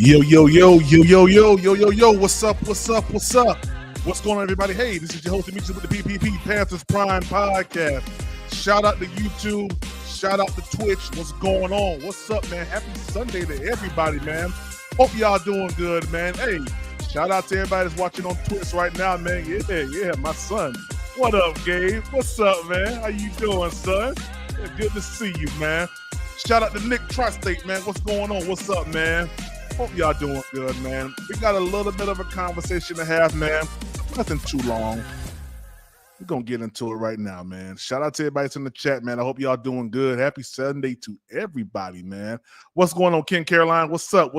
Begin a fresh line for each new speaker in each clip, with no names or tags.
Yo. What's up? What's going on, everybody? Hey, this is your host, Dimitri with the PPP Panthers Prime podcast. Shout out to YouTube. Shout out to Twitch. What's going on? What's up, man? Happy Sunday to everybody, man. Hope y'all doing good, man. Hey, shout out to everybody that's watching on Twitch right now, man. Yeah, my son. What up, Gabe? What's up, man? How you doing, son? Yeah, good to see you, man. Shout out to Nick Tri-State, man. What's going on? What's up, man? Hope y'all doing good, man. We got a little bit of a conversation to have, man. Nothing too long. We're going to get into it right now, man. Shout out to everybody that's in the chat, man. I hope y'all doing good. Happy Sunday to everybody, man. What's going on, Ken Caroline? What's up,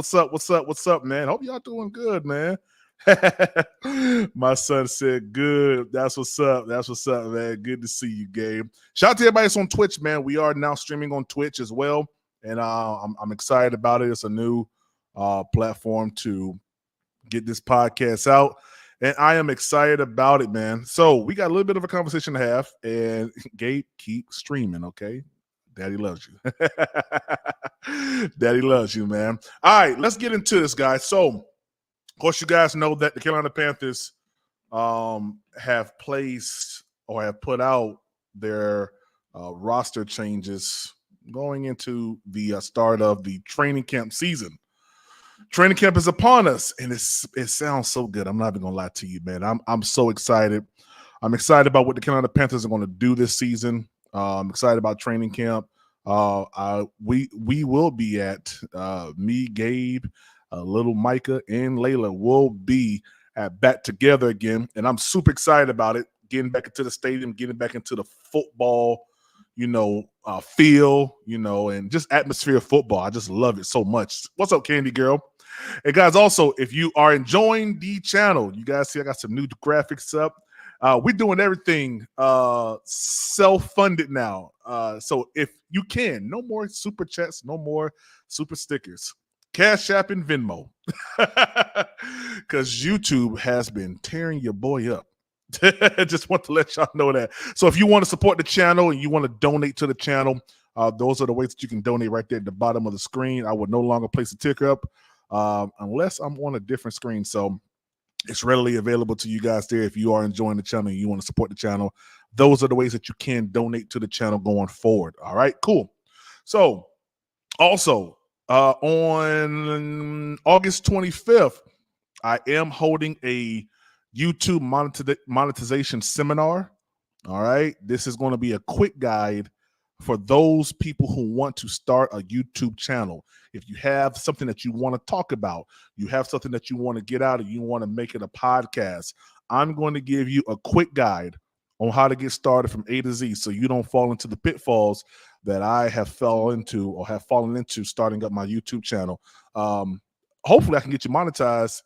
man? Hope y'all doing good, man. My son said good. That's what's up, man. Good to see you, Gabe. Shout out to everybody that's on Twitch, man. We are now streaming on Twitch as well, and I'm excited about it. It's a new platform to get this podcast out, and I am excited about it, man. So we got a little bit of a conversation to have, and Gabe, keep streaming, okay? Daddy loves you. Daddy loves you, man. All right, let's get into this, guys. So, of course, you guys know that the Carolina Panthers have placed or have put out their roster changes going into the start of the training camp season. Training camp is upon us, and it sounds so good. I'm not even gonna lie to you, man. I'm so excited. I'm excited about what the Carolina Panthers are going to do this season. I'm excited about training camp. We will be at me, Gabe, little Micah, and Layla will be back together again, and I'm super excited about it. Getting back into the stadium, getting back into the football, feel, and just atmosphere of football. I just love it so much. What's up, Candy Girl? And guys, also, if you are enjoying the channel, you guys see I got some new graphics up. We're doing everything self-funded now. So if you can, no more super chats, no more super stickers. Cash App and Venmo. Because YouTube has been tearing your boy up. Just want to let y'all know that. So if you want to support the channel and you want to donate to the channel, those are the ways that you can donate right there at the bottom of the screen. I would no longer place a ticker up unless I'm on a different screen. So it's readily available to you guys there if you are enjoying the channel and you want to support the channel. Those are the ways that you can donate to the channel going forward. All right, cool. So also on August 25th, I am holding a YouTube monetization seminar. All right. This is going to be a quick guide for those people who want to start a YouTube channel. If you have something that you want to talk about, you have something that you want to get out and you want to make it a podcast, I'm going to give you a quick guide on how to get started from A to Z so you don't fall into the pitfalls that I have fallen into starting up my YouTube channel. Hopefully I can get you monetized.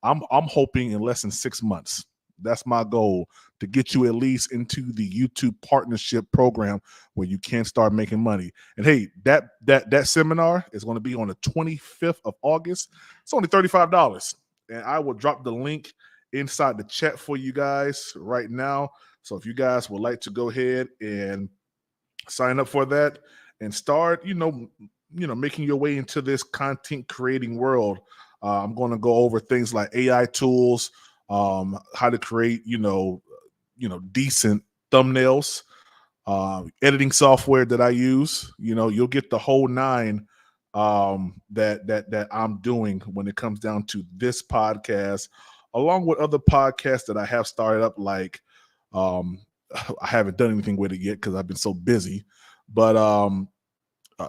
I'm hoping in less than 6 months. That's my goal, to get you at least into the YouTube partnership program where you can start making money. And hey, that seminar is going to be on the 25th of August. It's only $35. And I will drop the link inside the chat for you guys right now. So if you guys would like to go ahead and sign up for that and start, making your way into this content creating world. I'm going to go over things like AI tools, how to create, decent thumbnails, editing software that I use. You'll get the whole nine that I'm doing when it comes down to this podcast, along with other podcasts that I have started up. Like I haven't done anything with it yet because I've been so busy, but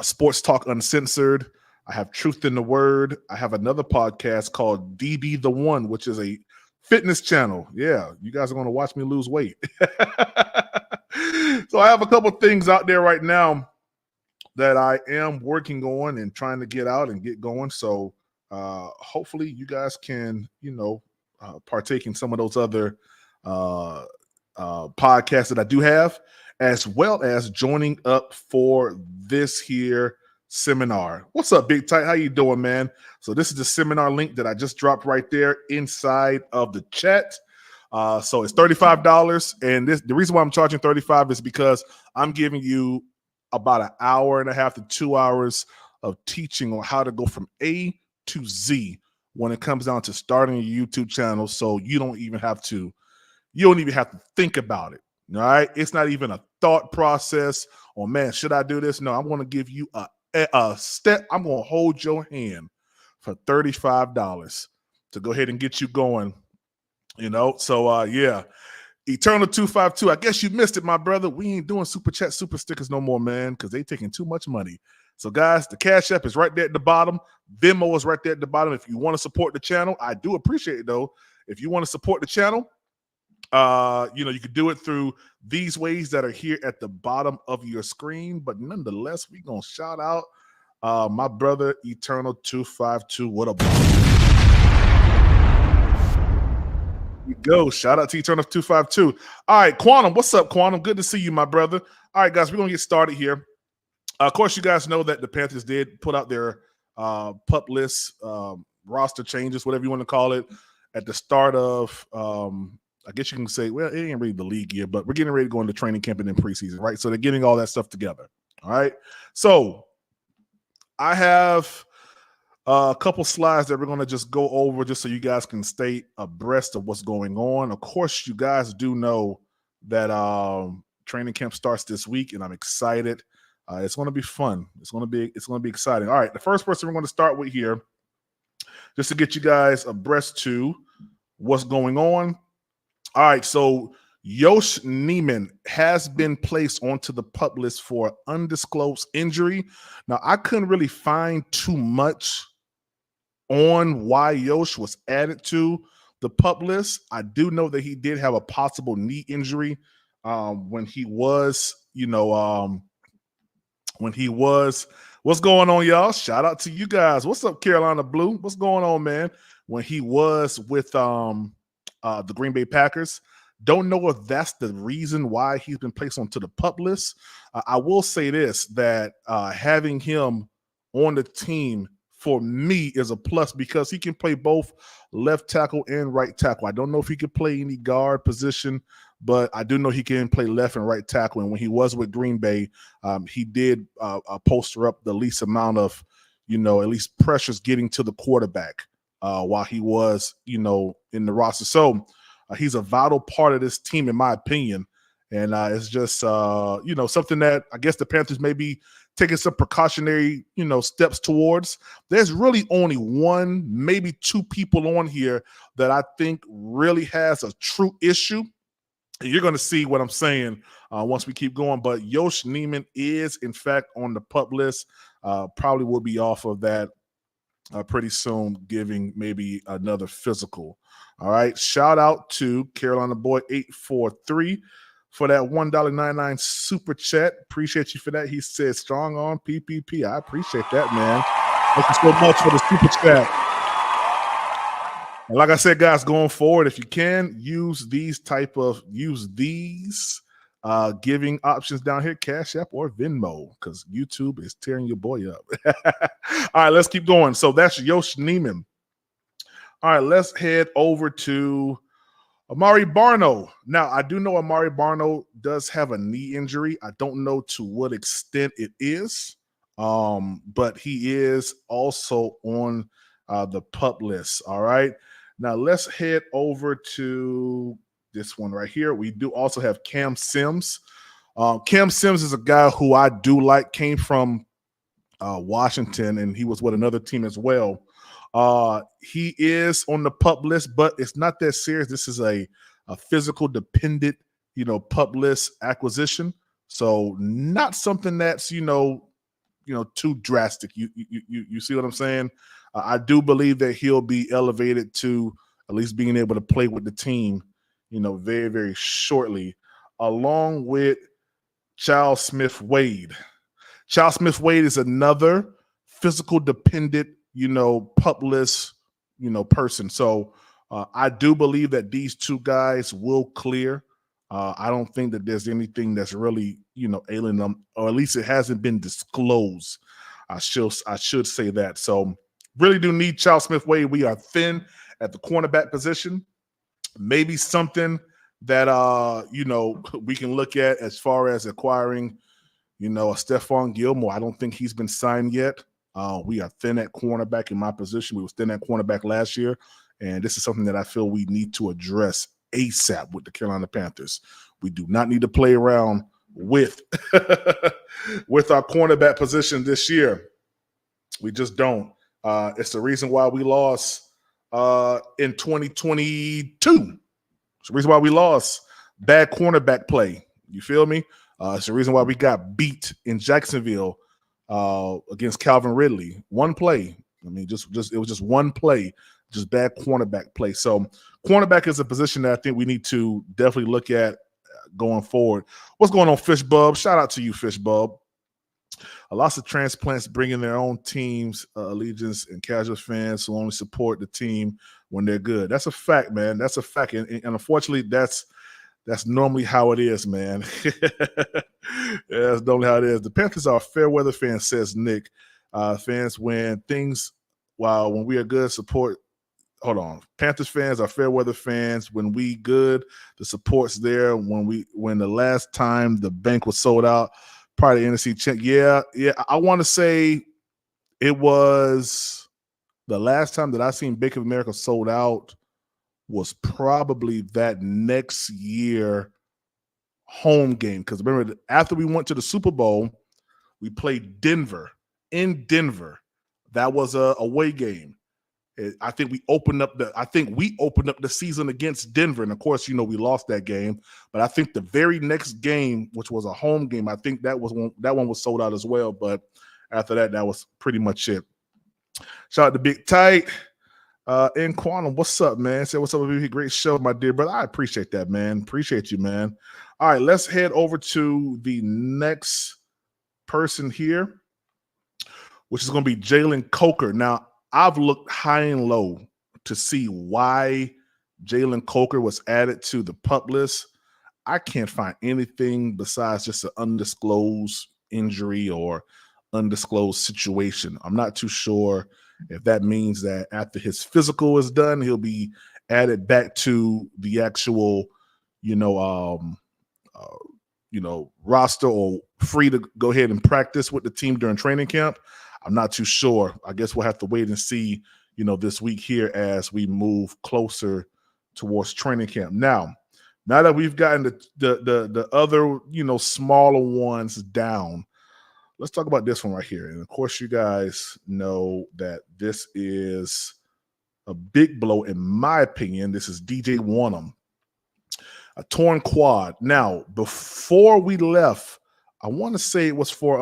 Sports Talk Uncensored. I have Truth in the Word. I have another podcast called DB The One, which is a fitness channel. Yeah, you guys are going to watch me lose weight. So I have a couple things out there right now that I am working on and trying to get out and get going. So hopefully you guys can, partake in some of those other podcasts that I do have, as well as joining up for this here seminar. What's up, Big Tight? How you doing, man? So this is the seminar link that I just dropped right there inside of the chat. So it's $35, and the reason why I'm charging $35 is because I'm giving you about an hour and a half to 2 hours of teaching on how to go from A to Z when it comes down to starting a YouTube channel. So you don't even have to think about it. All right. It's not even a thought process. Oh man, should I do this? No, I'm going to give you a step. I'm going to hold your hand for $35 to go ahead and get you going. So yeah. Eternal 252. I guess you missed it, my brother. We ain't doing super chat, super stickers no more, man, because they taking too much money. So, guys, the Cash App is right there at the bottom. Venmo is right there at the bottom. If you want to support the channel, I do appreciate it, though. If you want to support the channel, you can do it through these ways that are here at the bottom of your screen. But nonetheless, we're going to shout out my brother, Eternal 252. What a ball. Go. Shout out to Eternal 252. All right, Quantum. What's up, Quantum? Good to see you, my brother. All right, guys, we're going to get started here. Of course, you guys know that the Panthers did put out their Puplist roster changes, whatever you want to call it, at the start of, I guess you can say, well, it ain't really the league year, but we're getting ready to go into training camp and then preseason, right? So they're getting all that stuff together. All right. So I have a couple slides that we're going to just go over just so you guys can stay abreast of what's going on. Of course, you guys do know that training camp starts this week, and I'm excited. It's going to be fun. It's going to be exciting. All right, the first person we're going to start with here, just to get you guys abreast to what's going on. All right, so Yosh Neiman has been placed onto the PUP list for undisclosed injury. Now, I couldn't really find too much on why Yosh was added to the PUP list. I do know that he did have a possible knee injury when he was, what's going on, y'all? Shout out to you guys. What's up, Carolina Blue? What's going on, man? When he was with the Green Bay Packers. Don't know if that's the reason why he's been placed onto the PUP list. I will say this, that having him on the team for me is a plus because he can play both left tackle and right tackle. I don't know if he could play any guard position, but I do know he can play left and right tackle. And when he was with Green Bay, he did poster up the least amount of, at least pressures getting to the quarterback while he was, in the roster. So he's a vital part of this team, in my opinion. And it's just, something that I guess the Panthers may be taking some precautionary, steps towards. There's really only one, maybe two people on here that I think really has a true issue. And you're going to see what I'm saying once we keep going. But Yosh Neiman is, in fact, on the PUP list. Probably will be off of that pretty soon, giving maybe another physical. All right. Shout out to Carolina Boy 843 for that $1.99 super chat. Appreciate you for that. He said strong on PPP. I appreciate that, man. Thank you so much for the super chat. And like I said, guys, going forward, if you can use these giving options down here, Cash App or Venmo, because YouTube is tearing your boy up. All right, let's keep going. So that's Yosh Neiman. All right, let's head over to Amari Barno. Now, I do know Amari Barno does have a knee injury. I don't know to what extent it is, but he is also on the PUP list. All right. Now, let's head over to this one right here. We do also have Cam Sims. Cam Sims is a guy who I do like, came from Washington, and he was with another team as well. He is on the PUP list, but it's not that serious. This is a physical dependent, PUP list acquisition. So not something that's, too drastic. You see what I'm saying? I do believe that he'll be elevated to at least being able to play with the team, very, very shortly, along with Charles Smith-Wade. Charles Smith-Wade is another physical dependent, PUP list, person. So I do believe that these two guys will clear. I don't think that there's anything that's really, ailing them, or at least it hasn't been disclosed. I should say that. So really do need Charles Smith-Wade. We are thin at the cornerback position. Maybe something that, we can look at as far as acquiring, a Stephon Gilmore. I don't think he's been signed yet. We are thin at cornerback in my position. We was thin at cornerback last year, and this is something that I feel we need to address ASAP with the Carolina Panthers. We do not need to play around with with our cornerback position this year. We just don't. It's the reason why we lost in 2022. It's the reason why we lost. Bad cornerback play. You feel me? It's the reason why we got beat in Jacksonville against Calvin Ridley. One play. I mean, just it was just one play, just bad cornerback play. So cornerback is a position that I think we need to definitely look at going forward. What's going on, Fish Bub? Shout out to you, Fish Bub. Lots of transplants bringing their own teams, allegiance, and casual fans who only support the team when they're good. That's a fact, man. That's a fact, and unfortunately, that's normally how it is, man. That's normally how it is. The Panthers are fair weather fans, says Nick. Fans when we are good, support. Hold on. Panthers fans are fair weather fans. When we good, the support's there. When the last time the bank was sold out, probably the NFC check. Yeah. I want to say it was the last time that I seen Bank of America sold out was probably that next year home game. Because remember, after we went to the Super Bowl, we played Denver in Denver. That was a away game. I think we opened up the season against Denver, and of course, we lost that game. But I think the very next game, which was a home game, I think that one was sold out as well. But after that, that was pretty much it. Shout out to Big Tight. In Quantum, what's up, man? Say what's up, baby? Great show, my dear brother. I appreciate that, man. Appreciate you, man. All right, let's head over to the next person here, which is going to be Jalen Coker. Now, I've looked high and low to see why Jalen Coker was added to the Puplist. I can't find anything besides just an undisclosed injury or undisclosed situation. I'm not too sure if that means that after his physical is done, he'll be added back to the actual, roster or free to go ahead and practice with the team during training camp. I'm not too sure. I guess we'll have to wait and see, this week here as we move closer towards training camp. Now that we've gotten the other, smaller ones down, let's talk about this one right here. And of course, you guys know that this is a big blow, in my opinion. This is DJ Wanham, a torn quad. Now, before we left, I want to say it was for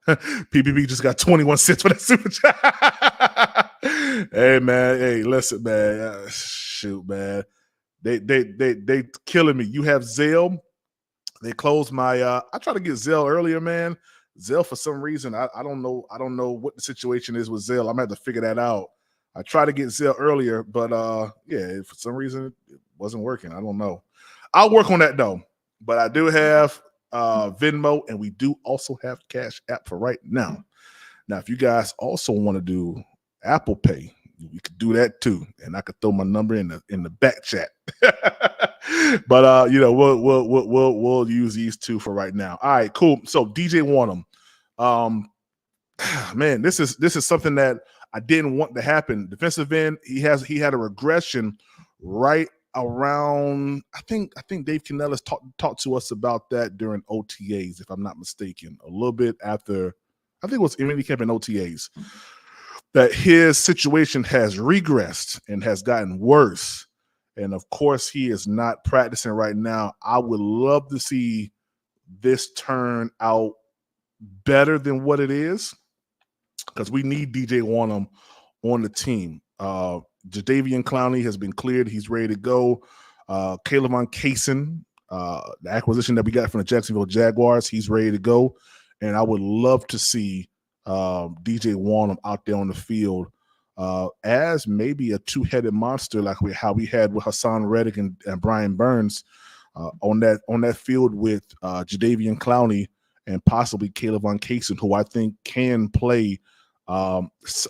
PPP just got 21 cents for that super chat. Hey man, hey, listen, man. Shoot, man. They killing me. You have Zelle. They closed my I tried to get Zelle earlier, man. Zelle, for some reason, I don't know what the situation is with Zelle. I'm gonna have to figure that out. I tried to get Zelle earlier, but yeah, for some reason it wasn't working. I don't know. I'll work on that though. But I do have Venmo, and we do also have Cash App for right now. Now, if you guys also want to do Apple Pay, you could do that too, and I could throw my number in the back chat. But we'll use these two for right now. All right, cool. So DJ Wanham, man, this is something that I didn't want to happen. Defensive end, he had a regression right around. I think Dave Canellis talked to us about that during OTAs, if I'm not mistaken. A little bit after, I think it was in camp and OTAs, that his situation has regressed and has gotten worse. And of course, he is not practicing right now. I would love to see this turn out better than what it is, because we need DJ Wanham on the team. Jadeveon Clowney has been cleared. He's ready to go. Caleb Von Kaysen, the acquisition that we got from the Jacksonville Jaguars, he's ready to go. And I would love to see DJ Wanham out there on the field as maybe a two-headed monster, like how we had with Hassan Reddick and Brian Burns on that field with Jadeveon Clowney and possibly Caleb Von Kaysen, who I think can play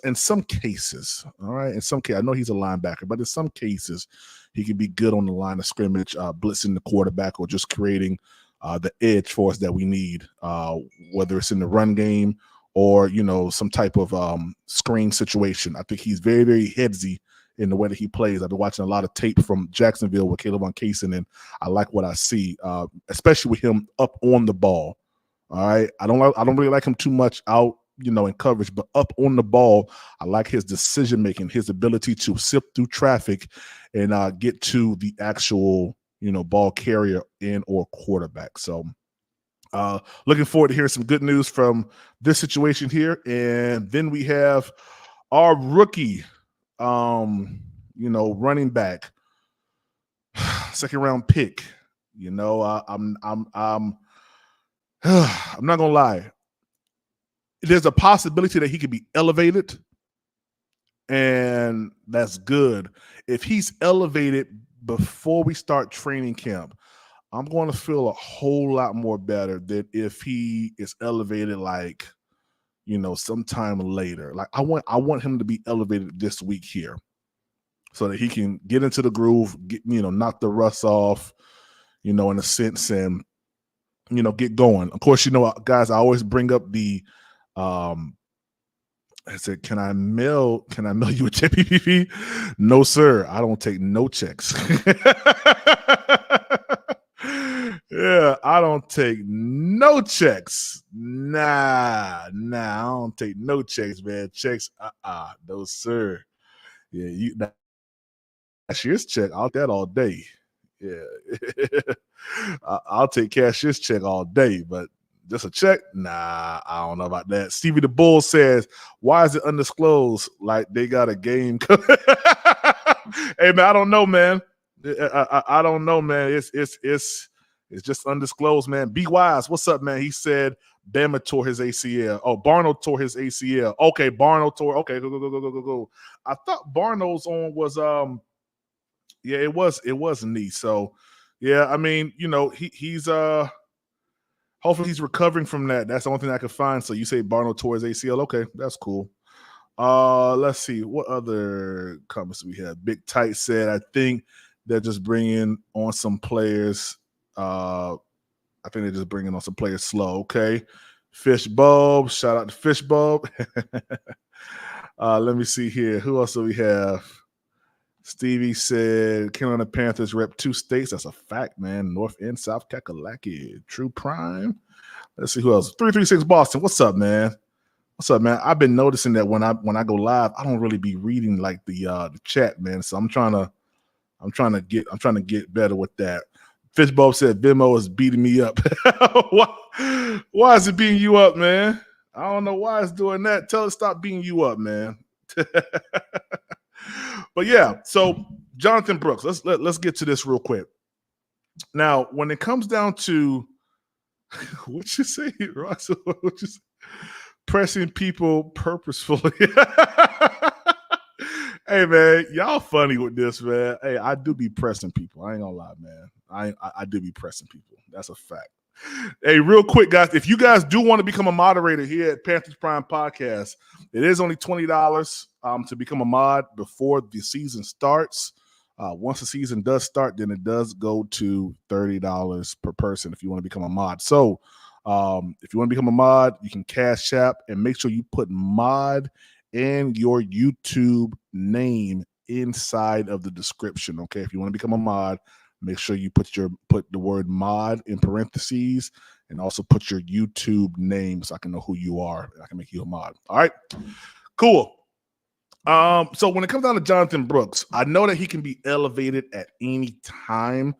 in some cases. All right, in some cases, I know he's a linebacker, but in some cases, he can be good on the line of scrimmage, blitzing the quarterback or just creating the edge for us that we need, whether it's in the run game or, some type of screen situation. I think he's very, very headsy in the way that he plays. I've been watching a lot of tape from Jacksonville with Caleb on Kaysen, and I like what I see, especially with him up on the ball. All right. I don't really like him too much out, in coverage, but up on the ball, I like his decision making, his ability to sift through traffic and get to the actual, ball carrier and or quarterback. So looking forward to hearing some good news from this situation here. And then we have our rookie, running back, second round pick. I'm I'm not gonna lie. There's a possibility that he could be elevated, and that's good. If he's elevated before we start training camp, I'm going to feel a whole lot more better than if he is elevated sometime later. Like I want him to be elevated this week here so that he can get into the groove, knock the rust off, in a sense, and get going. Of course, guys, I always bring up the I said, can I mail you a check, PPP? No, sir. I don't take no checks. Yeah, I don't take no checks. Nah, I don't take no checks, man. Checks, no, sir. Yeah, cashier's check, I'll take that all day. Yeah. I'll take cashier's check all day, but just a check? Nah, I don't know about that. Stevie the Bull says, why is it undisclosed? Like they got a game. Hey, man, I don't know, man. I don't know, man. It's just undisclosed, man. Be wise. What's up, man? He said Bama tore his ACL. Oh, Barno tore his ACL. Okay, Barno tore. Okay, go. I thought Barno's on was yeah, it was knee. So yeah, I mean, he's hopefully he's recovering from that. That's the only thing I could find. So you say Barno tore his ACL. Okay, that's cool. Let's see. What other comments we have? Big Tight said, I think they're just bringing on some players. I think they're just bringing on some players slow. Okay. Fish Bulb. Shout out to Fish Bulb. Let me see here. Who else do we have? Stevie said, Carolina Panthers rep 2 states. That's a fact, man. North and South Kakalaki. True Prime. Let's see who else. 336 Boston. What's up, man? What's up, man? I've been noticing that when I go live, I don't really be reading like the chat, man. So I'm trying to get better with that. Fishbowl said Venmo is beating me up. Why is it beating you up, man? I don't know why it's doing that. Tell it stop beating you up, man. But yeah, so Jonathan Brooks, let's get to this real quick. Now, when it comes down to what you say, Ross, what you say? Pressing people purposefully. Hey, man, y'all funny with this, man. Hey, I do be pressing people. I ain't gonna lie, man. I do be pressing people. That's a fact. Hey, real quick, guys, if you guys do want to become a moderator here at Panthers Prime Podcast, it is only $20 to become a mod before the season starts. Once the season does start, then it does go to $30 per person if you want to become a mod. So if you want to become a mod, you can Cash App and make sure you put mod and your YouTube name inside of the description. Okay, if you want to become a mod, make sure you put the word mod in parentheses and also put your YouTube name so I can know who you are and I can make you a mod. All right, cool. So when it comes down to Jonathan Brooks, I know that he can be elevated at any time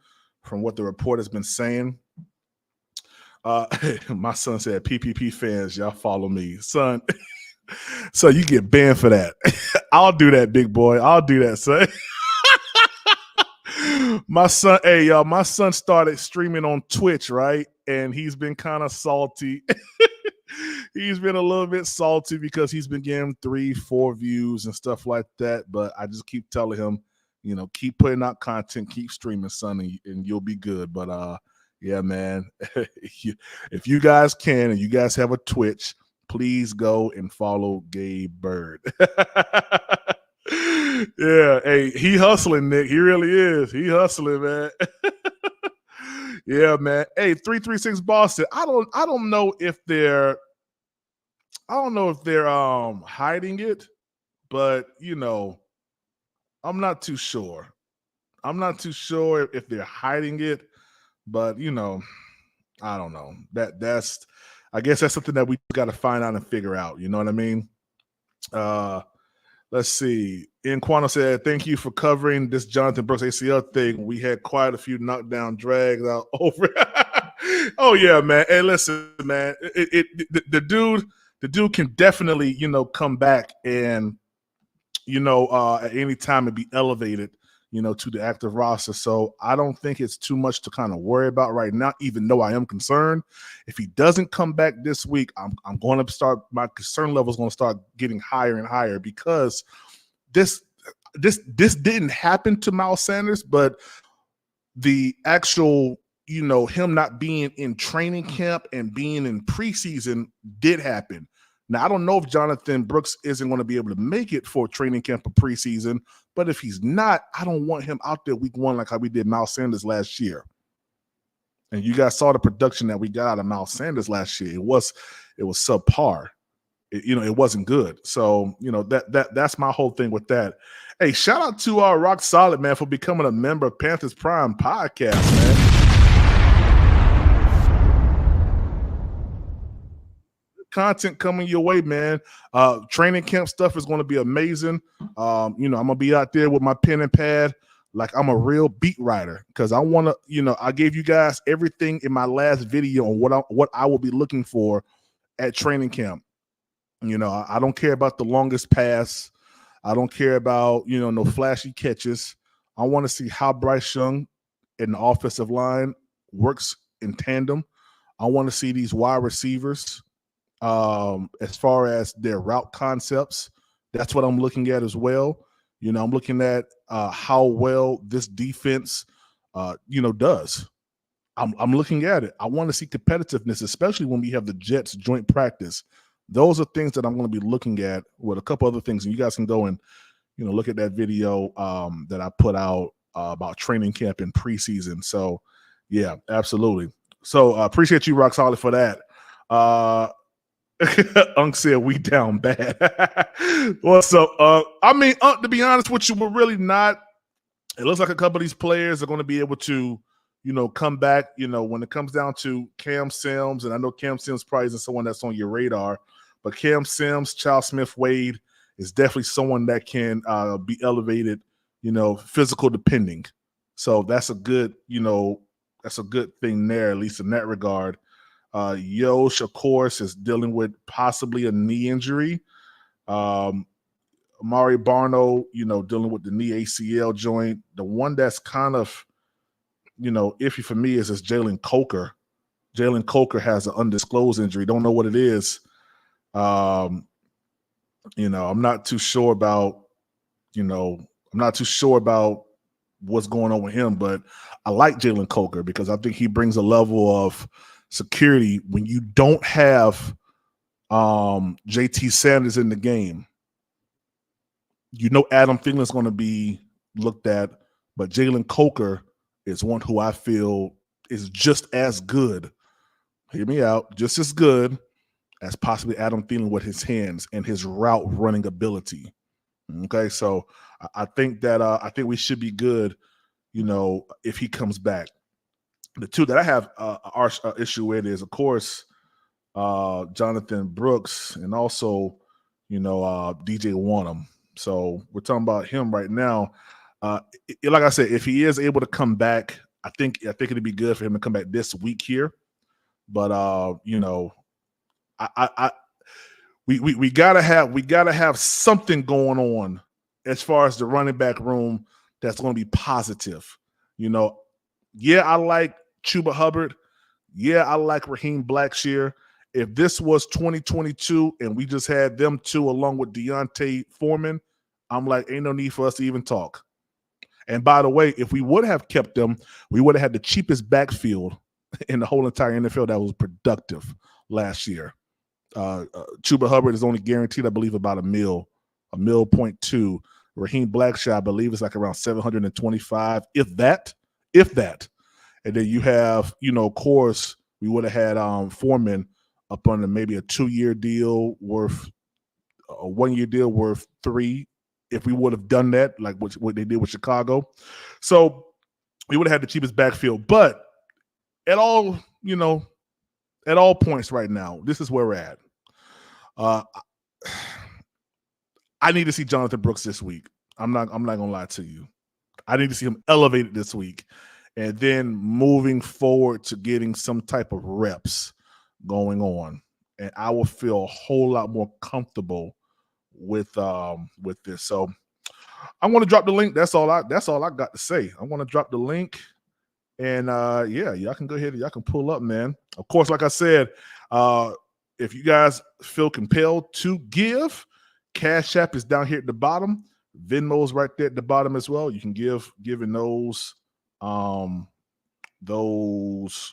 from what the report has been saying. My son said, PPP fans, y'all follow me. Son, so you get banned for that. I'll do that, big boy. I'll do that, son. My son, hey, y'all, my son started streaming on Twitch, right? And he's been kind of salty. He's been a little bit salty because he's been getting 3-4 views and stuff like that. But I just keep telling him, keep putting out content, keep streaming, son, and you'll be good. But yeah, man, if you guys can and you guys have a Twitch, please go and follow Gabe Bird. Yeah, hey, he hustling, Nick. He really is. He hustling, man. Yeah, man. Hey, 336 Boston. I don't know if they're I don't know if they're hiding it, but I'm not too sure. I'm not too sure if they're hiding it, but I don't know. That's I guess that's something that we got to find out and figure out. You know what I mean? Uh let's see. Inquano said, "Thank you for covering this Jonathan Brooks ACL thing. We had quite a few knockdown drags out over." Oh yeah, man. Hey, listen, man. The dude can definitely come back and at any time and be elevated, to the active roster. So I don't think it's too much to kind of worry about right now, even though I am concerned. If he doesn't come back this week, I'm going to start, my concern level is going to start getting higher and higher, because this didn't happen to Miles Sanders, but the actual him not being in training camp and being in preseason did happen. Now, I don't know if Jonathan Brooks isn't going to be able to make it for training camp or preseason, but if he's not, I don't want him out there week one like how we did Miles Sanders last year. And you guys saw the production that we got out of Miles Sanders last year. It was subpar. It wasn't good. So, that's my whole thing with that. Hey, shout out to Rock Solid, man, for becoming a member of Panthers Prime podcast, man. Content coming your way, man. Training camp stuff is going to be amazing. I'm gonna be out there with my pen and pad like I'm a real beat writer, because I want to, I gave you guys everything in my last video on what I will be looking for at training camp. I don't care about the longest pass. I don't care about no flashy catches. I want to see how Bryce Young and the offensive line works in tandem. I want to see these wide receivers. As far as their route concepts, that's what I'm looking at as well. I'm looking at how well this defense, does. I'm looking at it. I want to see competitiveness, especially when we have the Jets joint practice. Those are things that I'm going to be looking at with a couple other things. And you guys can go and, look at that video that I put out about training camp and preseason. So, yeah, absolutely. So appreciate you, Rock Solid, for that. Unc said we down bad. What's up? To be honest with you, we're really not. It looks like a couple of these players are going to be able to, come back, when it comes down to Cam Sims. And I know Cam Sims probably isn't someone that's on your radar, but Cam Sims, Charles Smith-Wade is definitely someone that can be elevated, physical depending. So that's a good, thing there, at least in that regard. Yosh, of course, is dealing with possibly a knee injury. Amari Barno, dealing with the knee ACL joint. The one that's kind of, iffy for me is Jalen Coker. Jalen Coker has an undisclosed injury. Don't know what it is. I'm not too sure about, what's going on with him, but I like Jalen Coker because I think he brings a level of security when you don't have JT Sanders in the game. Adam Thielen's going to be looked at, but Jalen Coker is one who I feel is just as good. Hear me out. Just as good as possibly Adam Thielen with his hands and his route running ability. Okay, so I think that I think we should be good, if he comes back. The two that I have our issue with is, of course, Jonathan Brooks and also, DJ Wanham. So we're talking about him right now. Like I said, if he is able to come back, I think it'd be good for him to come back this week here. But we gotta have something going on as far as the running back room that's going to be positive. Yeah, I like Chuba Hubbard. Yeah, I like Raheem Blackshear. If this was 2022 and we just had them two along with Deontay Foreman, I'm like, ain't no need for us to even talk. And by the way, if we would have kept them, we would have had the cheapest backfield in the whole entire NFL that was productive last year. Chuba Hubbard is only guaranteed, I believe, about $1.2 million. Raheem Blackshear, I believe, is like around 725, if that. And then you have, of course, we would have had Foreman up on maybe a 2-year deal worth a 1-year deal worth $3 if we would have done that, like what they did with Chicago. So we would have had the cheapest backfield. But at all points right now, this is where we're at. I need to see Jonathan Brooks this week. I'm not gonna lie to you. I need to see him elevated this week, and then moving forward to getting some type of reps going on, and I will feel a whole lot more comfortable with this. So I'm going to drop the link. That's all I got to say. I'm going to drop the link, and y'all can go ahead and y'all can pull up, man. Of course, like I said, if you guys feel compelled to give, Cash App is down here at the bottom. Venmo is right there at the bottom as well. You can give in those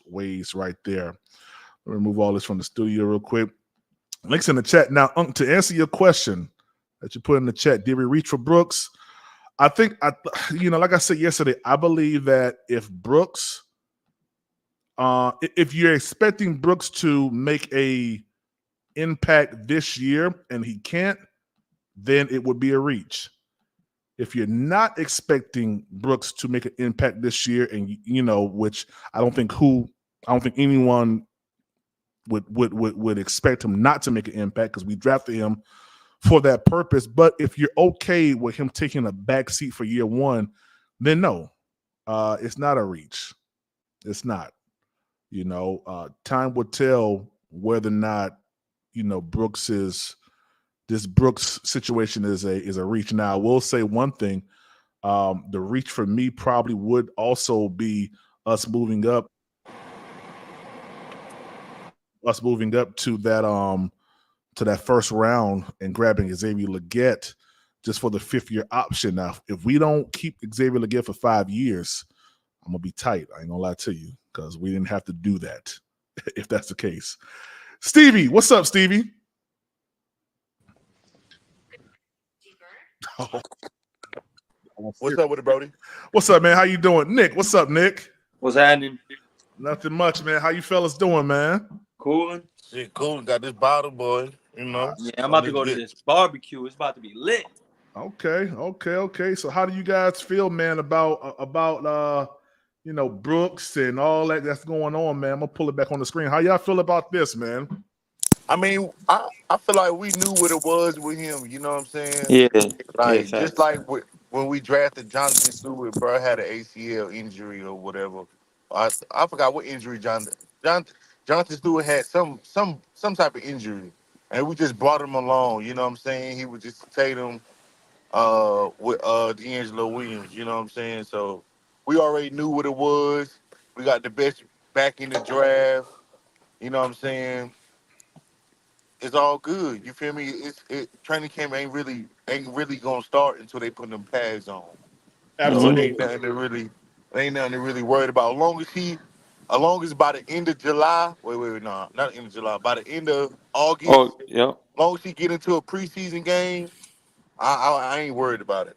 ways right there. Let me remove all this from the studio real quick. Links in the chat. Now, to answer your question that you put in the chat, did we reach for Brooks? I think, like I said yesterday, I believe that if Brooks, if you're expecting Brooks to make a impact this year and he can't, then it would be a reach. If you're not expecting Brooks to make an impact this year, and which I don't think anyone would expect him not to make an impact because we drafted him for that purpose. But if you're okay with him taking a back seat for year one, then no, it's not a reach. It's not. Time will tell whether or not this Brooks situation is a reach. Now, I will say one thing: the reach for me probably would also be us moving up to that first round and grabbing Xavier Legette just for the 5th-year option. Now, if we don't keep Xavier Legette for 5 years, I'm gonna be tight. I ain't gonna lie to you, because we didn't have to do that. If that's the case, Stevie, what's up, Stevie?
Oh. What's up with it, Brody?
What's up, man? How you doing? Nick, what's up, Nick?
What's happening?
Nothing much, man. How you fellas doing, man?
Cooling.
Shit, cool. Got this bottle, boy.
Yeah, I'm about to go to this barbecue. It's about to be lit.
Okay. So how do you guys feel, man, about Brooks and all that's going on, man? I'm gonna pull it back on the screen. How y'all feel about this, man?
I mean, I feel like we knew what it was with him. You know what I'm saying?
Yeah.
Just like when we drafted Jonathan Stewart, bro had an ACL injury or whatever. I forgot what injury Jonathan Stewart had some type of injury, and we just brought him along. You know what I'm saying? He was just Tatum with D'Angelo Williams. You know what I'm saying? So we already knew what it was. We got the best back in the draft. You know what I'm saying? It's all good. You feel me? Training camp ain't really gonna start until they put them pads on.
Absolutely.
So ain't nothing to really worried about. As long as by the end of July, no, not the end of July, by the end of August,
yeah.
As long as he get into a preseason game, I ain't worried about it.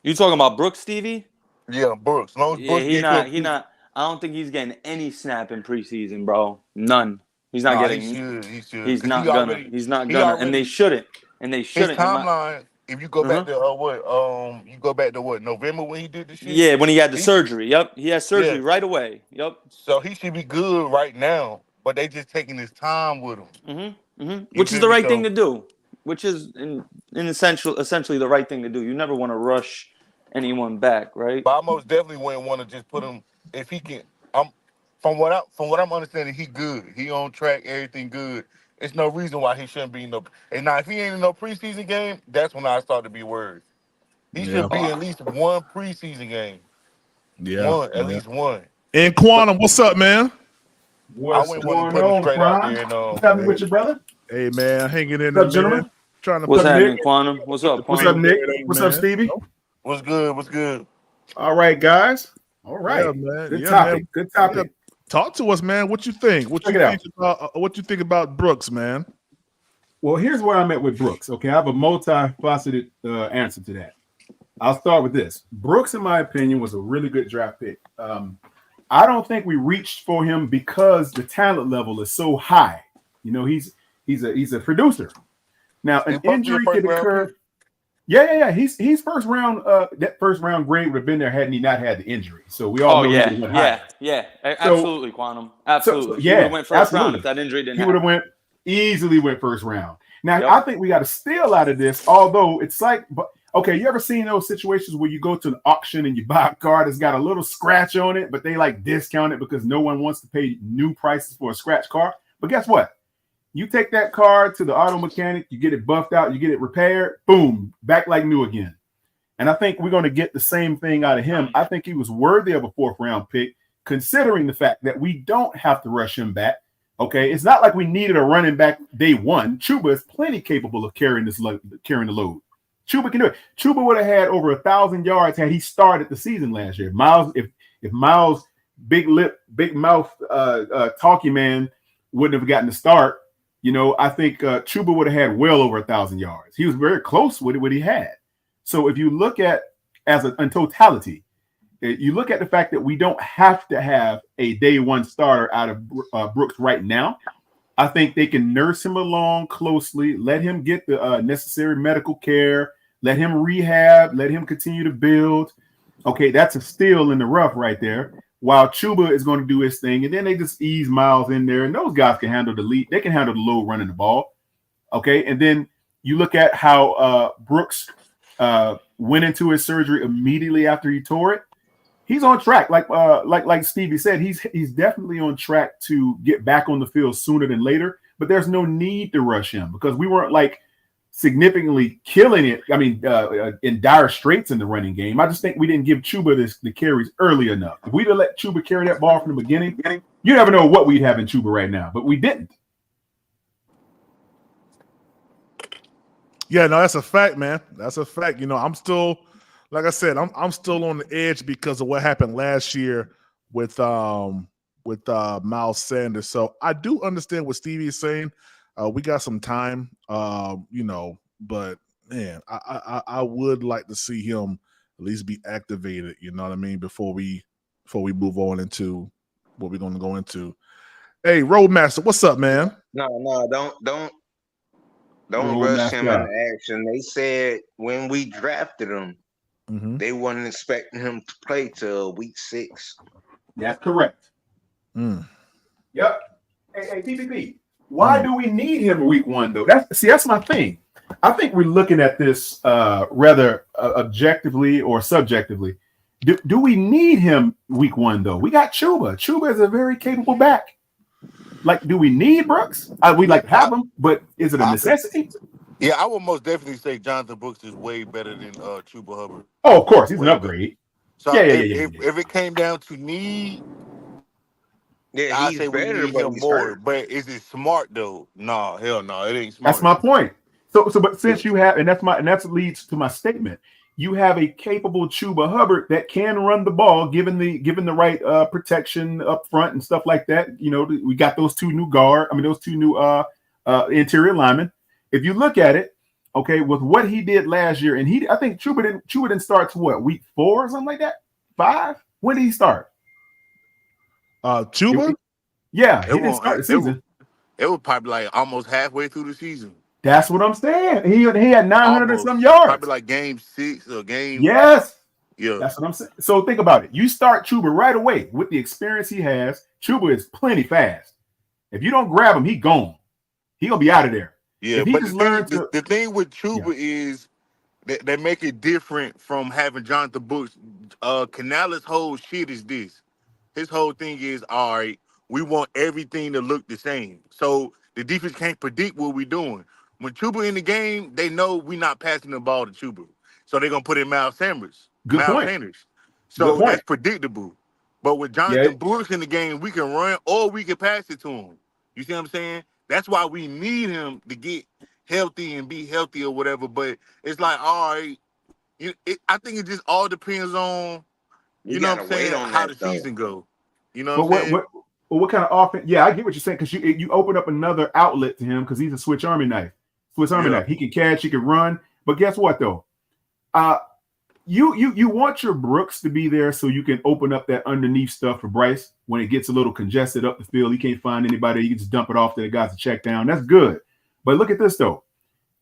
You talking about Brooks, Stevie?
Yeah, Brooks. As long as Brooks
he not. I don't think he's getting any snap in preseason, bro. None. He's not getting.
He should.
He's not gonna. And they shouldn't.
His timeline. If you go back to you go back to November when he did the shit.
Yeah, when he had the surgery. Yep, he had surgery right away. Yep.
So he should be good right now, but they just taking his time with him.
Which is the right thing to do. Which is essentially the right thing to do. You never want to rush anyone back, right?
But I most definitely wouldn't want to just put him if he can. From what I'm understanding, he good. He on track. Everything good. There's no reason why he shouldn't be in no. And now if he ain't in no preseason game, that's when I start to be worried. He should be at least one preseason game.
Yeah,
at least one.
And Quantum, what's up, man?
I wouldn't want to put him straight out there.
What's happening with your brother?
Hey, man, hanging in
there,
gentlemen. Trying to
what's happening, Quantum? What's up,
Quantum? What's up, Nick? What's up, Stevie?
What's good?
All right, guys. All right,
man.
Good topic.
Man.
Good topic.
Talk to us, man. What you think? What you think about Brooks, man?
Well, here's where I'm at with Brooks. Okay, I have a multifaceted answer to that. I'll start with this. Brooks, in my opinion, was a really good draft pick. I don't think we reached for him because the talent level is so high. You know, he's a producer. Now, an
Supposed to be a
injury
first
could
round
occur.
pick.
Yeah. He's first round. That first round grade would have been there hadn't he not had the injury. So we all know he would have went higher.
Absolutely, Quantum. Absolutely. He would have went first round if that injury didn't happen.
He would have easily went first round. Now,
Yep.
I think we got a steal out of this, although it's like, okay, you ever seen those situations where you go to an auction and you buy a car that's got a little scratch on it, but they like discount it because no one wants to pay new prices for a scratch car? But guess what? You take that car to the auto mechanic, you get it buffed out, you get it repaired, boom, back like new again. And I think we're going to get the same thing out of him. I think he was worthy of a fourth round pick, considering the fact that we don't have to rush him back. Okay, it's not like we needed a running back day one. Chuba is plenty capable of carrying the load. Chuba can do it. Chuba would have had over 1,000 yards had he started the season last year. Miles, if Miles, big mouth, talky man wouldn't have gotten the start, you know, I think Chuba would have had well over 1,000 yards. He was very close with what he had. So if you look at in totality, you look at the fact that we don't have to have a day one starter out of Brooks right now. I think they can nurse him along closely, let him get the necessary medical care, let him rehab, let him continue to build. Okay, that's a steal in the rough right there. While Chuba is going to do his thing, and then they just ease Miles in there, and those guys can handle the lead. They can handle the load running the ball. Okay, and then you look at how Brooks went into his surgery immediately after he tore it. He's on track, like Stevie said. He's definitely on track to get back on the field sooner than later. But there's no need to rush him because we weren't like significantly killing it. I mean, in dire straits in the running game. I just think we didn't give Chuba the carries early enough. If we'd have let Chuba carry that ball from the beginning, you never know what we'd have in Chuba right now. But we didn't.
Yeah, no, that's a fact, man. That's a fact. You know, I'm still, like I said, I'm still on the edge because of what happened last year with Miles Sanders. So I do understand what Stevie is saying. We got some time, you know, but man, I would like to see him at least be activated. You know what I mean? Before we move on into what we're going to go into. Hey, Roadmaster, what's up, man?
No, don't rush him into action. They said when we drafted him, they weren't expecting him to play till week 6.
That's correct. Yep. Hey, PPP. Why do we need him week 1 though? That's my thing. I think we're looking at this rather objectively or subjectively. Do we need him week 1 though? We got Chuba. Chuba is a very capable back. Like, do we need Brooks? We like to have him, but is it a necessity?
Yeah, I would most definitely say Jonathan Brooks is way better than Chuba Hubbard.
Oh, of course, he's an upgrade.
So if it came down to need, I say we need him more. But is it smart though? No, hell no, it ain't smart.
That's my point. So, but since you have, and that leads to my statement. You have a capable Chuba Hubbard that can run the ball, given the right protection up front and stuff like that. You know, we got those two new interior linemen. If you look at it, okay, with what he did last year, and I think Chuba didn't start to what, week 4 or something like that? 5? When did he start?
Chuba?
Yeah, he didn't start the season.
It was probably like almost halfway through the season.
That's what I'm saying. He had 900 and some yards.
Probably like game 6 or game.
Yes.
Yeah.
That's what I'm saying. So think about it. You start Chuba right away with the experience he has. Chuba is plenty fast. If you don't grab him, he gone. He gonna be out of there.
Yeah, but the thing with Chuba is that they make it different from having Jonathan Brooks. Canales' whole shit is this. His whole thing is, all right, we want everything to look the same. So the defense can't predict what we're doing. When Chuba in the game, they know we're not passing the ball to Chuba. So they're going to put in Miles Sanders. So that's predictable. But with Jonathan Brooks in the game, we can run or we can pass it to him. You see what I'm saying? That's why we need him to get healthy and be healthy or whatever. But it's like, all right, I think it just all depends on, you know what I'm saying, how the season go. You know what I'm saying?
What kind of offense? Yeah, I get what you're saying because you open up another outlet to him because he's a Swiss Army knife. He can catch, he can run. But guess what though? you want your Brooks to be there so you can open up that underneath stuff for Bryce when it gets a little congested up the field. He can't find anybody. You can just dump it off to the guys to check down. That's good. But look at this though.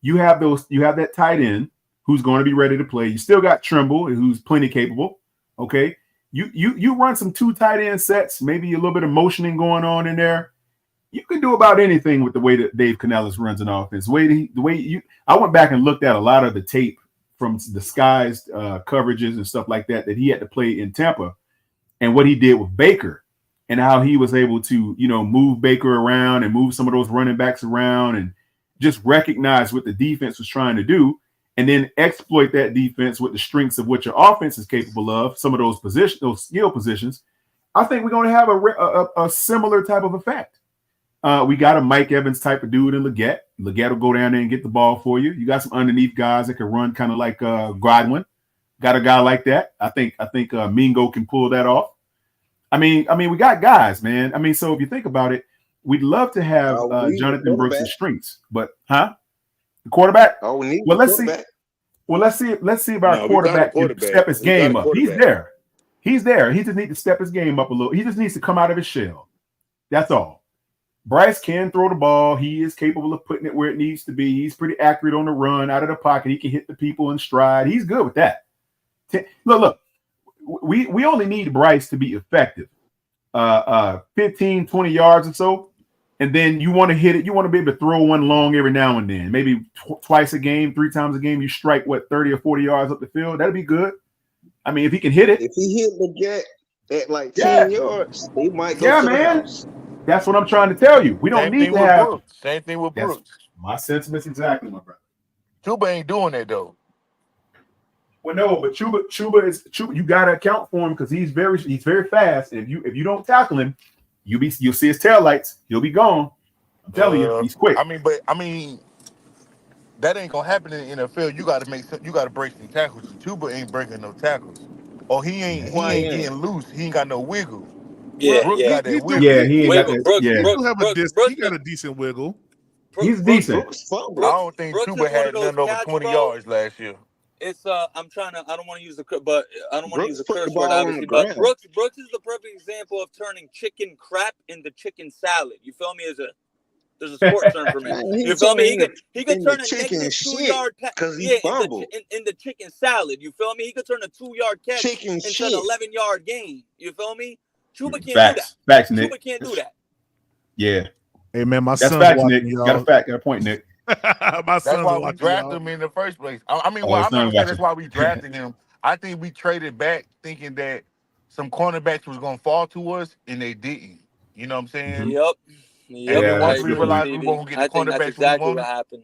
You have that tight end who's going to be ready to play. You still got Trimble who's plenty capable. Okay. You run some 2 tight end sets, maybe a little bit of motioning going on in there. You can do about anything with the way that Dave Canellis runs an offense. I went back and looked at a lot of the tape from disguised coverages and stuff like that he had to play in Tampa, and what he did with Baker, and how he was able to, move Baker around and move some of those running backs around, and just recognize what the defense was trying to do, and then exploit that defense with the strengths of what your offense is capable of. Some of those skill positions. I think we're going to have a similar type of effect. We got a Mike Evans type of dude in Leggett. Leggett will go down there and get the ball for you. You got some underneath guys that can run kind of like Godwin. Got a guy like that. I think Mingo can pull that off. I mean, we got guys, man. I mean, so if you think about it, we'd love to have Jonathan Brooks' strengths, but the quarterback.
Oh, we need.
Well, let's see. Well, let's see if our quarterback can step his game up. He's there. He's there. He just needs to step his game up a little. He just needs to come out of his shell. That's all. Bryce can throw the ball. He is capable of putting it where it needs to be. He's pretty accurate on the run, out of the pocket. He can hit the people in stride. He's good with that. Look. We only need Bryce to be effective. 15, 20 yards or so. And then you want to hit it. You want to be able to throw one long every now and then. Maybe twice a game, 3 times a game. You strike, 30 or 40 yards up the field. That'd be good. I mean, if he can hit it.
If he hit the jet at like 10 yards, he might go to the house.
That's what I'm trying to tell you. We don't need to have.
Brooks. Same thing with Brooks.
My sentiments exactly, my brother.
Chuba ain't doing that though.
Well, no, but Chuba is. You got to account for him because he's very fast. And if you don't tackle him, you'll see his tail lights. He'll be gone. I'm telling you, he's quick.
I mean, that ain't gonna happen in the NFL. You got to break some tackles. Chuba ain't breaking no tackles. Or he ain't getting loose. He ain't got no wiggle.
Yeah,
Brooks got that wiggle.
Yeah, he ain't got that.
Brooks,
yeah.
He got a decent wiggle.
He's decent.
I don't think Chuba had nothing over 20 yards last year.
It's I'm trying to. I don't want to use the but I don't want to use the curse
ball
word
on
obviously.
the
But
ground.
Brooks is the perfect example of turning chicken crap into chicken salad. You feel me? There's a sports term for me. You feel me? He could turn a negative 2-yard pass into chicken salad. You feel me? He could turn a 2-yard catch into an 11-yard gain. You feel me? Chuba can't do that.
Facts, Nick.
Chuba can't do that.
Yeah.
Hey man, my
That's
son.
facts, Nick. Got a point, Nick.
That's why we drafted him in the first place. I mean, I'm not gonna say that's why we drafted him. I think we traded back thinking that some cornerbacks was gonna fall to us, and they didn't. You know what I'm saying?
Yep.
And then once we realized we were gonna get the cornerbacks,
that's exactly what happened.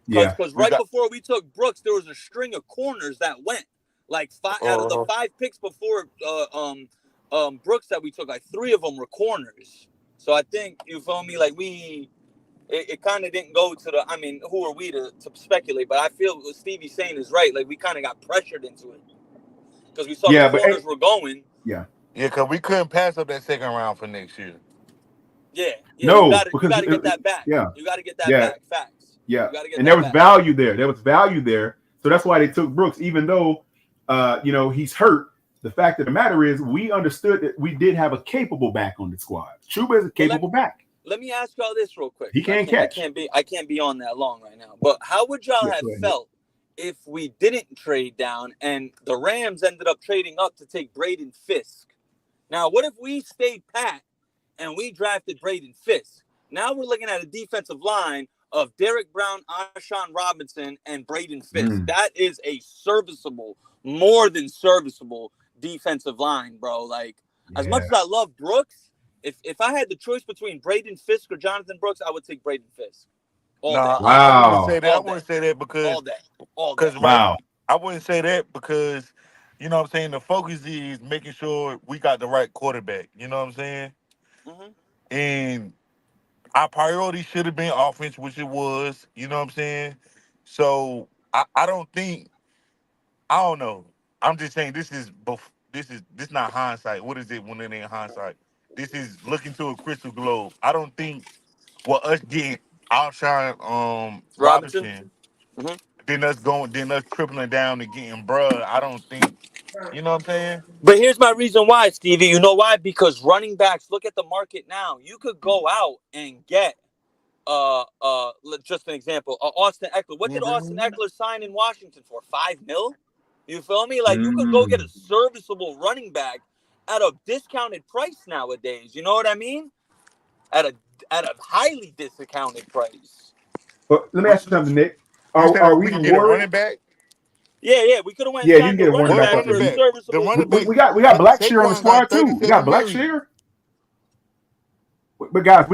Because before we took Brooks, there was a string of corners that went like 5 out of the 5 picks before Brooks that we took. Like 3 of them were corners. So I think you feel me. Like it kind of didn't go to the. I mean, who are we to speculate? But I feel what Stevie's saying is right. Like we kind of got pressured into it because we saw the corners were going.
Yeah, because we couldn't pass up that second round for next year.
Yeah.
No,
you got to get that back.
Yeah,
you got to get that back. Facts.
Yeah, and there was value there. There was value there. So that's why they took Brooks, even though he's hurt. The fact of the matter is, we understood that we did have a capable back on the squad. Chuba is a capable back.
Let me ask y'all this real quick.
He can't catch.
I can't be on that long right now. But how would y'all have felt if we didn't trade down and the Rams ended up trading up to take Braden Fisk? Now, what if we stayed pat and we drafted Braden Fisk? Now we're looking at a defensive line of Derek Brown, Ashawn Robinson, and Braden Fisk. That is a more than serviceable defensive line, bro. Like, as much as I love Brooks, if I had the choice between Braden Fisk or Jonathan Brooks, I would take Braden Fisk. All day.
Wow. I wouldn't say that because
all day.
Wow. I wouldn't say that because you know what I'm saying, the focus is making sure we got the right quarterback. You know what I'm saying? Mm-hmm. And our priority should have been offense, which it was. You know what I'm saying? So I don't know. I'm just saying this is not hindsight. What is it when it ain't hindsight? This is looking through a crystal globe. I don't think us getting Alshon Robinson then us tripling down and getting bruh. I don't think, you know what I'm saying?
But here's my reason why, Stevie. You know why? Because running backs, look at the market now. You could go out and get just an example, Austin Eckler. What did Austin Eckler sign in Washington for? $5 million? You feel me? Like, you could go get a serviceable running back at a discounted price nowadays. You know what I mean? At a highly discounted price.
But let me ask you something, Nick.
You said
Are
we
we
can get a
worried?
running back?
Yeah, we could have went
Yeah,
and
you can
signed
get
a
a
running
running back
back
out
for
there.
a serviceable.
The running back.
We got Blackshear on the squad too. We got
37 million.
Blackshear. But guys,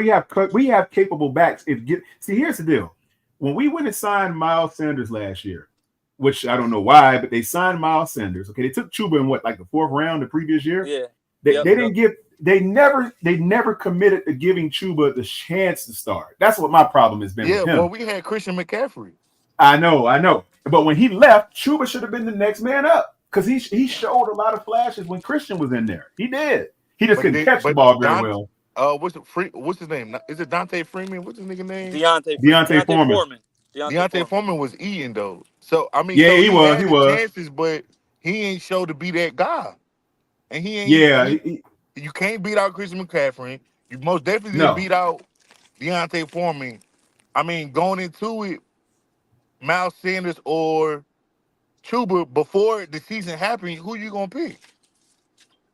we have capable backs. Here's the deal. When we went and signed Miles Sanders last year, which I don't know why, but they signed Miles Sanders. Okay, they took Chuba in like the 4th round the previous year.
Yeah.
They never committed to giving Chuba the chance to start. That's what my problem has been with him.
Well, we had Christian McCaffrey.
I know. But when he left, Chuba should have been the next man up because he showed a lot of flashes when Christian was in there. He did. He just couldn't catch the ball very well.
What's his name? Is it Dante Freeman? What's his nigga name?
Deontay Foreman.
Deontay Foreman was eating though. So I mean,
yeah,
so
he was.
had the chances, but he ain't showed to be that guy. And he ain't.
Yeah,
you can't beat out Christian McCaffrey. You most definitely didn't beat out Deontay Foreman. I mean, going into it, Miles Sanders or Chuba before the season happened, who you gonna pick?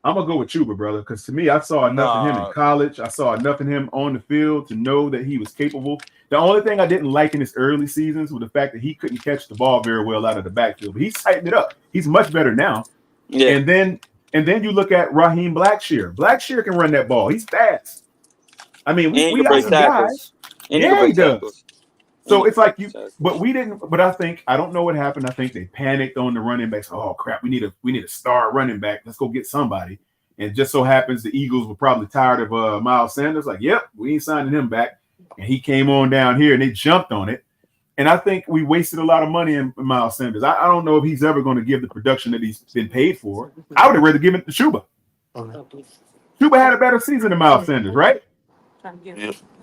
I'm gonna go with Chuba, brother, because to me, I saw enough in him in college. I saw enough in him on the field to know that he was capable. The only thing I didn't like in his early seasons was the fact that he couldn't catch the ball very well out of the backfield. But he's tightened it up. He's much better now. Yeah. And then you look at Raheem Blackshear. Blackshear can run that ball. He's fast. I mean, we got some guys. Yeah, he does. So it's like but we didn't. But I don't know what happened. I think they panicked on the running backs. Oh crap, we need a star running back. Let's go get somebody. And just so happens the Eagles were probably tired of Miles Sanders. Like, yep, we ain't signing him back. And he came on down here and they jumped on it. And I think we wasted a lot of money in Miles Sanders. I don't know if he's ever going to give the production that he's been paid for. I would have rather given it to Chuba. Chuba had a better season than Miles Sanders, right?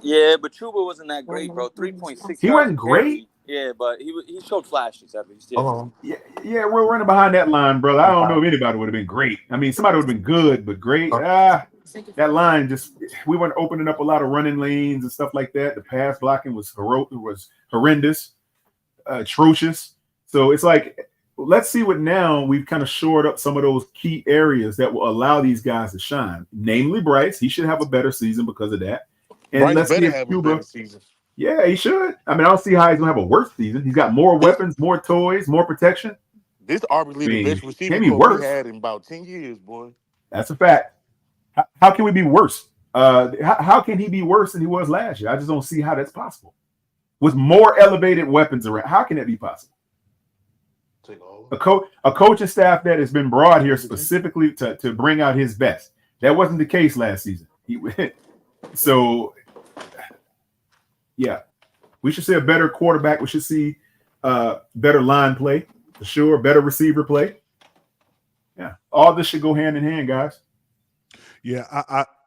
Yeah, but Chuba wasn't that great, bro. 3.6.
He wasn't great.
Yeah, but he showed flashes at least. Yeah.
Yeah, we're running behind that line, brother. I don't know if anybody would have been great. I mean, somebody would have been good, but great. That line we weren't opening up a lot of running lanes and stuff like that. The pass blocking was horrendous, atrocious. So it's like, let's see what now we've kind of shored up some of those key areas that will allow these guys to shine. Namely, Bryce. He should have a better season because of that. And
Bryce
let's
better have a better season.
Yeah, he should. I mean, I don't see how he's gonna have a worse season. He's got more weapons, more toys, more protection.
This arguably the best receiver we had in about 10 years, boy.
That's a fact. How can we be worse? How can he be worse than he was last year? I just don't see how that's possible. With more elevated weapons around, how can that be possible? A coaching staff that has been brought here specifically to bring out his best. That wasn't the case last season. So, yeah, we should see a better quarterback. We should see better line play, for sure, better receiver play. Yeah, all this should go hand in hand, guys.
Yeah,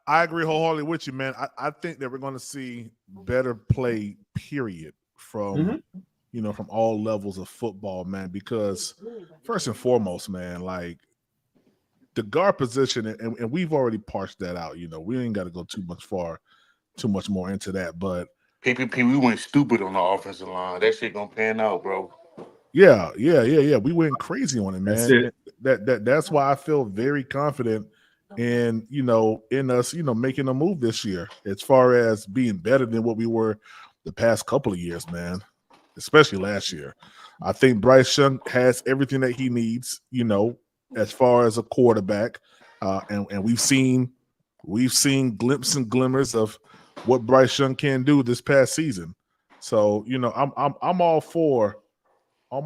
I agree wholeheartedly with you, man. I think that we're going to see better play, period, from from all levels of football, man. Because first and foremost, man, like the guard position, and we've already parsed that out. We ain't got to go too much more into that. But
PPP, we went stupid on the offensive line. That shit gonna pan out, bro.
Yeah. We went crazy on it, man.
That's it.
That's why I feel very confident in us, making a move this year as far as being better than what we were the past couple of years, man. Especially last year. I think Bryce Young has everything that he needs, as far as a quarterback. And we've seen glimpses and glimmers of what Bryce Young can do this past season. So, I'm all for what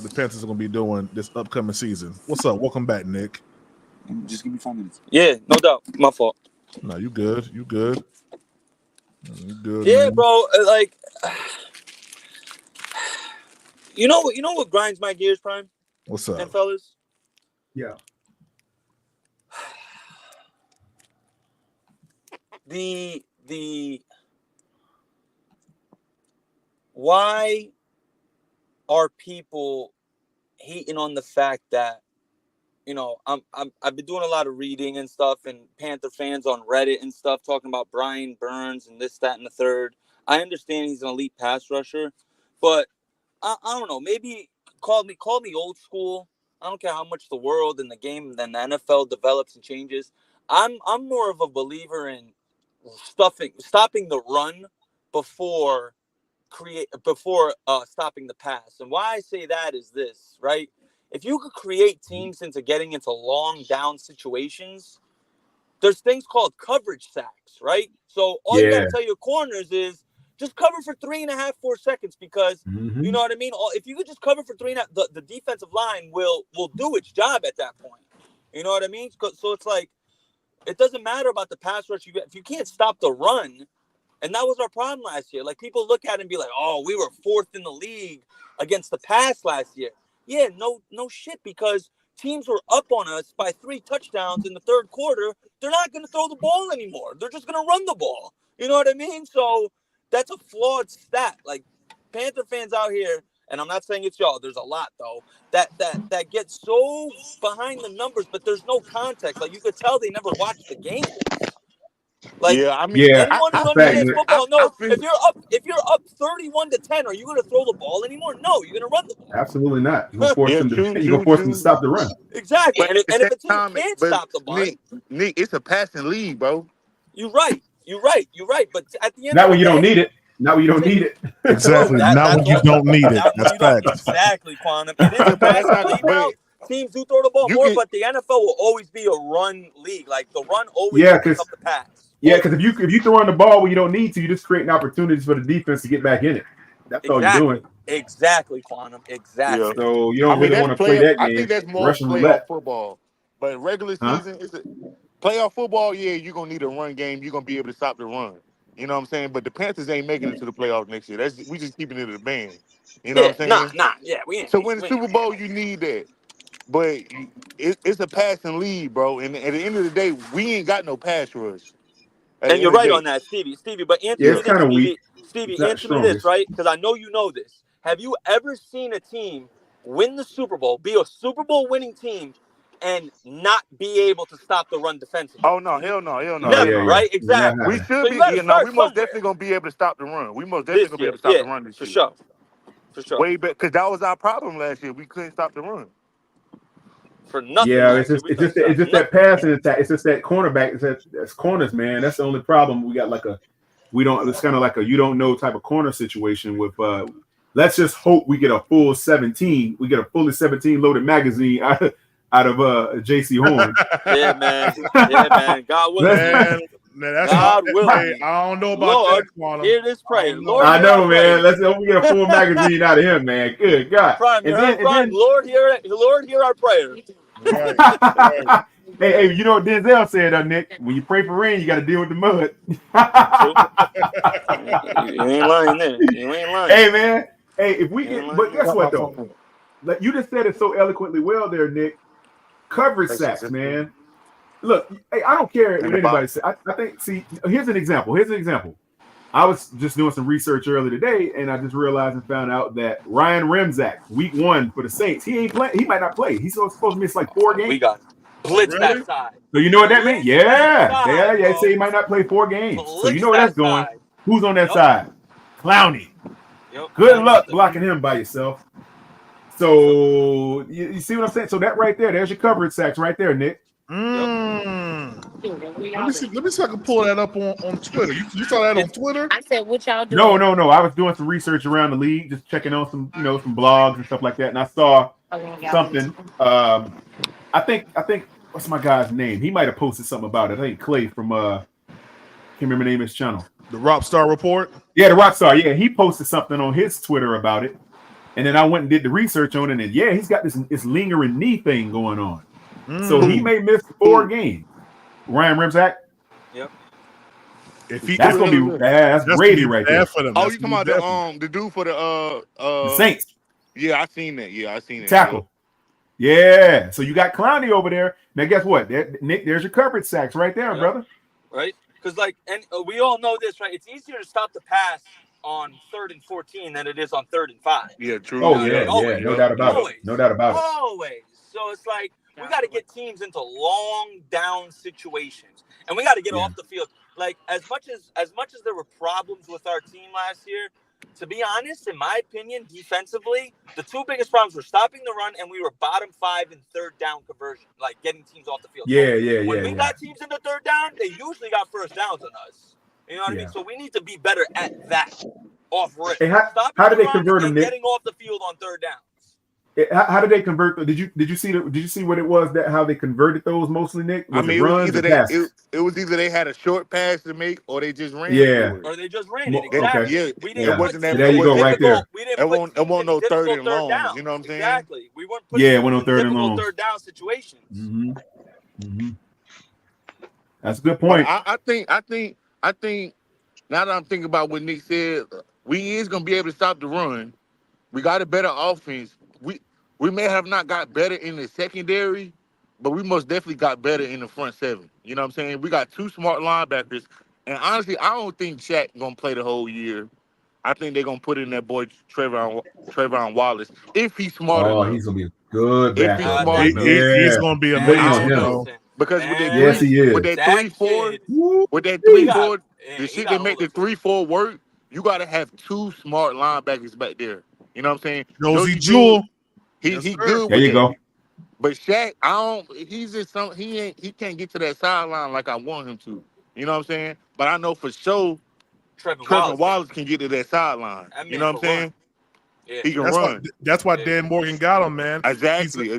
the Panthers are going to be doing this upcoming season. What's up? Welcome back, Nick.
Just give me 5 minutes. Yeah, no doubt. My fault.
No, you good. You good.
Yeah,
man.
bro. Like, you know what grinds my gears, Prime?
What's up?
And fellas?
Yeah.
The why are people hating on the fact that, I've been doing a lot of reading and stuff, and Panther fans on Reddit and stuff talking about Brian Burns and this, that, and the third. I understand he's an elite pass rusher, but I don't know. Maybe call me old school. I don't care how much the world and the game and the NFL develops and changes. I'm more of a believer in stopping the run before stopping the pass. And why I say that is this, right? If you could create teams into getting into long down situations, there's things called coverage sacks, right? So all you got to tell your corners is just cover for 3.5, 4 seconds, because you know what I mean? If you could just cover for 3.5, the defensive line will do its job at that point. You know what I mean? So it's like, it doesn't matter about the pass rush. If you can't stop the run, and that was our problem last year. Like, people look at it and be like, oh, we were 4th in the league against the pass last year. Yeah, no shit, because teams were up on us by 3 touchdowns in the third quarter. They're not going to throw the ball anymore. They're just going to run the ball. You know what I mean? So that's a flawed stat. Like, Panther fans out here, and I'm not saying it's y'all, there's a lot, though, that get so behind the numbers, but there's no context. Like, you could tell they never watched the games. Like, anyone who understands football knows if you're up 31-10, are you going to throw the ball anymore? No, you're going to run the ball.
Absolutely not. You're going to force them to stop the run.
Exactly. And if a team can't stop the run,
Nick, it's a passing league, bro.
You're right. But at the end
not
of
when
the
you
day,
don't need it. Not when you don't need it.
Exactly. Not when you don't need it. That's facts.
Exactly, Quantum. It is a passing league now. Teams do throw the ball more, but the NFL will always be a run league. Like, the run always picks up the pass.
Yeah, because if you throw on the ball when you don't need to, you're just creating opportunities for the defense to get back in it. That's all you're doing.
Exactly, Quantum. Exactly.
Yeah. So you don't really want to play that game.
I think that's more playoff football. But regular season, playoff football, yeah, you're going to need a run game. You're going to be able to stop the run. You know what I'm saying? But the Panthers ain't making it to the playoffs next year. We just keeping it at the band. You know what I'm saying?
We ain't.
So win the Super Bowl, you need that. But it's a passing lead, bro. And at the end of the day, we ain't got no pass rush.
And you're right on that, Stevie. But answer me this, Stevie, answer me this, right? Because I know you know this. Have you ever seen a team win the Super Bowl, be a Super Bowl winning team, and not be able to stop the run defensively?
Oh, no, hell no.
Never, right? Exactly.
We should be. We most definitely going to be able to stop the run. We most definitely going to be able to stop the run this year.
For sure.
Way back, because that was our problem last year. We couldn't stop the run.
For nothing.
Yeah, it's just that passing attack. It's just that cornerback. That's corners, man. That's the only problem. We got it's kind of like a you don't know type of corner situation with let's just hope we get a full 17. We get a fully 17 loaded magazine out of JC Horn.
Yeah, man. God willing.
Man,
God willing.
I don't know about
Lord,
that, Quantum.
Hear this prayer. Lord,
I know, man. Let's hope we get a full magazine out of him, man. Good God.
Lord, hear our prayers.
Right.
Hey, you know what Denzel said, Nick? When you pray for rain, you got to deal with the mud.
You ain't lying there. You ain't lying.
Hey, man. Hey, if we get, but guess what though? Like you just said it so eloquently well there, Nick. Coverage sacks, man. Look, hey, I don't care what anybody says. I think. See, here's an example. I was just doing some research earlier today, and I just realized and found out that Ryan Remzak, week 1 for the Saints, he ain't playing. He might not play. He's supposed to miss like 4 games.
We got blitz that side.
So you know what that means? Yeah. Say he might not play 4 games. So you know where that's going. Who's on that side? Clowney. Good luck blocking him by yourself. So you see what I'm saying? So that right there, there's your coverage sacks right there, Nick.
Let me see if I can pull that up on Twitter. You saw that on Twitter?
I said, what y'all doing?
No. I was doing some research around the league, just checking on some blogs and stuff like that. And I saw something. I think what's my guy's name? He might have posted something about it. I think Clay from can't remember the name of his channel.
The Rockstar Report?
Yeah, the Rockstar. Yeah, he posted something on his Twitter about it. And then I went and did the research on it, and he's got this lingering knee thing going on. So he may miss 4 games. Ryan Remzak.
Yep.
That's gonna be bad. That's gravy right there.
For them. Oh, you talking about the dude for the
Saints?
Yeah, I seen that.
Tackle. Yeah. So you got Clowney over there. Now guess what? Nick, there's your coverage sacks right there, brother.
Right? Because and we all know this, right? It's easier to stop the pass on 3rd and 14 than it is on 3rd and 5.
Yeah, true.
Oh
Yeah,
yeah,
always.
no doubt about
Always.
it. No doubt about it.
Always. So it's like we got to get teams into long down situations, and we got to get off the field. Like as much as there were problems with our team last year, to be honest, in my opinion, defensively, the two biggest problems were stopping the run, and we were bottom 5 in 3rd down conversion, like getting teams off the field. When we got teams in the 3rd down, they usually got first downs on us. You know what I mean? So we need to be better at that off rip.
Hey, how did they convert them, Nick?
Getting off the field on 3rd downs.
How did they convert? Did you see what it was that how they converted those mostly, Nick?
I mean, it was either they had a short pass to make or they just ran.
Or they just ran it. Exactly.
Okay. Yeah,
we didn't.
It wasn't that.
There you go, right there.
It won't no 3rd and long.
Down.
You know what I'm saying?
Exactly. We weren't putting
it went on 3rd and long.
3rd down situations.
Mm-hmm. Mm-hmm. That's a good point.
I think. Now that I'm thinking about what Nick said, we is gonna be able to stop the run. We got a better offense. We may have not got better in the secondary, but we most definitely got better in the front 7. You know what I'm saying? We got 2 smart linebackers, and honestly, I don't think Shaq gonna play the whole year. I think they're gonna put in that boy Trayvon Wallace if he's smart enough.
Oh, he's gonna be a good
if he's
back.
smart enough.
He's gonna be amazing.
Because with that 3-4, the shit that make the 3-4 work, you gotta have 2 smart linebackers back there. You know what I'm saying?
Josie Jewell.
He good.
There you go.
But Shaq, he's just he can't get to that sideline like I want him to. You know what I'm saying? But I know for sure Trevor Wallace can get to that sideline. You know what I'm saying? Yeah. He can run.
That's why Dan Morgan got him, man.
Exactly.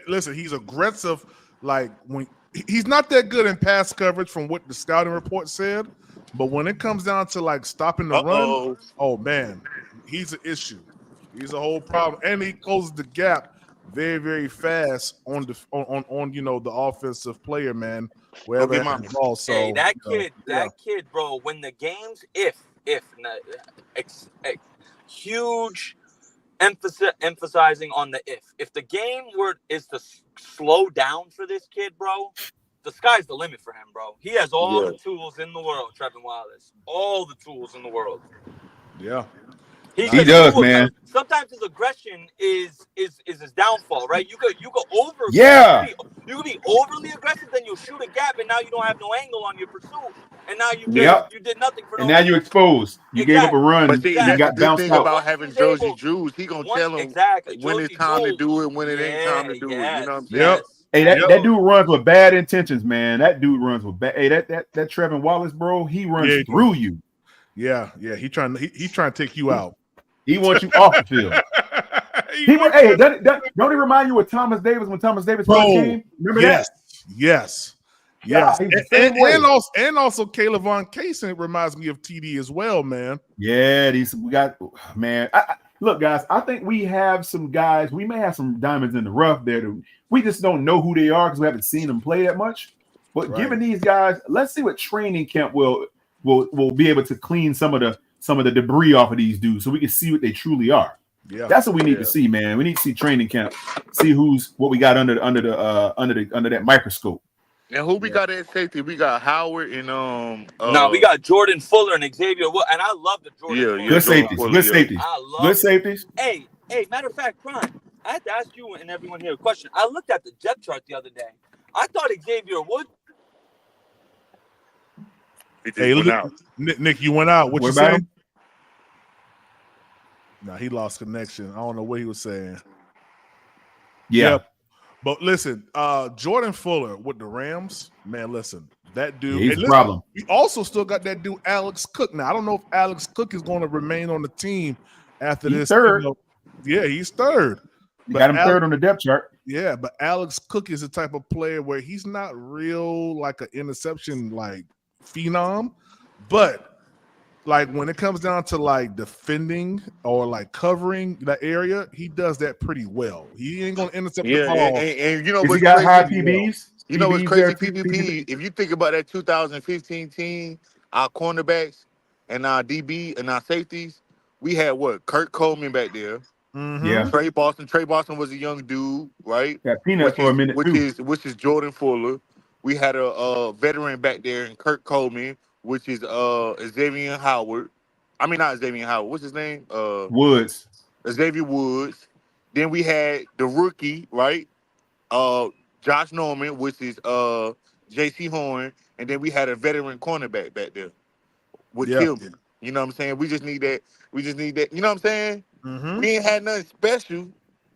Listen, he's aggressive. Like when he's not that good in pass coverage from what the scouting report said, but when it comes down to like stopping the run, oh man, he's an issue. He's a whole problem, and he closes the gap very, very fast on the the offensive player, man. Wherever the ball. So
hey, that kid, bro. When the games, huge emphasizing on the if the game is to slow down for this kid, bro, the sky's the limit for him, bro. He has all the tools in the world, Trevor Wallace. All the tools in the world.
Yeah.
He does, man.
Sometimes his aggression is his downfall, right? You could over you could be overly aggressive, then you'll shoot a gap, and now you don't have no angle on your pursuit, and now you did nothing for.
And now you're exposed. You gave up a run.
But
you got bounced
thing
out.
about having Josie Drews, he gonna tell him when it's time to do it, when it ain't time to do it. You know what I'm saying?
Yep.
Hey, that dude runs with bad intentions, man. That dude runs with bad. Hey, that Trevor Wallace, bro, he runs through you.
Yeah. He trying to take you out.
He wants you off the field. Don't he remind you of Thomas Davis when Thomas Davis first came? Remember that?
Yes. And also Caleb Von Kaysen reminds me of TD as well, man.
Yeah, we got man. Look, guys, I think we have some guys. We may have some diamonds in the rough there. We just don't know who they are because we haven't seen them play that much. But given these guys, let's see what training camp will be able to clean some of the debris off of these dudes, so we can see what they truly are. Yeah, that's what we need to see, man. We need to see training camp, see what we got under that microscope.
And who we got at safety? We got Howard and
no, we got Jordan Fuller and Xavier Wood, and I love the Jordan. Fuller.
Good safeties, good safeties. Good safeties.
Hey, matter of fact, Prime, I had to ask you and everyone here a question. I looked at the depth chart the other day. I thought Xavier Wood.
Hey, look, Nick, you went out. What you saying? No, he lost connection. I don't know what he was saying.
Yeah.
Yep. But listen, Jordan Fuller with the Rams, man, listen, that dude.
He's a problem.
We also still got that dude, Alex Cook. Now, I don't know if Alex Cook is going to remain on the team after this.
Third.
Yeah, he's third.
You got him third on the depth chart.
Yeah, but Alex Cook is the type of player where he's not real like an interception like phenom, but like when it comes down to like defending or like covering that area, he does that pretty well. He ain't gonna intercept the ball.
And you know what's
he got
crazy?
High PBs.
You know what's crazy? PvP. If you think about that 2015 team, our cornerbacks and our DB and our safeties, we had what? Kurt Coleman back there.
Mm-hmm.
Yeah.
Trey Boston was a young dude, right?
Got peanuts for a minute
which is Jordan Fuller. We had a veteran back there in Kurt Coleman, which is Xavier Howard. I mean, not Xavier Howard. What's his name?
Woods.
Xavier Woods. Then we had the rookie, right? Josh Norman, which is J.C. Horn, and then we had a veteran cornerback back there with Tillman. You know what I'm saying? We just need that. We just need that. You know what I'm saying?
Mm-hmm.
We ain't had nothing special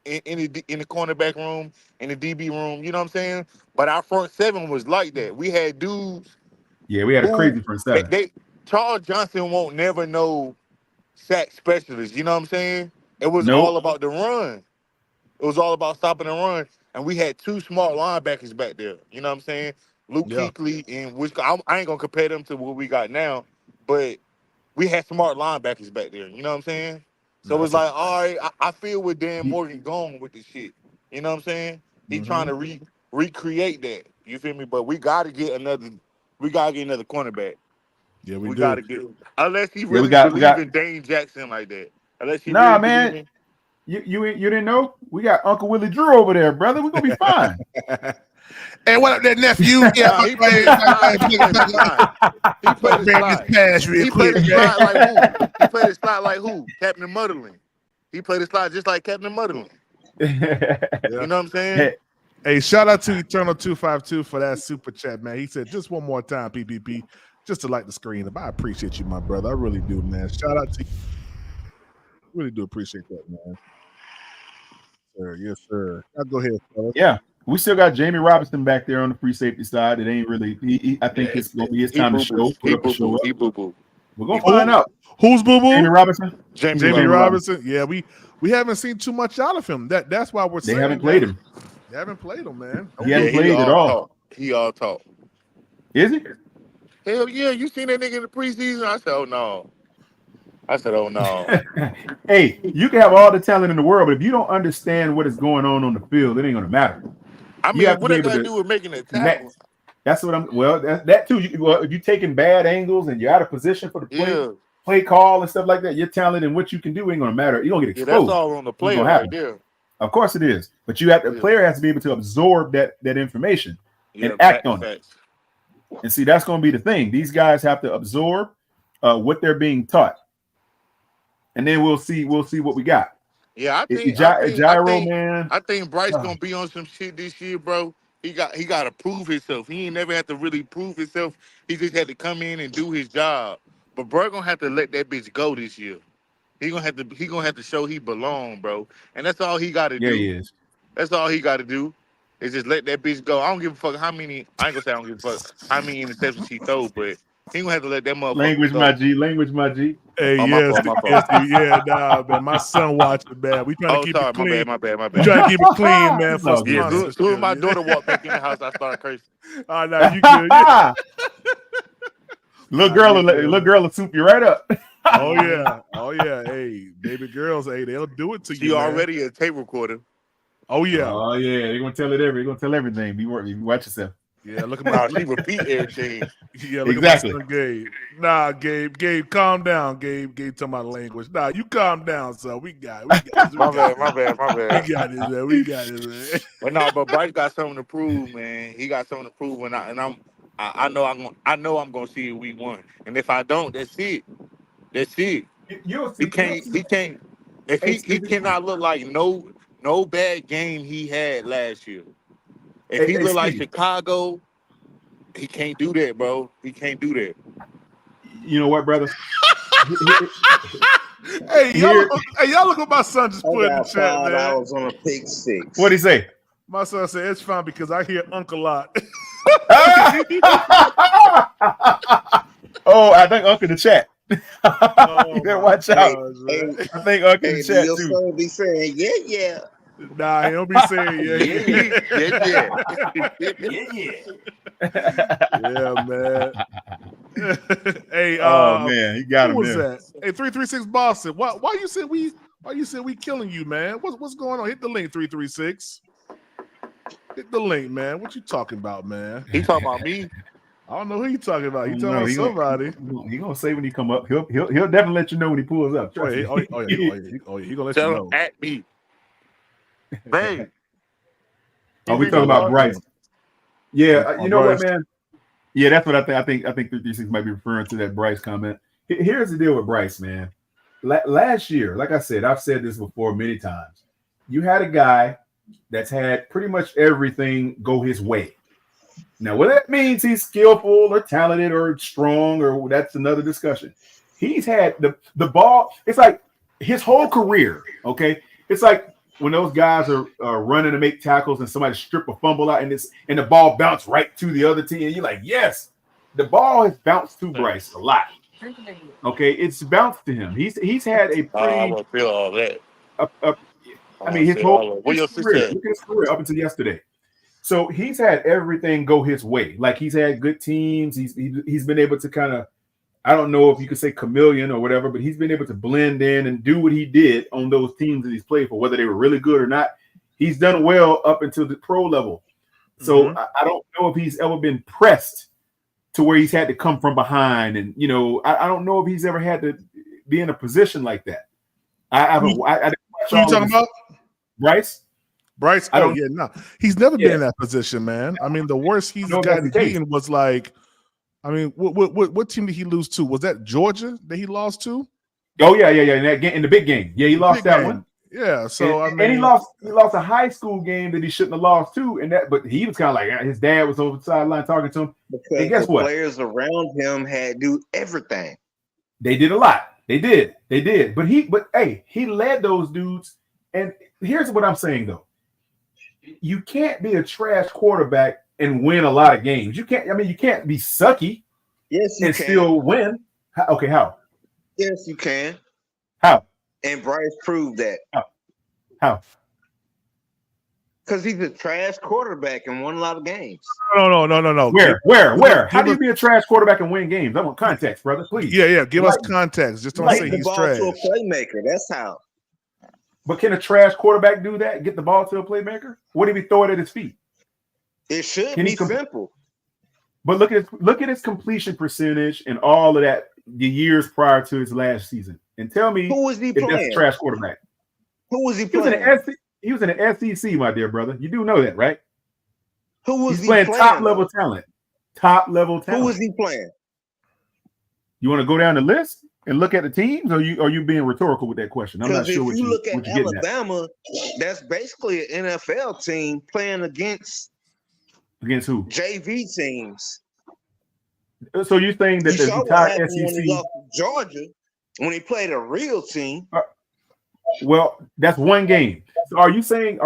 in the cornerback room, in the DB room. You know what I'm saying? But our front seven was like that. We had dudes.
Yeah, we had a crazy front seven.
Charles Johnson won't never know sack specialists. You know what I'm saying? It was all about the run. It was all about stopping the run. And we had two smart linebackers back there. You know what I'm saying? Luke Kuechly and I ain't gonna compare them to what we got now, but we had smart linebackers back there. You know what I'm saying? So it's like, all right, I feel where Dan Morgan going with this shit. You know what I'm saying? He trying to recreate that. You feel me? But we gotta get another cornerback.
Yeah, we do.
Gotta get, unless he really believe in Dane Jackson like that. Unless he really
man.
believe in.
You didn't know? We got Uncle Willie Drew over there, brother. We're gonna be fine.
Hey, what up, that nephew? Yeah,
he played the slide like who? He played the slide like who? Captain Mutterling. He played the slide just like Captain Mutterling. You know what I'm saying?
Hey, shout out to Eternal252 for that super chat, man. He said, just one more time, PPP, just to like the screen up. I appreciate you, my brother. I really do, man. Shout out to you. Really do appreciate that, man. Sir, yes, sir. I'll go ahead, fellas.
Yeah. We still got Jamie Robinson back there on the free safety side. It ain't really. I think it's gonna be his time to show. We're gonna find out.
Who's boo boo?
Jamie Robinson.
Jamie Robinson. Yeah, we haven't seen too much out of him. That's why we're saying
they haven't played him.
They haven't played him, man.
He hasn't played at all.
He all talk.
Is he?
Hell yeah! You seen that nigga in the preseason? I said, oh no.
Hey, you can have all the talent in the world, but if you don't understand what is going on the field, it ain't gonna matter.
I mean, what they gotta do with making a tackle?
That's what I'm. Well, that too. If you're taking bad angles and you're out of position for the play call and stuff like that, your talent and what you can do ain't gonna matter. You're gonna get exposed.
That's all on the player right there.
Of course it is, but the player has to be able to absorb that information and act on it. And see, that's going to be the thing. These guys have to absorb what they're being taught, and then we'll see what we got.
Yeah, I think Bryce gonna be on some shit this year, bro. He got to prove himself. He ain't never had to really prove himself. He just had to come in and do his job. But bro gonna have to let that bitch go this year. He gonna have to show he belong, bro. And that's all he got to do.
Yeah, he is.
That's all he got to do. Is just let that bitch go. I don't give a fuck how many. I ain't gonna say I don't give a fuck how many interceptions he throw, but he gonna have to let that motherfucker
Language,
go.
my G.
Hey, nah, man. My son watching, man. We trying to keep it clean.
My bad.
We trying to keep it clean, man.
As soon as my daughter walked back in the house, I started cursing.
Oh no, you good?
Little girl will soup you right up.
Oh yeah. Hey, baby girls, they'll do it to you.
She already a tape recorder.
Oh yeah. They're gonna tell everything. Watch yourself.
Yeah, look at
she repeat everything.
Yeah, look exactly. At my son, Gabe. Nah, Gabe, calm down. Gabe talking about language. Nah, you calm down, son. We got it.
My bad.
We got this, man.
But Bryce got something to prove, man. He got something to prove, and I know I'm gonna see it week 1. And if I don't, that's it. He can't. If he cannot look like no bad game he had last year. If he look like Chicago, he can't do that, bro. He can't do that.
You know what, brother?
Hey, y'all look what my son just put in the chat, man.
I was on a pick 6.
What'd he say?
My son said it's fine because I hear Uncle a lot.
Oh, I think Uncle in the chat. You better watch out. I think Uncle in the chat
your
too.
son be saying, yeah.
Nah, he don't be saying yeah, man. Hey,
man, he got him.
Who was that? Hey, 336 Boston. Why you said we killing you, man? What's going on? Hit the link, 336. Hit the link, man. What you talking about, man?
He talking about me?
I don't know who you talking about. He talking about somebody.
He gonna say when he come up. He'll definitely let you know when he pulls up.
He gonna let you know.
At me. Babe.
Oh, we talking about Bryce. Yeah, you know Bryce. What, man? Yeah, that's what I think. I think 336 might be referring to that Bryce comment. Here's the deal with Bryce, man. Last year, like I said, I've said this before many times. You had a guy that's had pretty much everything go his way. Now, whether that means he's skillful or talented or strong, or that's another discussion. He's had the ball. It's like his whole career. Okay, it's like when those guys are running to make tackles and somebody strip a fumble out and the ball bounced right to the other team. And you're like, yes, the ball has bounced to Bryce a lot. Okay, it's bounced to him. He's had a
I
pretty.
would feel all that.
I mean, his whole career. Look at his career up until yesterday. So he's had everything go his way. Like he's had good teams. He's been able to kind of, I don't know if you could say chameleon or whatever, but he's been able to blend in and do what he did on those teams that he's played for, whether they were really good or not. He's done well up until the pro level. So I don't know if he's ever been pressed to where he's had to come from behind. And, you know, I don't know if he's ever had to be in a position like that. Who
you talking about?
Bryce?
Bryce? Oh, yeah, no. He's never been in that position, man. I mean, the worst he's gotten beaten was like, I mean, what team did he lose to? Was that Georgia that he lost to?
Oh, yeah. In that game, in the big game. Yeah, he lost that one.
Yeah, so
and he lost a high school game that he shouldn't have lost to, but he was kind of like his dad was over the sideline talking to him.
Because
and guess
the
what?
Players around him had to do everything.
They did a lot. They did. But he led those dudes. And here's what I'm saying though: you can't be a trash quarterback and win a lot of games. You can't. I mean, you can't be sucky.
Yes, you
and
can.
Still win. Okay, how?
Yes, you can.
How?
And Bryce proved that.
How?
Because he's a trash quarterback and won a lot of games.
No.
Where? How do you be a trash quarterback and win games? I want context, brother. Please.
Yeah. Give us context. Just don't say he's trash.
To a playmaker. That's how.
But can a trash quarterback do that? Get the ball to a playmaker? What if he throw it at his feet?
It should be simple.
But look at his completion percentage and all of that the years prior to his last season, and tell me
who was he playing?
That's a trash quarterback.
Who was he playing?
He was in the SEC, my dear brother. You do know that, right?
Who was
he playing? Top level talent. Who
was he playing?
You want to go down the list and look at the teams, or are you being rhetorical with that question? I'm not sure what you look at
Alabama. That's basically an NFL team playing against
who?
JV teams.
So you're saying that the entire SEC,
when he lost to Georgia, when he played a real team.
Well, that's one game. So are you saying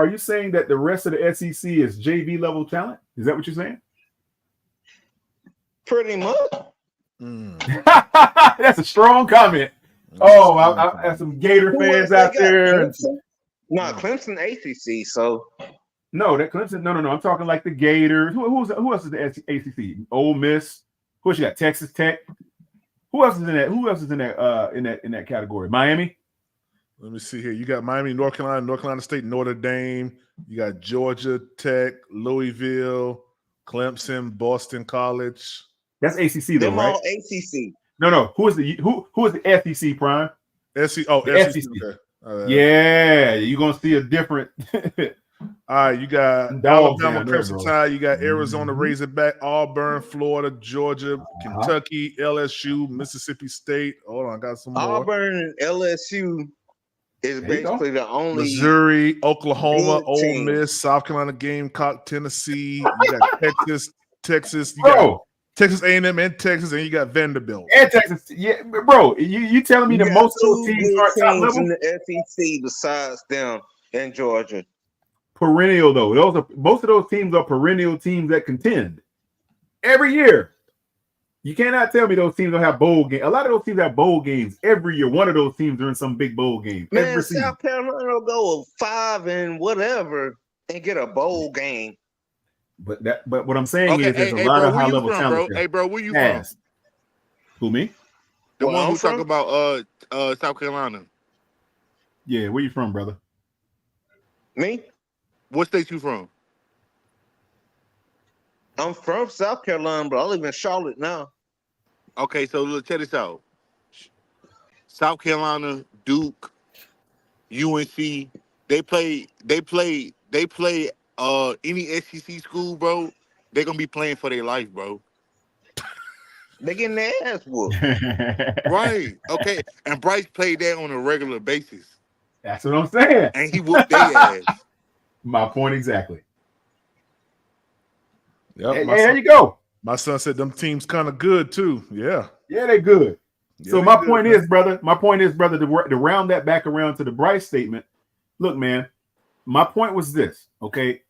that the rest of the SEC is JV level talent? Is that what you're saying?
Pretty much.
That's a strong comment. I have some Gator fans out there.
Clemson ACC. So
no, that Clemson. No. I'm talking like the Gators. Who else is the ACC? Ole Miss. Who else you got? Texas Tech. Who else is in that? In that category? Miami.
Let me see here. You got Miami, North Carolina State, Notre Dame. You got Georgia Tech, Louisville, Clemson, Boston College.
That's ACC though, right?
All ACC.
No. Who is the SEC, Prime?
SEC. Oh, SEC. Okay.
Yeah, you're gonna see a different.
All right, you got Alabama Crimson Tide, you got Arizona Razorback, Auburn, Florida, Georgia, Kentucky, LSU, Mississippi State. Hold on, I got some more.
Auburn and LSU is basically the only
Missouri, Oklahoma, Ole Miss, South Carolina Gamecock, Tennessee. You got Texas. You got Texas A&M and Texas, and you got Vanderbilt
and Texas. Yeah, bro, you telling me that most of those teams are top level
in the SEC besides them and Georgia.
Perennial though, most of those teams are perennial teams that contend every year. You cannot tell me those teams don't have bowl games. A lot of those teams have bowl games every year. One of those teams are in some big bowl game.
Man, South Carolina will go 5 and whatever and get a bowl game.
But what I'm saying is there's a lot of high level talent.
Hey, bro, where you from?
Who, me?
The one who talk about South Carolina.
Yeah, where you from, brother?
Me?
What state you from?
I'm from South Carolina, but I live in Charlotte now.
Okay, so look, check this out. South Carolina, Duke, UNC, they play any SEC school, bro. They're gonna be playing for their life, bro.
They getting their ass whooped.
Right. Okay. And Bryce played that on a regular basis.
That's what I'm saying.
And he whooped their ass.
My point exactly.
Yep.
Hey, there you go.
My son said them teams kind of good too. Yeah.
Yeah, they're good.
Yeah,
so my point is, brother, to round that back around to the Bryce statement. Look, man, my point was this, okay?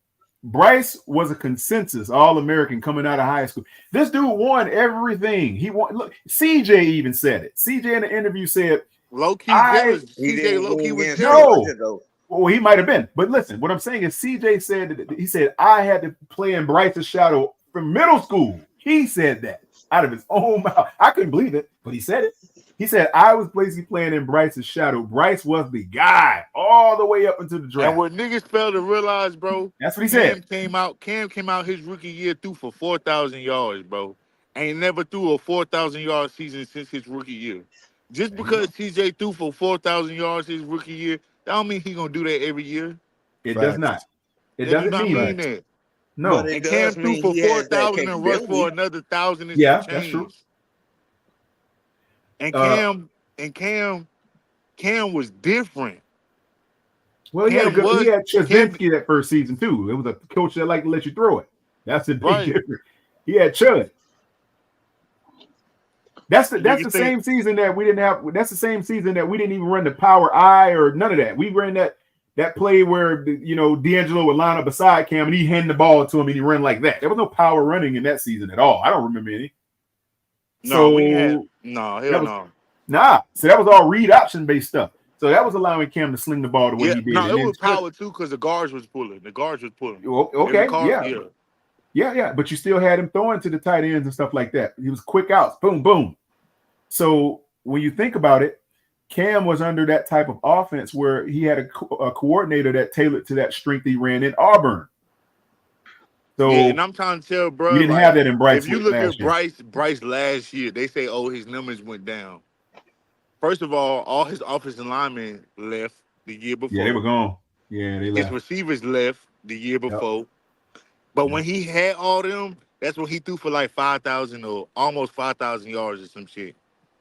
Bryce was a consensus All-American coming out of high school. This dude won everything. He won. Look, CJ even said it. CJ in the interview said,
low-key jealous. CJ low-key was jealous.
Well, he might have been. But listen, what I'm saying is CJ said, he said, I had to play in Bryce's shadow from middle school. He said that out of his own mouth. I couldn't believe it, but he said it. He said, I was basically playing in Bryce's shadow. Bryce was the guy all the way up into the draft.
And what niggas fail to realize, bro,
that's what he said.
Cam came out his rookie year threw for 4,000 yards, bro. Ain't never threw a 4,000-yard season since his rookie year. Just because CJ threw for 4,000 yards his rookie year, that don't mean he gonna do that every year.
It does not. It doesn't mean that. No.
And Cam threw for 4,000 and rushed for another 1,000 and
yeah,
some change.
That's true.
And Cam was different.
Well, he had Chazinski that first season too. It was a coach that liked to let you throw it. That's the big difference. He had Chud. That's the same season that we didn't have. That's the same season that we didn't even run the power I or none of that. We ran that play where D'Angelo would line up beside Cam and he hand the ball to him and he ran like that. There was no power running in that season at all. I don't remember any.
No,
Nah. So that was all read option based stuff. So that was allowing Cam to sling the ball the way he did.
No, it was power too because the guards was pulling.
Okay, yeah. But you still had him throwing to the tight ends and stuff like that. He was quick outs, boom, boom. So when you think about it, Cam was under that type of offense where he had a coordinator that tailored to that strength he ran in Auburn. So
and I'm trying to tell, bro,
you didn't have that in Bryce.
If you look at Bryce last year, they say, his numbers went down. First of all his offensive linemen left the year before.
Yeah, they were gone. Yeah, they left.
His receivers left the year before. But when he had all them, that's when he threw for like 5,000 or almost 5,000 yards or some shit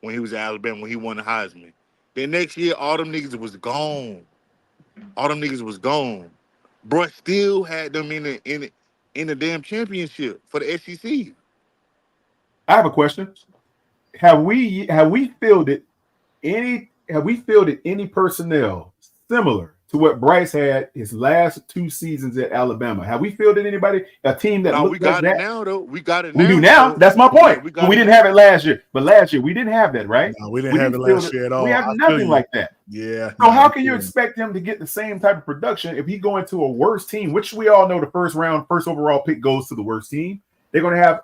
when he was at Alabama, when he won the Heisman. Then next year, all them niggas was gone. Bro still had them in the damn championship for the SEC.
I have a question. Have we fielded any personnel similar to what Bryce had his last 2 seasons at Alabama? Have we fielded a team that
we got it now though? We got it now.
We do now. That's my point. We didn't have it last year. But last year we didn't have that, right?
No, we didn't have it last year at all.
We have nothing like that.
Yeah.
So how can you expect him to get the same type of production if he go into a worse team, which we all know the first overall pick goes to the worst team? They're going to have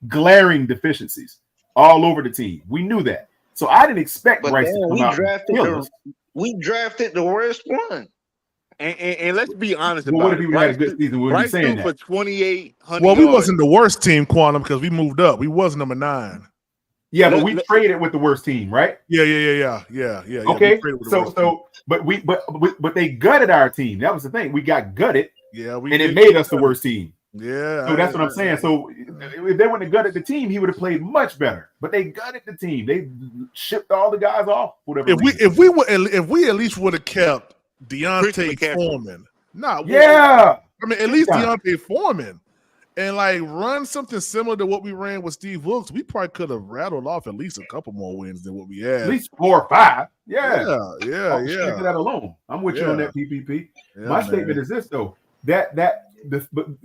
glaring deficiencies all over the team. We knew that. So I didn't expect Bryce to come out.
We drafted the worst one.
And let's be honest
about
what
if he had a good season? Would
Bryce
be saying
threw for 2,800
Well, we wasn't the worst team, Quantum, because we moved up. We was number 9.
Yeah, but we traded with the worst team, right?
Yeah.
Okay, but they gutted our team. That was the thing. We got gutted.
Yeah,
and it made us the worst team.
Yeah.
So that's what I'm saying. So if they wouldn't have gutted the team, he would have played much better. But they gutted the team. They shipped all the guys off. Whatever.
If we at least would have kept Deontay Foreman.
Yeah.
I mean, at least Deontay Foreman. And like run something similar to what we ran with Steve Wilkes, we probably could have rattled off at least a couple more wins than what we had.
At least 4 or 5. Yeah.
That
alone. I'm with you on that, PPP. My statement is this though: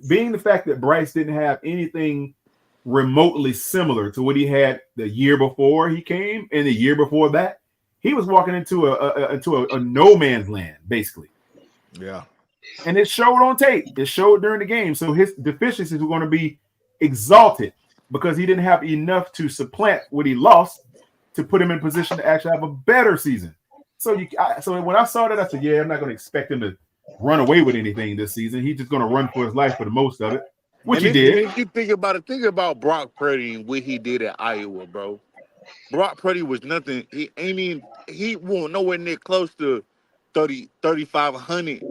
being the fact that Bryce didn't have anything remotely similar to what he had the year before he came and the year before that, he was walking into a no man's land basically.
Yeah.
And it showed on tape. It showed during the game. So his deficiencies were going to be exalted because he didn't have enough to supplant what he lost to put him in position to actually have a better season. So when I saw that, I said, yeah, I'm not going to expect him to run away with anything this season. He's just going to run for his life for the most of it, which he did.
If you think about Brock Purdy and what he did at Iowa, bro. Brock Purdy was nothing. He won't nowhere near close to 3,500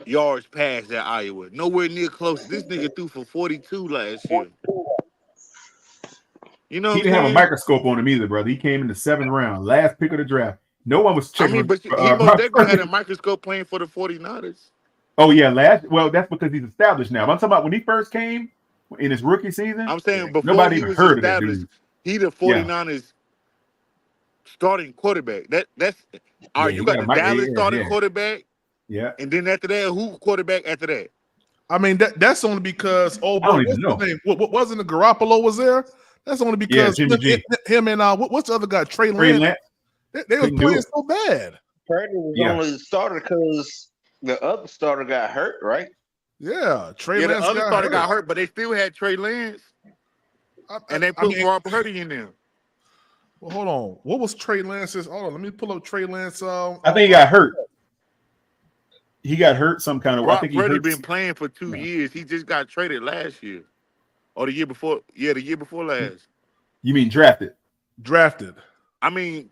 yards passed at Iowa. Nowhere near close. This nigga threw for 42 last year. You know what
He
I'm
didn't have a
saying?
microscope on him either, brother. He came in the 7th round, last pick of the draft. No one was
I
checking
mean,
for
but he most
Brock
definitely had
Purdy.
a microscope playing for the 49ers.
Oh yeah, well that's because he's established now. But I'm talking about when he first came in his rookie season.
I'm saying before
Nobody
he
even
was
heard of that
established,
dude.
he the
Yeah,
49ers starting quarterback. That's all
yeah,
right. You
he
got
got a
the
mic.
Dallas starting
Yeah,
quarterback,
yeah.
and then after that, who quarterback after that?
I mean, that's only because
I don't
what's
even know.
his name? What wasn't the Garoppolo was there? That's only
Yeah,
because
Jimmy G,
him and what's the other guy? Trey
Trey
Lance.
Lance
They was
couldn't do
playing
it.
so bad.
Purdy was
Yeah,
only the starter because the other starter got hurt, right?
Yeah, Trey
Yeah, the
Lance
other
got
starter
hurt.
got hurt, but they still had Trey Lance, and they
I
put
mean,
Brock Purdy in there.
well, hold on. What was Trey Lance's? Hold on, let me pull up Trey Lance.
I think he got hurt. He got hurt some kind of. I
Brock
think he
Purdy
hurt.
been playing for 2 years. He just got traded last year or the year before. Yeah, the year before last.
You mean drafted?
drafted.
I mean,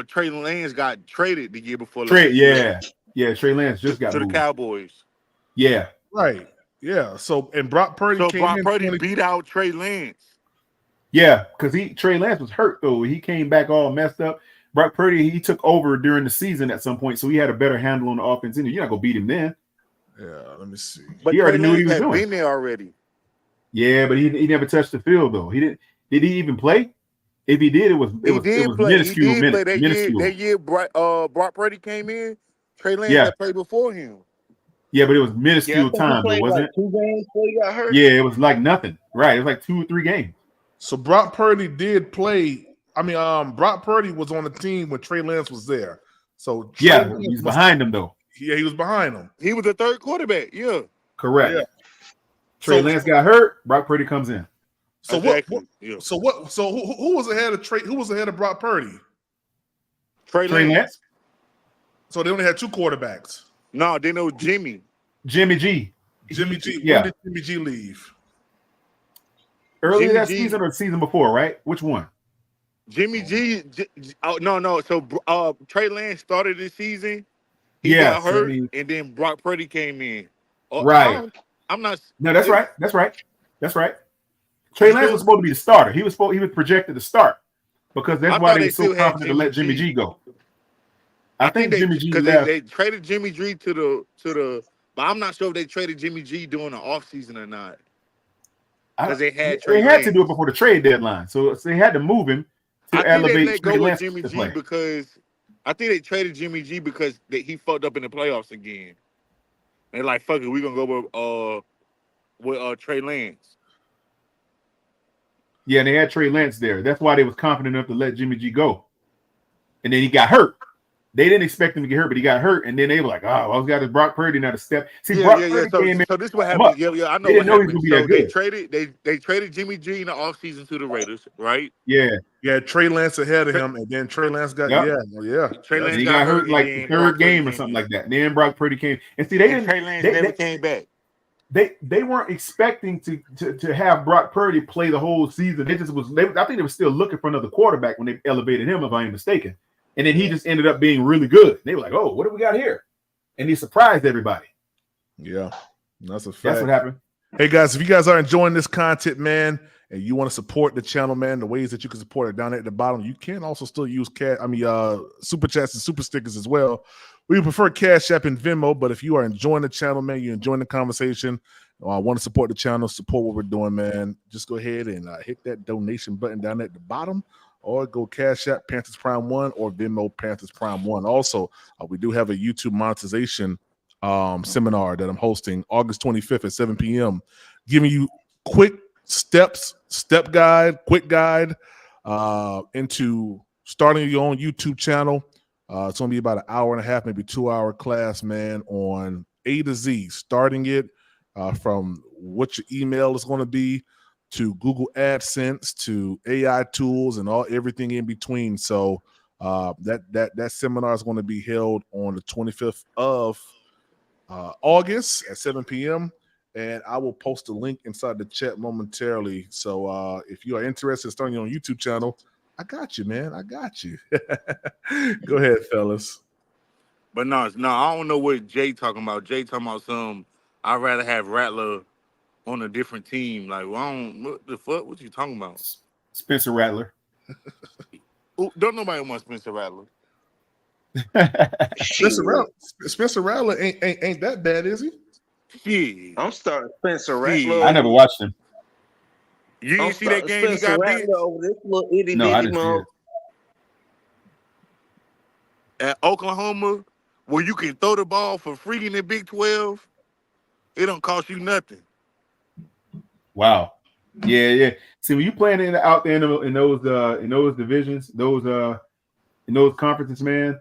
Trey Lance got traded the year before
Trey,
last
yeah. Trey Lance just got
to the
moved.
Cowboys.
Yeah,
Right. Yeah. So and Brock Purdy
So
came
Brock
in
Purdy
20.
beat out Trey Lance.
yeah, because Trey Lance was hurt though. He came back all messed up. Brock Purdy, he took over during the season at some point, so he had a better handle on the offense. You're not gonna beat him then.
Yeah. Let me see.
But
He
Trey
already knew what he
Lance
was
had
doing.
been there already.
Yeah, but he never touched the field though. He didn't. Did he even play? If he did, it was
He did play. He
minuscule
did play
minutes.
that year.
Minuscule.
That year, Brock Purdy came in. Trey Lance
Yeah,
had played before him.
yeah, but it was
Yeah, I
minuscule
think he
time though,
played
wasn't
like
it?
2 games before he got hurt.
Yeah, it was like nothing. Right, it was like 2 or 3 games.
So Brock Purdy did play. I mean, Brock Purdy was on the team when Trey Lance was there. So Trey
Yeah,
Lance
he's behind him though.
Yeah, he was behind him.
He was the third quarterback. Yeah.
Correct.
Yeah.
Trey
So
Lance got hurt. Brock Purdy comes in.
so
Exactly.
what
Yeah.
so who was ahead of Trey? Who was ahead of Brock Purdy?
Trey Lance.
So they only had 2 quarterbacks.
No, they know Jimmy.
Jimmy G.
Jimmy G.
Yeah.
When did Jimmy G leave?
Earlier
Jimmy
that
G.
season or the season before, right? Which one?
Jimmy G. Oh no. So Trey Lance started this season. He
Yeah,
got
so
hurt, and then Brock Purdy came in.
Right.
I'm not.
No, that's right. That's right. Trey Lance was supposed to be the starter. He was projected to start because that's
I
why
thought
they
they
were so
still had
confident to let Jimmy G go.
I think
Jimmy G
because
left.
they traded Jimmy G to the, but I'm not sure if they traded Jimmy G during the offseason or not. Because they had Trey
They had to
Lance.
do it before the trade deadline, so they had to move him to
I think
elevate
they let
Trey
go of
Lance
Jimmy
to
G
play.
because I think they traded Jimmy G because he fucked up in the playoffs again. They're like, fuck it, we're gonna go with Trey Lance.
Yeah, and they had Trey Lance there. That's why they was confident enough to let Jimmy G go. And then he got hurt. They didn't expect him to get hurt, but he got hurt. And then they were like, oh, well, we got Brock Purdy now to step. See, Brock Purdy came in.
So this is what happened. Yeah, I know
They
what
didn't know he was
happened.
gonna be
So
that good.
they traded Jimmy G in the offseason to the Raiders, right?
Yeah.
Yeah, Trey Lance ahead of him, and then Trey Lance got
Trey Lance
And he
got
hurt like the third game or something like that. And then Brock Purdy came. And see,
Trey Lance never came back.
They weren't expecting to have Brock Purdy play the whole season. I think they were still looking for another quarterback when they elevated him, if I ain't mistaken. And then he just ended up being really good. They were like, oh, what do we got here? And he surprised everybody.
Yeah, that's a fact.
That's what happened.
Hey guys, if you guys are enjoying this content, man, and you want to support the channel, man, the ways that you can support it down at the bottom. You can also still use super chats and super stickers as well. We prefer Cash App and Venmo, but if you are enjoying the channel, man, you're enjoying the conversation, want to support the channel, support what we're doing, man, just go ahead and hit that donation button down at the bottom, or go Cash App PanthersPrime1 or Venmo PanthersPrime1. Also, we do have a YouTube monetization seminar that I'm hosting August 25th at 7 p.m. giving you quick quick guide into starting your own YouTube channel. It's going to be about an hour and a half, maybe 2-hour class, man, on A to Z, starting it from what your email is going to be to Google AdSense to AI tools and everything in between. So that seminar is going to be held on the 25th of August at 7 p.m. And I will post a link inside the chat momentarily. So if you are interested in starting your own YouTube channel, I got you, man. I got you. Go ahead, fellas.
But no, I don't know what Jay talking about. Jay talking about I'd rather have Rattler on a different team. Like, what the fuck? What you talking about?
Spencer Rattler.
Ooh, don't nobody want Spencer Rattler.
Spencer Rattler ain't that bad, is he?
Yeah.
I'm starting Spencer Rattler.
I never watched him.
You didn't see that game
Spencer
he got
Rattler
beat?
over this little itty
No, I
bitty
didn't see
mug.
it.
At Oklahoma, where you can throw the ball for free in the Big 12, it don't cost you nothing.
Wow. Yeah. See, when you playing out there in those divisions, in those conferences, man,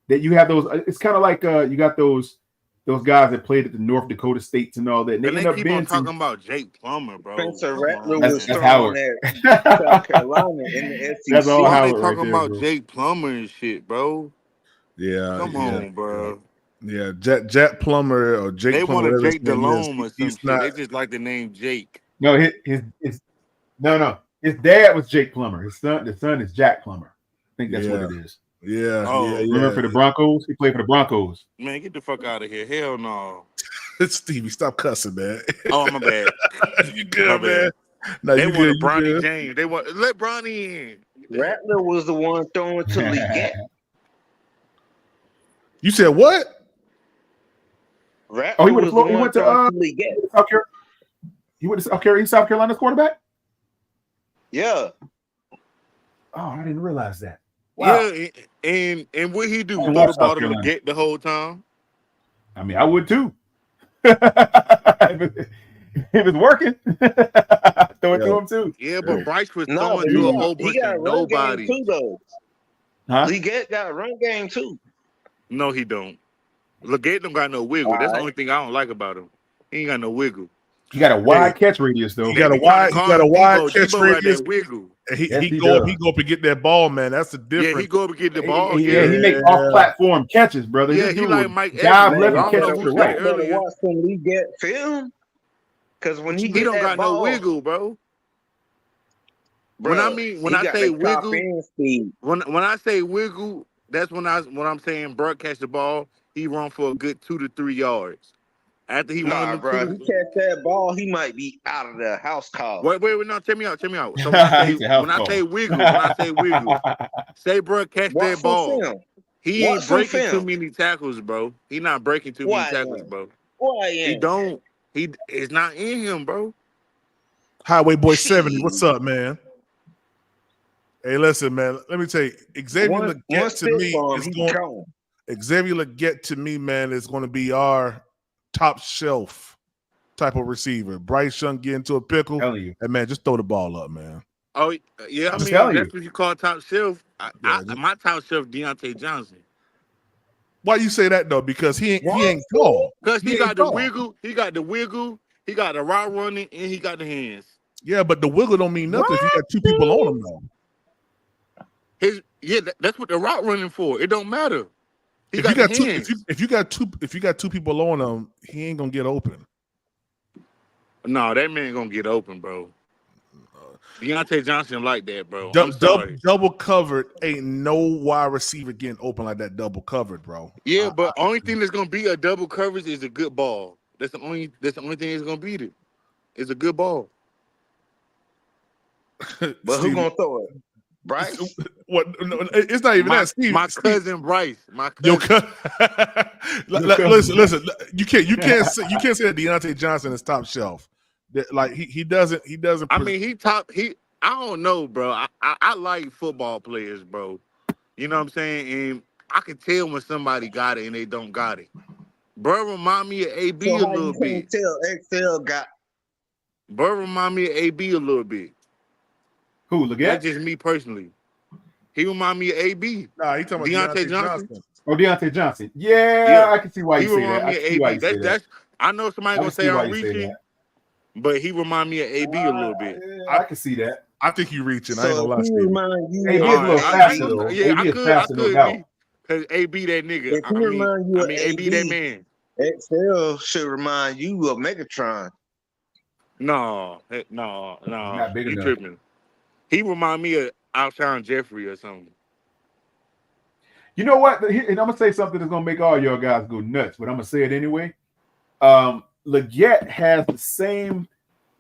that you have those. It's kind of like you got those guys that played at the North Dakota States and all that. And
And they
end up
keep
being
on talking about Jake Plummer, bro.
Spencer
Come
Rattler
on,
was
man.
thrown at South Carolina in the SEC.
That's all
Why
Howard
they
right
talking
there,
about
bro.
Jake Plummer and shit, bro?
Yeah.
Come on, bro.
Yeah, Jet Plummer or Jake
They
Plummer,
want a
whatever his
Jake
name is,
DeLome or some
he's
shit.
not.
They just like the name Jake.
No, no. His dad was Jake Plummer. The son is Jack Plummer. I think that's what it is.
Yeah,
Oh.
Remember for the Broncos? He played for the Broncos.
Man, get the fuck out of here. Hell no.
Stevie, stop cussing, man.
Oh, my bad.
You good,
My
man?
bad.
No,
They
you
want
good.
a Bronny James. They want let Bronny in.
Rattler was the one throwing to Leggett.
You said what?
Rattler
he went to
Leggett.
South Carolina. He went to South Carolina's quarterback?
Yeah.
Oh, I didn't realize that. Wow.
Yeah, and what he do?
I
Throw
watch
the ball
South
to
Carolina.
Leggett the whole time?
I mean, I would too. if it's working, throw it to him too.
Yeah, but Bryce was
No,
throwing
but
to a whole bunch
he got
of
a run game
nobody.
too, though.
Huh?
Leggett got a run game too.
No, he don't. Leggett don't got no wiggle.
All
That's the
right.
only thing I don't like about him. He ain't got no wiggle.
He got a wide catch radius though.
He got a wide catch
Debo
radius.
got that wiggle.
And
Yes,
he
he
go
does.
up and get that ball, man. That's the difference.
Yeah, he go up and get the ball.
He make off-platform catches, brother.
Yeah,
this
he
dude
like
would
Mike
dive
Evans.
left
I
and
don't
catch
know
it to
who
the
said
right.
it
You better
earlier.
watch some Leggett film. Because when he
He
get
don't
that
got
ball,
no wiggle, bro. When
he
I
got
say
that top
wiggle,
end speed.
when I say wiggle, that's when I'm saying bro catch the ball, he run for a good 2 to 3 yards. After he run
Nah,
them
bro.
2
He
to
catch that ball, he might be out of the house call.
wait, no, check me out. So when I say wiggle, say bro catch
Watch
that
some
ball.
film.
He
Watch
ain't
some
breaking too
film.
many tackles, bro. He not breaking too many
Why
tackles,
ain't?
bro.
Why
He
ain't?
don't. It's not in him, bro.
Highway Boy 70, what's up, man? Hey, listen, man. Let me tell you, Xavier Leggett to me is going. Xavier Leggett to me, man, is going to be our top shelf type of receiver. Bryce Young get into a pickle, and man, just throw the ball up, man.
Oh yeah, I mean that's what you call top shelf. My top shelf, Deontay Johnson.
Why you say that though? Because he ain't tall.
Because he got the wiggle, he got the route running, and he got the hands.
Yeah, but the wiggle don't mean nothing if you got two people on him though.
That's what the route running for. It don't matter.
If you got two people on him, he ain't gonna get open.
No, that man gonna get open, bro. Deontay Johnson like that, bro.
Double covered ain't no wide receiver getting open like that double covered, bro.
Yeah, but only thing that's gonna be a double coverage is a good ball. That's the only thing that's gonna beat it. It's a good ball.
But who gonna throw it? Bryce?
What? No, it's not even that. Steve,
my cousin Bryce. My
cousin. Listen. You can't say that Deontay Johnson is top shelf. Like he doesn't.
I mean, I don't know, bro. I like football players, bro. You know what I'm saying? And I can tell when somebody got it and they don't got it. Bro, remind me of AB a little bit.
Tell XL got.
Bro, remind me of AB a little bit.
Who, Leggett?
That's just me personally. He remind me of AB.
Nah, he talking about
Deontay Johnson.
Oh, Deontay Johnson. Yeah, I can see why you say that.
I see why you say that. I know somebody gonna say I'm reaching, but he remind me of AB a little bit.
I can see that.
I think you reaching. I ain't gonna lie, Steve.
AB is a little faster though.
Yeah,
AB is faster, no doubt.
Because AB that nigga.
If he remind you of
AB that man.
XL should remind you of Megatron.
No.
Not big
He
enough.
tripping. He remind me of Alshon Jeffrey or something.
You know what? And I'm gonna say something that's gonna make all y'all guys go nuts, but I'm gonna say it anyway. Leggett has the same.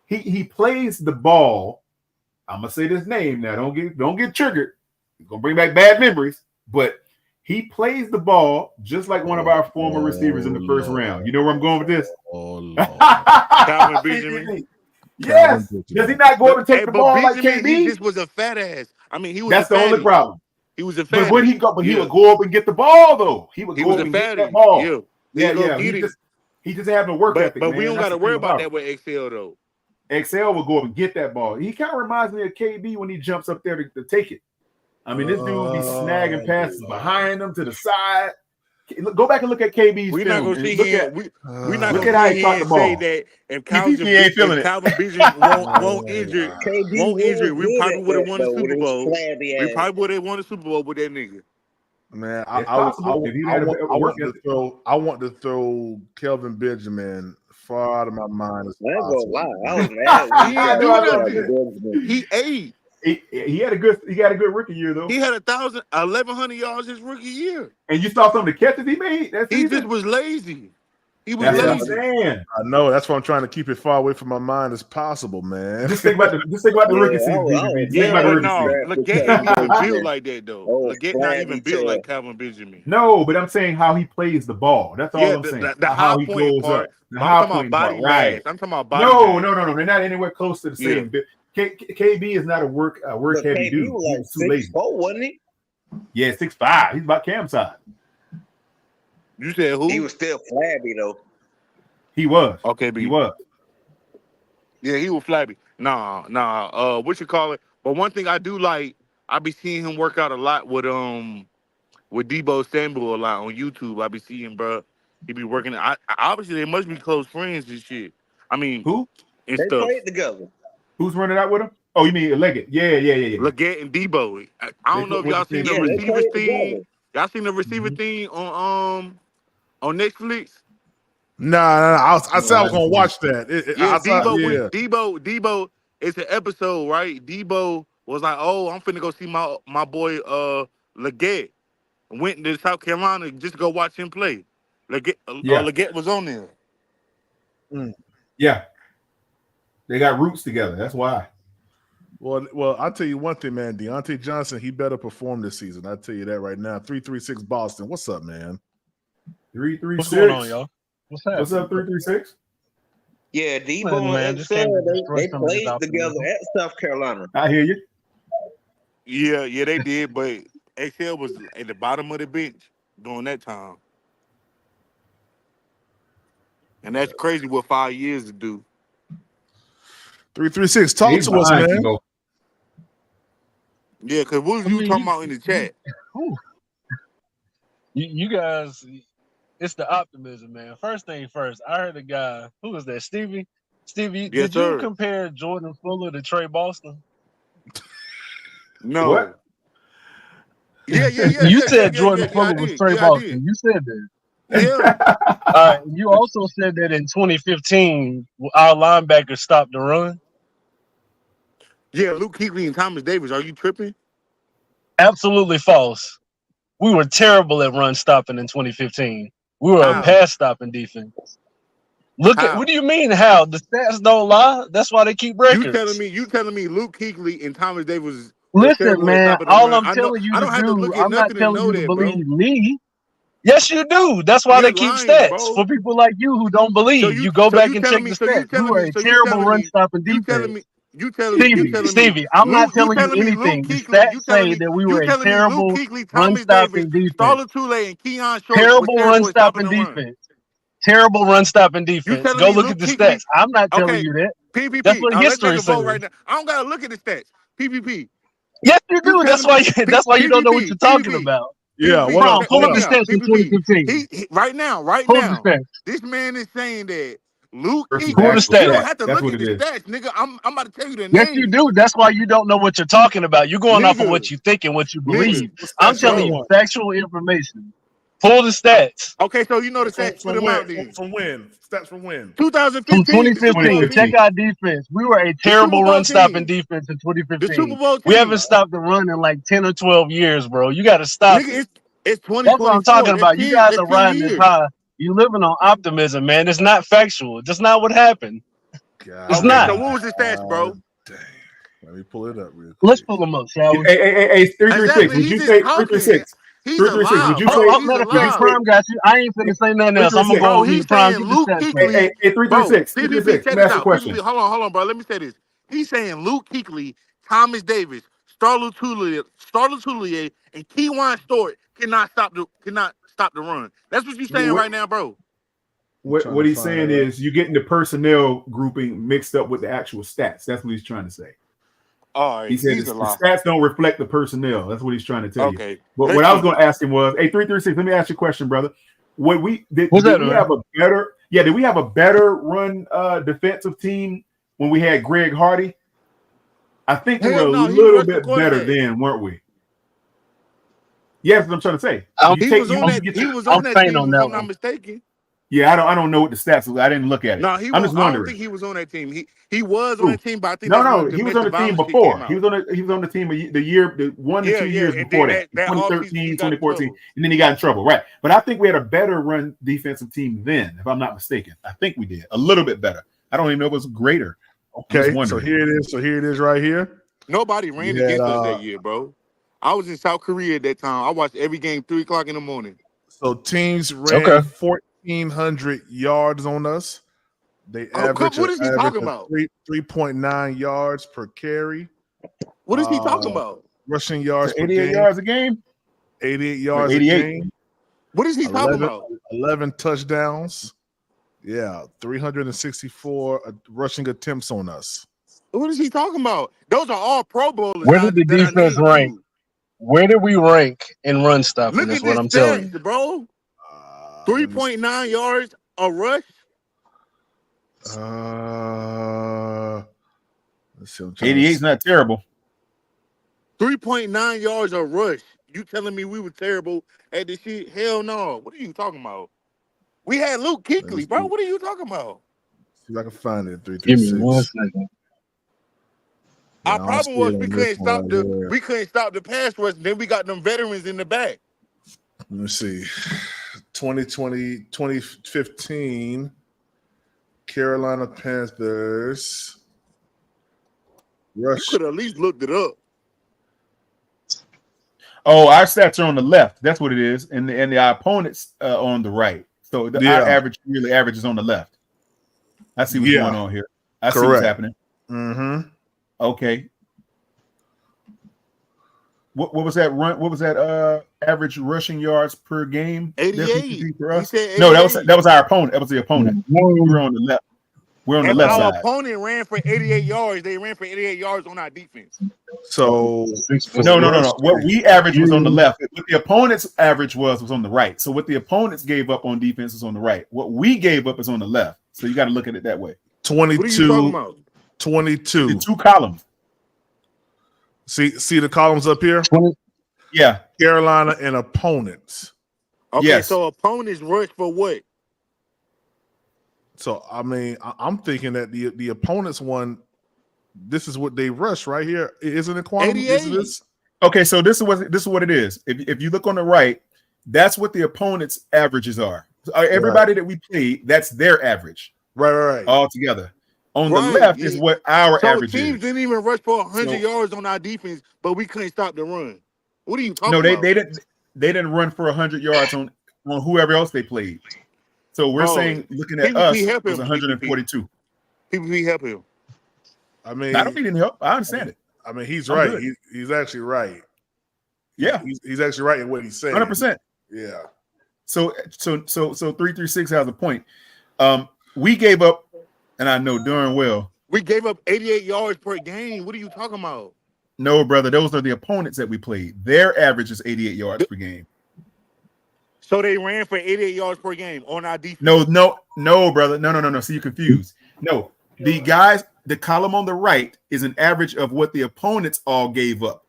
He plays the ball I'm gonna say this name now. Don't get triggered. It's gonna bring back bad memories. But he plays the ball just like one of our former receivers in the first round. You know where I'm going with this?
Oh Lord.
Calvin Benjamin.
Yes. Does he not go up and take the ball like
Benjamin,
KB?
he just was a fat ass. I mean, he was.
That's the only problem.
He was a fatty.
But when he go, he would go up and get the ball though. He would go up and get that ball. Yeah. He just having a work ethic.
But we don't got to worry about that with XL though.
XL will go up and get that ball. He kind of reminds me of KB when he jumps up there to take it. I mean, this dude will be snagging passes behind him to the side. Go back and look at KB's
We're
film.
Not gonna see him. We're not
look
gonna
at how he
see
caught
him
the ball.
say that if Calvin Benjamin won't injure, we probably would have won the Super Bowl. We probably would have won the Super Bowl with that nigga.
Man, I want to throw Kelvin Benjamin far out of my mind as possible.
I was mad.
He ate.
He had a good rookie year though.
He had 1,100 yards his rookie year.
And you saw some of the catches he made.
He just was lazy. He was
lazy.
What I'm
saying.
I know. That's why I'm trying to keep it far away from my mind as possible, man.
Just think about the rookie season.
Legette ain't even built like that though. Legette not even built like Calvin Benjamin.
No, but I'm saying how he plays the ball. That's all I'm saying.
The
how
high
he
point part.
The
I'm talking about body mass. I'm talking about body
mass.
No.
They're not anywhere close to the same. KB is not a work heavy dude. He was too lazy.
Wasn't he?
Yeah, 6'5". He's about Cam's size.
You said who?
He was still flabby though.
He was.
Okay, but
he was.
Yeah, he was flabby. Nah. What you call it? But one thing I do like, I be seeing him work out a lot with Debo Samuel a lot on YouTube. I be seeing, bro. He be working. Obviously they must be close friends and shit. I mean,
who?
And they played together.
Who's running out with him? Oh, you mean Leggett? Yeah.
Leggett and Debo. I don't know if y'all seen the receivers thing. Y'all seen the receiver thing on Netflix?
Nah. I said I was gonna watch that.
Debo. It's an episode, right? Debo was like, "Oh, I'm finna go see my boy Leggett." Went to South Carolina just to go watch him play. Leggett was on there.
Yeah. They got roots together. That's why.
Well, I'll tell you one thing, man. Deontay Johnson, he better perform this season. I'll tell you that right now. 336 Boston. What's up, man?
336.
What's going on, y'all? What's up?
336?
Yeah, Debo and XL, they played together at South Carolina.
I hear you.
Yeah, they did, but XL was at the bottom of the bench during that time. And that's crazy what 5 years to do.
336, talk to us, man.
Yeah, because what was you talking about in the chat?
You guys, it's the optimism, man. First thing first, I heard a guy, who was that, Stevie? Stevie, did you compare Jordan Fuller to Trey Boston?
No.
What?
Yeah. You said Jordan Fuller was Trey Boston. You said that.
Yeah.
You also said that in 2015, our linebackers stopped the run.
Yeah, Luke Kuechly and Thomas Davis. Are you tripping?
Absolutely false. We were terrible at run stopping in 2015. We were a pass stopping defense. Look at what do you mean? How the stats don't lie? That's why they keep records.
You telling me Luke Kuechly and Thomas Davis?
Listen, man. All I'm telling you to do, I'm not telling you to believe me. Yes, you do. That's why they keep stats, bro. For people like you who don't believe. You go back and check the stats. We were a terrible run stopping defense. Stevie, I'm not telling you anything. The stats say that we were a terrible run stopping defense. Terrible run stopping defense. Terrible run stopping defense. Go look at the stats. I'm not telling you that.
PPP.
That's what history says.
Right now. I don't gotta look at the stats. PPP.
Yes, you do. That's why you don't know what you're talking about.
Yeah,
pull up the stats in 2015.
Right now, this man is saying that Luke Kuechly.
You don't
have to look at the stats, nigga. I'm about to tell you the name.
Yes, you do. That's why you don't know what you're talking about. You're going off of what you think and what you believe. I'm telling you factual information. Pull the stats.
Okay, so you know the stats
from when? From when? Stats from when?
2015.
From 2015. Check our defense. We were a terrible run stopping defense in 2015.
The Super Bowl team.
We haven't stopped the run in like 10 or 12 years, bro. You got to stop it.
It's 2024.
That's what I'm talking about. You guys are riding this high. You living on optimism, man. It's not factual. That's not what happened. It's not.
So what was the stats, bro?
Let me pull it up real quick.
Let's pull them up, shall we?
Hey, 336. Would you say 336?
He's
336. Would you say?
Matter of fact, Prime got you. I ain't finna say nothing else. I'm gonna go.
He's
Prime,
saying Luke Kuechly.
Hey, 336. 336. Let me ask you a question.
Hold on, bro. Let me say this. He's saying Luke Kuechly, Thomas Davis, Star Lotulelei, and Keywan Stewart cannot stop the run. That's what you're saying right now, bro.
What he's saying is you're getting the personnel grouping mixed up with the actual stats. That's what he's trying to say.
All right.
He said the stats don't reflect the personnel. That's what he's trying to tell you.
Okay.
But what I was going to ask him was, hey, 336. Let me ask you a question, brother. Did we have a better run defensive team when we had Greg Hardy? I think we were a little bit better then, weren't we? Yeah, that's what I'm trying to say.
He was on that team, if I'm not mistaken.
Yeah, I don't know what the stats were. I didn't look at it.
No,
I'm just wondering.
I don't think he was on that team. He was on that team, but I think
he was on the team before. He was on the team the 1 to 2 years before that 2013, 2014, and then he got in trouble, right? But I think we had a better run defensive team then, if I'm not mistaken. I think we did a little bit better. I don't even know if it was greater.
Okay, so here it is. So here it is right here.
Nobody ran against us that year, bro. I was in South Korea at that time. I watched every game 3 o'clock in the morning.
So teams ran 1,400 yards on us. They average.
What is he talking about?
3.9 yards per carry.
What is he talking about?
Rushing yards.
88 yards a game.
88 yards a game.
What is he talking about?
11 touchdowns. Yeah, 364 rushing attempts on us.
What is he talking about? Those are all Pro Bowlers.
Where did the defense rank? Where did we rank in run stuff?
Look
That's
at
what I'm telling you,
bro. 3.9 yards a rush.
Let's see.
88 is not terrible.
3.9 yards a rush. You telling me we were terrible at this shit? Hell no. What are you talking about? We had Luke Kuechly, bro. What are you talking about?
See if I can find it. 336.
Give me 1 second.
Our problem was we couldn't stop the pass rush. Then we got them veterans in the back.
Let me see. 2015 Carolina Panthers.
Rush. You could at least looked it up.
Oh, our stats are on the left. That's what it is, and the opponents on the right. So our average is on the left. I see what's going on here. I see what's happening.
Mm-hmm.
Okay. What was that run? What was that average rushing yards per game?
88.
For us? No, that was our opponent. That was the opponent. We were on the left. We're on the left side.
Our opponent ran for 88 yards. They ran for 88 yards on our defense.
So
no. What we averaged was on the left. What the opponent's average was on the right. So what the opponents gave up on defense is on the right. What we gave up is on the left. So you got to look at it that way.
22.
What are you talking about?
22.
The 2 columns.
See the columns up here?
Yeah.
Carolina and opponents.
Okay, so opponents rush for what?
So I mean, I'm thinking that the opponents won. This is what they rush right here, isn't it? Quantum?
88.
Okay, so this is what it is. If you look on the right, that's what the opponents' averages are. Everybody that we played, that's their average.
Right.
All together. On the left is what our average is.
Teams didn't even rush for 100 yards on our defense, but we couldn't stop the run. What are you talking about?
No, they didn't run for 100 yards on whoever else they played. So we're saying, looking at us, it was 142.
PPP help him.
I mean,
I don't need any help. I understand it.
I mean, he's right. He's actually right.
Yeah,
he's actually right in what he's saying.
100%.
Yeah.
So 336 has a point. We gave up, and I know darn well
we gave up 88 yards per game. What are you talking about?
No, brother. Those are the opponents that we played. Their average is 88 yards per game.
So they ran for 88 yards per game on our defense.
No, brother. No. See, you're confused. No, the guys, the column on the right is an average of what the opponents all gave up.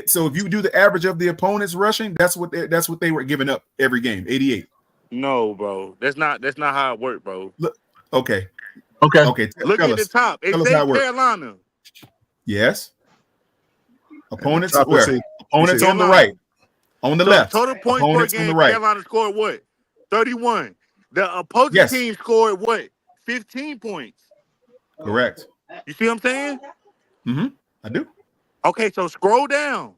So if you do the average of the opponents rushing, that's what they were giving up every game. 88.
No, bro. That's not how it worked, bro.
Look, okay.
Look at the top. It says Carolina.
Yes. Opponents where? Opponents on the right. On the left.
Total points per game, Carolina scored what? 31. The opposing team scored what? 15 points.
Correct.
You see what I'm saying?
Mm-hmm. I do.
Okay, so scroll down,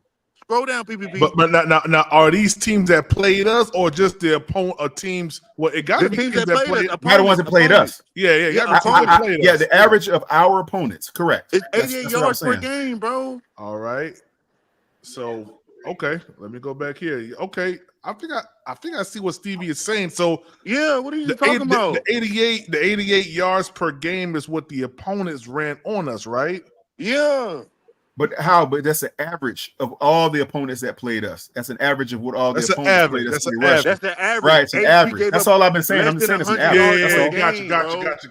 PPP.
But now, are these teams that played us or just the opponent or teams? Well, it got to be
teams that played us.
Not the ones that played us.
Yeah.
The average of our opponents. Correct.
It's 88 yards per game, bro.
All right. So okay, let me go back here. Okay, I think I see what Stevie is saying. So
yeah, what are you talking about?
The 88 yards per game is what the opponents ran on us, right?
Yeah.
But how? But that's an average of all the opponents that played us. That's an average of what all the opponents played us.
That's the average.
Right, it's an average. That's all I've been saying. I'm just saying it's an average.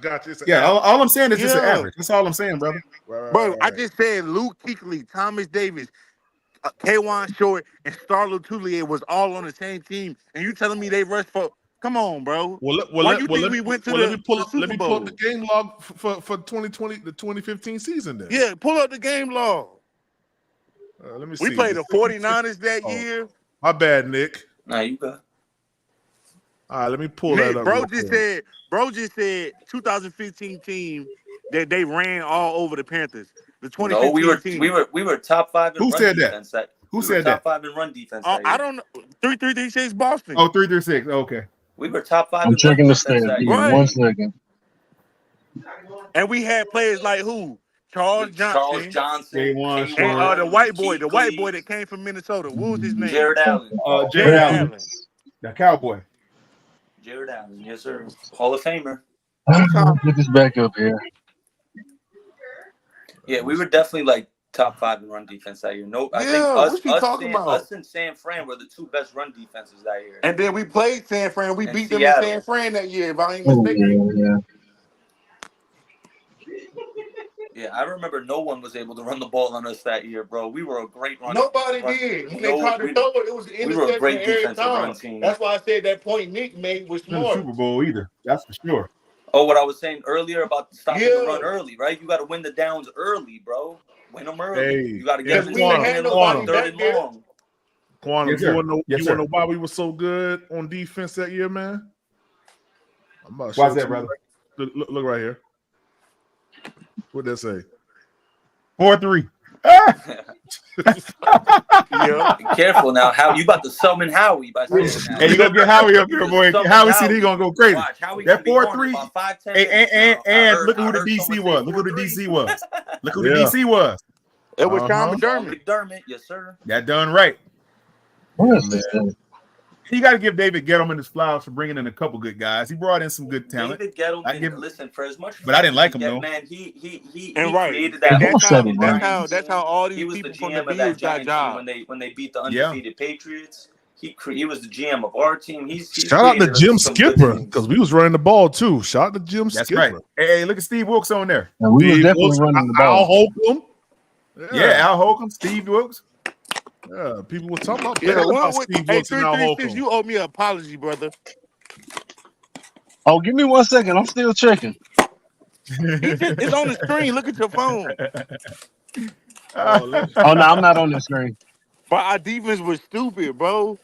Gotcha.
All I'm saying is just an average. That's all I'm saying, brother.
Bro, I just said Luke Kuechly, Thomas Davis, K'Wan Short, and Starlo Toulier was all on the same team, and you telling me they rushed for? Come on, bro. Why you think we went to the Super Bowl?
Let me pull up the game log for 2020, the 2015 season. Then
yeah, pull up the game log.
Let me see.
We played the 49ers that year.
My bad, Nick.
Nah, you got.
All right, let me pull that up.
Bro just said 2015 team that they ran all over the Panthers. The 2015
team. We were top 5 in
Who
run
said
defense.
That? Who said that?
Top 5 in run defense.
I don't know. 3-3-6 Boston.
Oh, 3-3-6. Okay.
We were top 5.
I'm checking the stats. Right. 1 second.
And we had players like who? Charles Johnson,
K1,
and the white boy that came from Minnesota. What was his name?
Jared Allen.
Jared Allen. The Cowboy.
Jared Allen, yes sir. Hall of Famer.
Get this back up here.
Yeah, we were definitely like top 5 in run defense that year. No, I think us and San Fran were the 2 best run defenses that year.
And then we played San Fran. We beat them in San Fran that year, if I ain't mistaken.
Yeah, I remember no one was able to run the ball on us that year, bro. We were a great run.
Nobody did. When they tried to throw it, it was an interception every time. That's why I said that point Nick made was smart.
Super Bowl either. That's for sure.
Oh, what I was saying earlier about stopping the run early, right? You got to win the downs early, bro. Win them early.
Hey,
you got to get them
in
third and long.
Quantum, you want to know why we were so good on defense that year, man?
Why's that, brother?
Look right here. What'd that say?
4-3.
Yeah.
Be careful now. How you about to summon Howie by saying that?
Hey, you gonna get Howie up here, boy. Howie said he gonna go crazy.
Watch,
that 4-3. And look who the DC was. Look who the DC was. Look who the DC was.
It was Sean
McDermott. Yes, sir.
That done right.
What is this thing?
You got to give David Gettleman his flowers for bringing in a couple good guys. He brought in some good talent.
David Gettleman, listen, for as much,
but I didn't like him though.
Man, he
created
that.
That's how all these people from the Bills got jobs.
When they beat the undefeated Patriots, he was the GM of our team.
Shout out to Jim Skipper because we was running the ball too. Shout out to Jim Skipper.
That's right. Hey, look at Steve Wilkes on there.
Yeah, we were definitely running the ball.
Al Holcomb.
Yeah, Al Holcomb, Steve Wilkes.
Yeah, people were talking about
Steve Wilkes and Al Holcomb. You owe me an apology, brother.
Oh, give me 1 second. I'm still checking.
It's on the screen. Look at your phone.
Oh, no, I'm not on the screen.
But our defense was stupid, bro.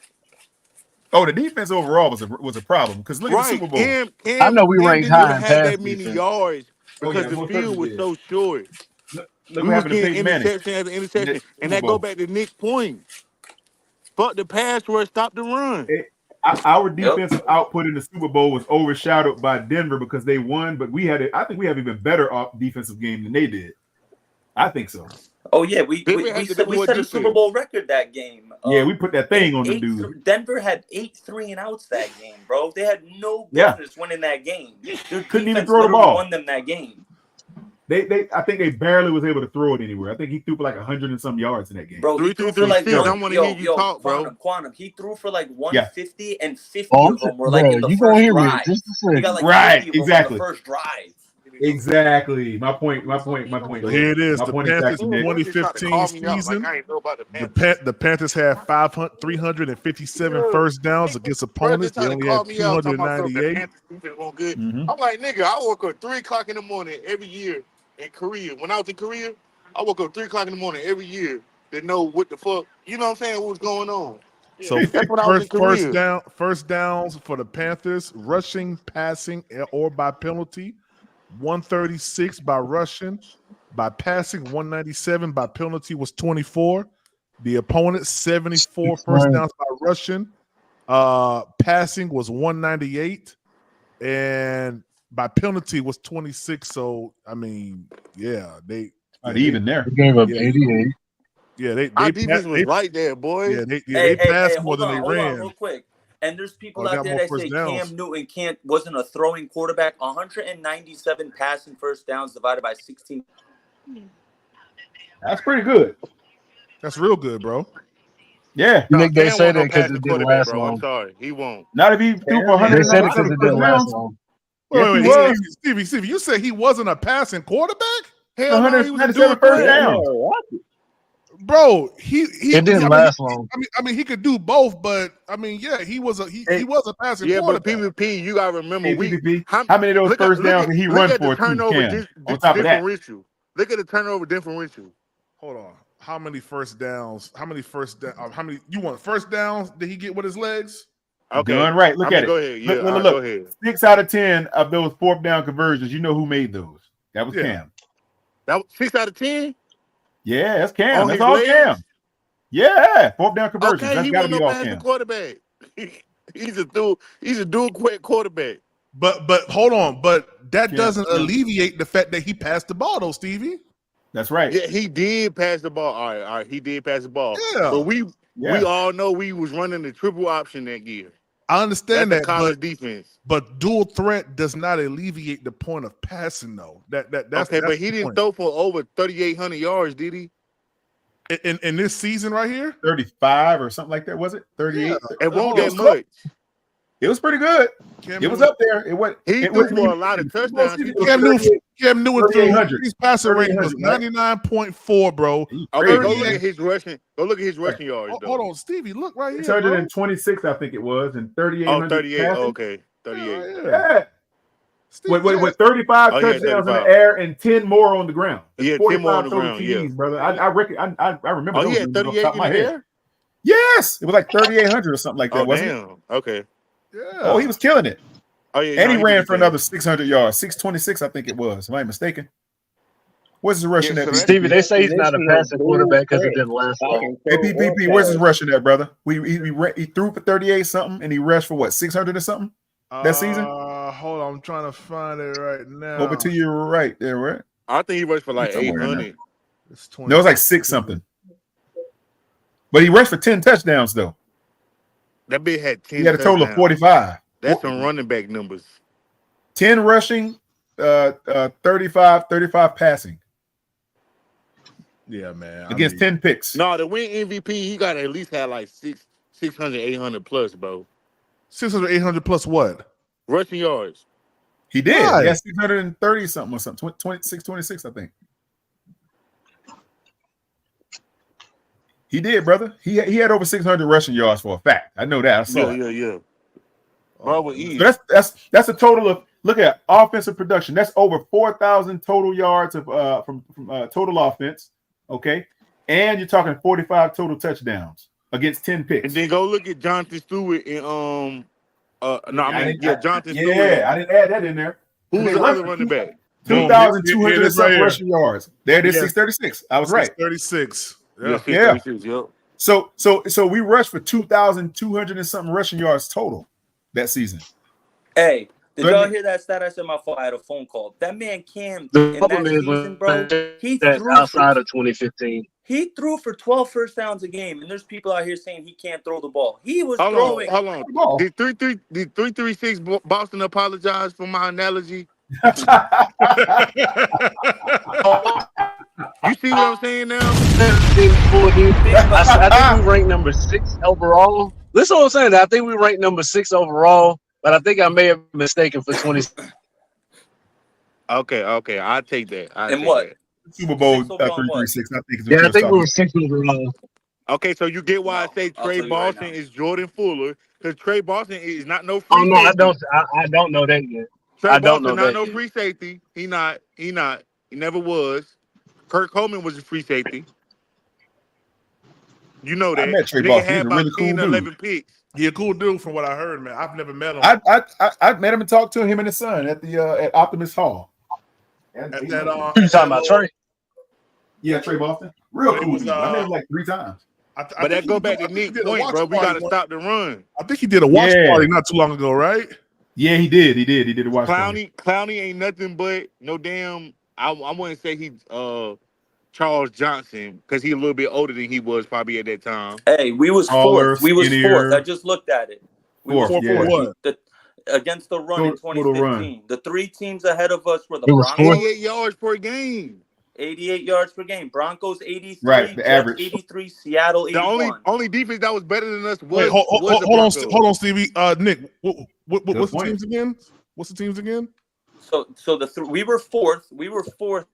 Oh, the defense overall was a problem because look at the Super Bowl.
I know we ranked high in
pass that many yards because the field was so short.
Look
we
what
was
happened to
getting
Peyton
interception after interception, and that go back to Nick's point. Fuck the pass rush, stop the run.
Our defensive output in the Super Bowl was overshadowed by Denver because they won, but I think we have even better defensive game than they did. I think so.
Oh yeah, we set a Super Bowl record that game.
Yeah, we put that thing on the dude.
Denver had 8 3-and-outs that game, bro. They had no business winning that game. Their
couldn't even throw the ball.
Won them that game.
I think they barely was able to throw it anywhere. I think he threw for like 100 and some yards in that game.
Bro, he threw for like
I want to hear you talk, bro.
Quantum. He threw for like 150 and 50 of them were like in the first drive.
He
got like
right, exactly.
On the first drive.
Exactly. My point.
So here it is. The Panthers 2015 season. The Panthers had 357 first downs against opponents. They only had 298.
I'm like, nigga, I woke up 3:00 in the morning every year in Korea. When I was in Korea, I woke up 3:00 in the morning every year to know what the fuck, you know what I'm saying, what was going on.
So first downs for the Panthers, rushing, passing, or by penalty. 136 by rushing, By passing 197, by penalty was 24. The opponent 74 first downs by rushing. Passing was 198, and by penalty was 26. So I mean, yeah, they
even there.
They gave up 88.
Yeah,
our defense was right there, boys.
Yeah, they passed more
hold
than
on,
they
hold
ran.
on, real quick. And there's people
Or
out
got
there
more
that
first
say
downs.
Cam Newton wasn't a throwing quarterback. 197 passing first downs divided by 16.
That's pretty good.
That's real good, bro.
Yeah.
You think they
Cam
say
won't
that
go
because
past the
it didn't
quarterback,
last
bro. I'm
long?
sorry, he won't.
Not if he threw for
They said it
197
because it
first
didn't last
downs.
long.
Yes, he
Wait,
was.
Stevie, you said he wasn't a passing quarterback?
Hell no, he was a dual
197 first
threat.
downs.
Bro, he
It didn't last long.
I mean, he could do both, but I mean, yeah, he was a passing
Yeah, but
quarterback.
PvP, you gotta remember,
How many of those first downs did he run
look at
for?
the turnover
On top of that,
differential. Look at the turnover differential.
Hold on. How many first downs? How many you want first downs did he get with his legs?
Okay.
Done right. Look at it.
Go ahead. Yeah,
look.
go ahead.
6 out of 10 of those fourth down conversions, you know who made those? That was Cam.
That was 6 out of 10?
Yeah, that's Cam.
On
That's
his
all
legs?
Cam. Yeah, fourth down conversions.
Okay,
That's
he
got to
wasn't
be
no
all
passing
Cam.
quarterback. He's a dual quarterback.
But hold on, but that doesn't alleviate the fact that he passed the ball though, Stevie.
That's right.
Yeah, he did pass the ball. All right, he did pass the ball.
Yeah.
But we all know we was running the triple option that year.
I understand
That's
that,
college defense.
But dual threat does not alleviate the point of passing, though. That's
okay, but he didn't throw for over 3,800 yards, did he?
In this season right here,
35 or something like that, was it? 38.
Yeah. It won't that much.
It was pretty good. It was up there.
He threw for a lot of touchdowns.
Cam Newton's passer rating was 99.4, bro.
Okay, go look at his rushing. Go look at his rushing yards.
Hold on, Stevie. Look right here.
626, I think it was, and 38.
Oh, 38. Okay, 38.
Yeah. With 35 touchdowns in the air and 10 more on the ground.
Yeah,
45
10 more on the
total
ground.
TDs,
yeah,
brother. I remember.
Oh, he had 38 in the air.
Yes, it was like 3,800 or something like that. Wasn't it?
Okay.
Yeah.
Oh, he was killing it.
Oh yeah,
and he ran for another 600 yards, 626, I think it was. Am I mistaken? Where's his rushing at?
Stevie, they say he's not a passing quarterback because it didn't last long.
Hey, PPP, where's his rushing at, brother? He threw for 38 something, and he rushed for what, 600 or something that season?
Hold on, I'm trying to find it right now.
Over to your right there, right?
I think he rushed for like 800.
No, it was like 6 something. But he rushed for 10 touchdowns though.
That bit had 10.
He had a total of 45.
That's some running back numbers.
10 rushing, 35 passing.
Yeah, man.
Against 10 picks.
No, to win MVP, he got to at least have like 600, 800 plus, bro.
600, 800 plus what?
Rushing yards.
He did. Why? He had 630 something or something. 26, I think. He did, brother. He had over 600 rushing yards for a fact. I know that. I saw it.
Yeah. Bro,
so that's a total of, look at offensive production. That's over 4,000 total yards of from total offense. Okay, and you're talking 45 total touchdowns against 10 picks.
And then go look at Jonathan Stewart and Jonathan Stewart.
Yeah, I didn't add that in there.
Who's the other running back?
2,200 something rushing yards. There it is, 636. I was right.
636.
Yeah.
So we rushed for 2,200 and something rushing yards total that season.
Hey, did y'all hear that stat? I said my fault. I had a phone call. That man Cam in that season, bro. He threw
outside of 2015.
He threw for 12 first downs a game, and there's people out here saying he can't throw the ball. He was throwing.
Hold on. Did 336 Boston apologize for my analogy? You see what I'm saying now?
I think we ranked number 6 overall. Listen to what I'm saying. I think we ranked number 6 overall, but I think I may have been mistaken for 20.
Okay. I'll take that.
And what?
Super Bowl 336. I think.
Yeah, I think we were 6 overall.
Okay, so you get why I say Trey Boston is Jordan Fuller, because Trey Boston is not no free.
Oh no, safety. I don't know that yet.
Trey Boston not no free safety. He not. He never was. Kirk Coleman was a free safety. You know that.
I met Trey Boston. He's a really cool
10,
dude.
11 picks.
He a cool dude from what I heard, man. I've never met him.
I met him and talked to him and his son at the at Optimus Hall.
You talking about Trey?
Yeah, Trey Boston. Real cool dude. I met him like 3 times.
But that go back to Nick's point, bro. We got to stop the run.
I think he did a watch party not too long ago, right?
Yeah, he did. He did a watch party.
Clowney ain't nothing but no damn. I wouldn't say he's Charles Johnson because he's a little bit older than he was probably at that time.
Hey, we was fourth. We was fourth. I just looked at it. We were fourth. Against the run in 2015. The 3 teams ahead of us were the Broncos.
88 yards per game.
88 yards per game. Broncos 83.
Right, the average.
83. Seattle 81.
The only defense that was better than us was
hold on, Stevie. Nick, what's the teams again? What's the teams again?
So we were fourth. We were fourth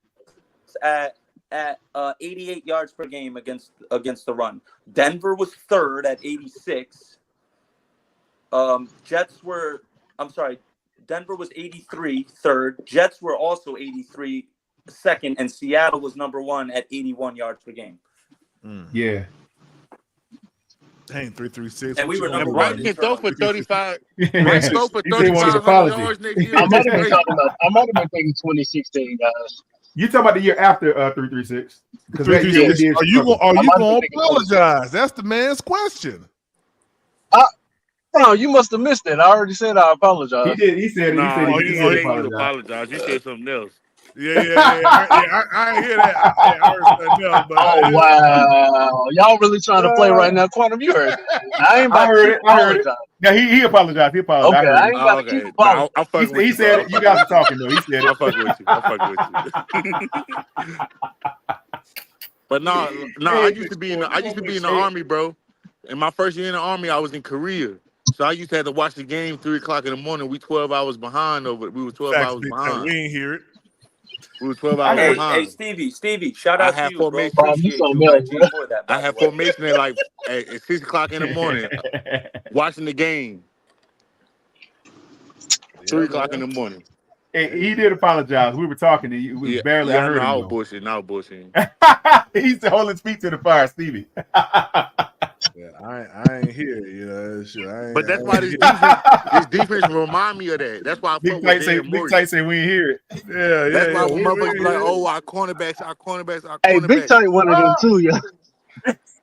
at 88 yards per game against the run. Denver was third at 86. Denver was 83, third. Jets were also 83, second, and Seattle was number 1 at 81 yards per game.
Yeah.
Dang, 336.
And we were number 1.
Brian can throw for 35.
Brian
throw for 35 yards next year.
I might have been thinking 2016, guys.
You talking about the year after 336? Because
are you gonna apologize? That's the man's question.
Bro, you must have missed it. I already said I apologize.
He did. He said.
He didn't apologize. You said something else.
Yeah. I ain't hear that. I heard something else, but
wow, y'all really trying to play right now, Quantum? You heard it. I ain't about to apologize.
Yeah, he apologized. He apologized.
Okay, I ain't got to keep apologizing.
He said it. You guys are talking though. He said it.
I'm fucking with you. But no, I used to be in the army, bro. In my first year in the army, I was in Korea. So I used to have to watch the game 3:00 in the morning. We 12 hours behind over. We were 12 hours behind.
We ain't hear it.
We were 12 hours behind.
Hey, Stevie, shout out to you, bro.
I had formation at like at 6:00 in the morning, watching the game. 3:00 in the morning.
Hey, he did apologize. We were talking to you. We barely heard him.
I was bullshitting.
He's holding speak to the fire, Stevie.
Yeah, I ain't here, you know.
But that's why this defense remind me of that. That's why I
Big Tight say we ain't hear it.
Yeah.
That's why motherfuckers be like, oh, our cornerbacks.
Hey, Big Tight one of them too, yeah.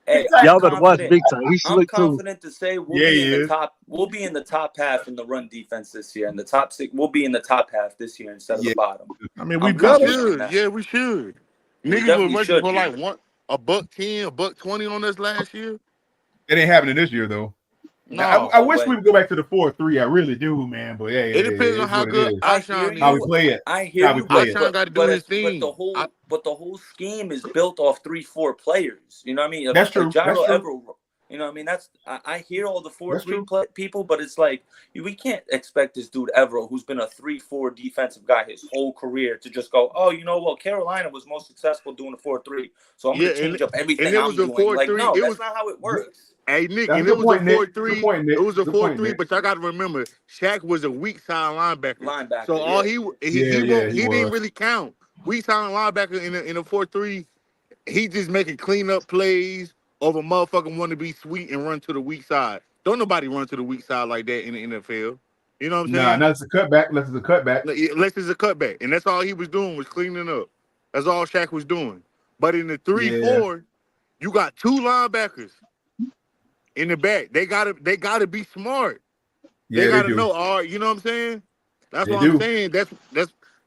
Hey,
y'all better watch Big Tight. He's slick too.
I'm confident to say we'll be in the top half in the run defense this year, and the top 6 we'll be in the top half this year instead of the bottom.
I mean, we better.
We should. Niggas were rushing for like $110, $120 on us last year.
It ain't happening this year though. No, I wish we would go back to the 4-3. I really do, man. But
it depends on how good
how we play it.
I hear you.
Alshon got to do his thing.
But the whole scheme is built off 3-4 players. You know what I mean?
That's true.
You know what I mean? I hear all the 4-3 people, but it's like we can't expect this dude Evero, who's been a 3-4 defensive guy his whole career, to just go, oh, you know what? Carolina was most successful doing a 4-3, so I'm gonna change up everything I'm doing. Like, no, that's not how it works.
Hey, Nick, and it was a 4-3. It was a 4-3, but y'all got to remember, Shaq was a weak side linebacker. So all he didn't really count. Weak side linebacker in a 4-3, he just making cleanup plays over motherfucking want to be sweet and run to the weak side. Don't nobody run to the weak side like that in the NFL. You know what I'm saying?
Nah, that's a cutback. Unless it's a
cutback. And that's all he was doing was cleaning up. That's all Shaq was doing. But in the 3-4, you got 2 linebackers in the back. They gotta be smart. They gotta know. All right, you know what I'm saying? That's what I'm saying. That's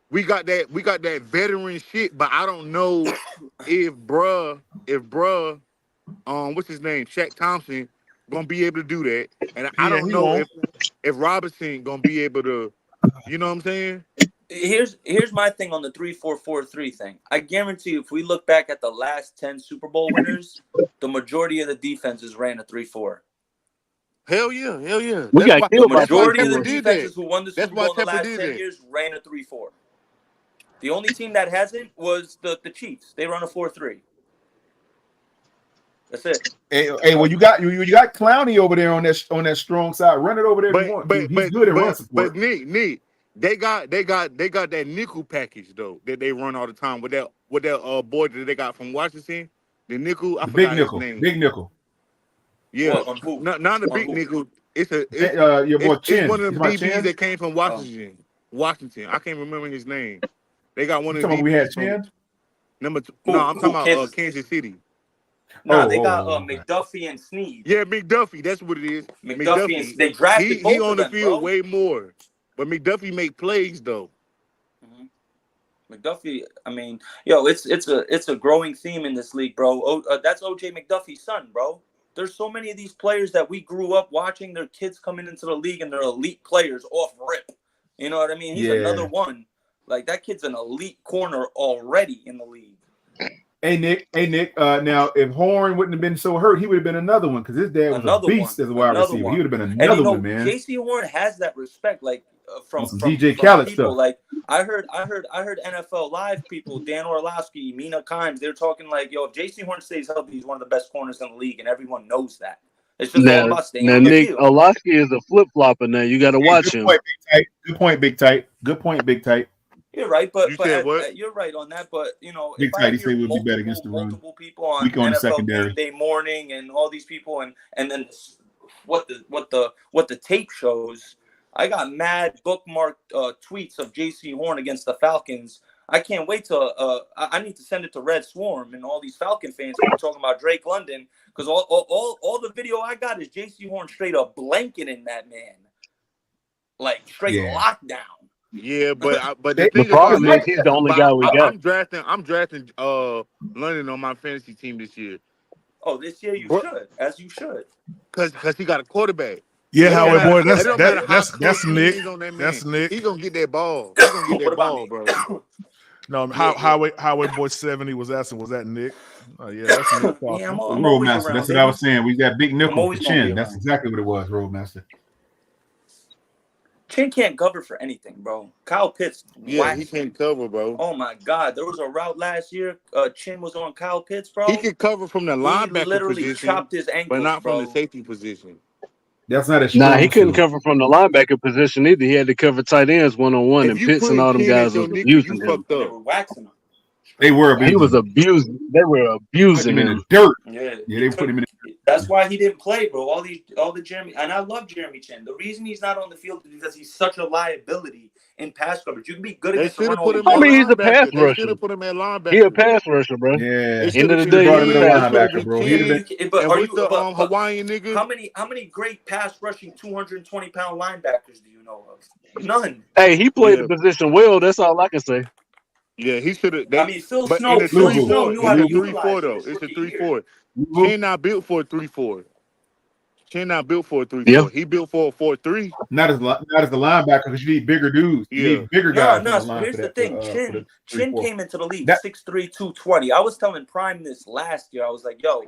we got that veteran shit, but I don't know if bruh, what's his name? Shaq Thompson gonna be able to do that. And I don't know if Robinson gonna be able to, you know what I'm saying?
Here's my thing on the 3-4-4-3 thing. I guarantee you, if we look back at the last 10 Super Bowl winners, the majority of the defenses ran a 3-4.
Hell yeah.
We got killed by
the majority of the defenses who won the Super Bowl in the last 10 years ran a 3-4. The only team that hasn't was the Chiefs. They run a 4-3. That's it.
Hey, well, you got Clowney over there on that strong side. Run it over there. He's good at run support.
But Nick, they got that nickel package though that they run all the time with that boy that they got from Washington. The nickel,
Big nickel.
Yeah, not the big nickel. It's
your boy Chin.
It's one of the BBs that came from Washington. I can't remember his name. They got one of the.
We had Chin.
No, I'm talking about Kansas City.
No, they got McDuffie and Snead.
Yeah, McDuffie. That's what it is.
McDuffie and they drafted both
on
of
the
them,
field
bro.
way more, but McDuffie make plays though.
McDuffie, I mean, yo, it's a growing theme in this league, bro. That's OJ McDuffie's son, bro. There's so many of these players that we grew up watching their kids coming into the league and they're elite players off rip. You know what I mean? He's another one. Like, that kid's an elite corner already in the league.
Hey Nick. Now if Horn wouldn't have been so hurt, he would have been another one because his dad was a beast as a wide receiver. He would have been another one, man.
JC Horn has that respect, like from
DJ Khaled
people.
Stuff.
Like I heard NFL Live people, Dan Orlovsky, Mina Kimes, they're talking like, yo, if JC Horn stays healthy, he's one of the best corners in the league, and everyone knows that. It's just all about staying on the
Nick
field.
Orlovsky is a flip flopper now. You got to watch him.
Good point, Big Tight.
You're right, but
what?
you're right on that. But you know,
Big
if
Tight,
I
he said
hear
we'll be better against the run.
multiple people on
Weak on the
NFL
secondary.
Game Day morning and all these people, and then what the tape shows, I got mad bookmarked tweets of JC Horn against the Falcons. I can't wait till I need to send it to Red Swarm and all these Falcon fans who are talking about Drake London, because all the video I got is JC Horn straight up blanketing that man, like straight lockdown.
Yeah, but
the problem is he's the only guy we got.
I'm drafting London on my fantasy team this year.
Oh, this year you should, as you should,
because he got a quarterback.
Yeah, Howard boy, that's Nick.
That's Nick. He's gonna get that ball. Bro.
No, Highway Boy 70 was asking, was that Nick? Oh yeah, that's Nick.
Yeah,
Roadmaster. That's what I was saying. We got big nickel for Chin. That's exactly what it was, Roadmaster.
Chin can't cover for anything, bro. Kyle Pitts.
Yeah, he can't cover, bro.
Oh my God, there was a route last year. Chin was on Kyle Pitts, bro.
He could cover from the linebacker
He literally
position,
chopped his ankles,
but not
bro.
from the safety position.
That's not a
he couldn't cover from the linebacker position either. He had to cover tight ends one-on-one, and Pitts and all them guys was abusing him.
They were waxing him.
They were abusing.
He was abused. They were abusing him
in the dirt.
Yeah,
they put him in.
That's why he didn't play, bro. All the Jeremy, and I love Jeremy Chin. The reason he's not on the field is because he's such a liability in pass coverage. You can be good against the run.
I mean, he's a pass rusher.
Should have put him at linebacker.
He a pass rusher, bro.
Yeah.
End of the day, he's a
linebacker, bro.
But Hawaiian nigga?
How many great pass rushing 220-pound linebackers do you know of? None.
Hey, he played the position well. That's all I can say.
Yeah, he should have.
I mean, Phil Snow knew how to utilize
3-4 though. It's a 3-4. Chin not built for a 3-4. Chin not built for a 3-4.
Yeah.
He built for a 4-3.
Not as the linebacker, because you need bigger dudes. You need bigger guys.
No. Here's the thing. Chin came into the league 6'3", 220. I was telling Prime this last year. I was like, yo,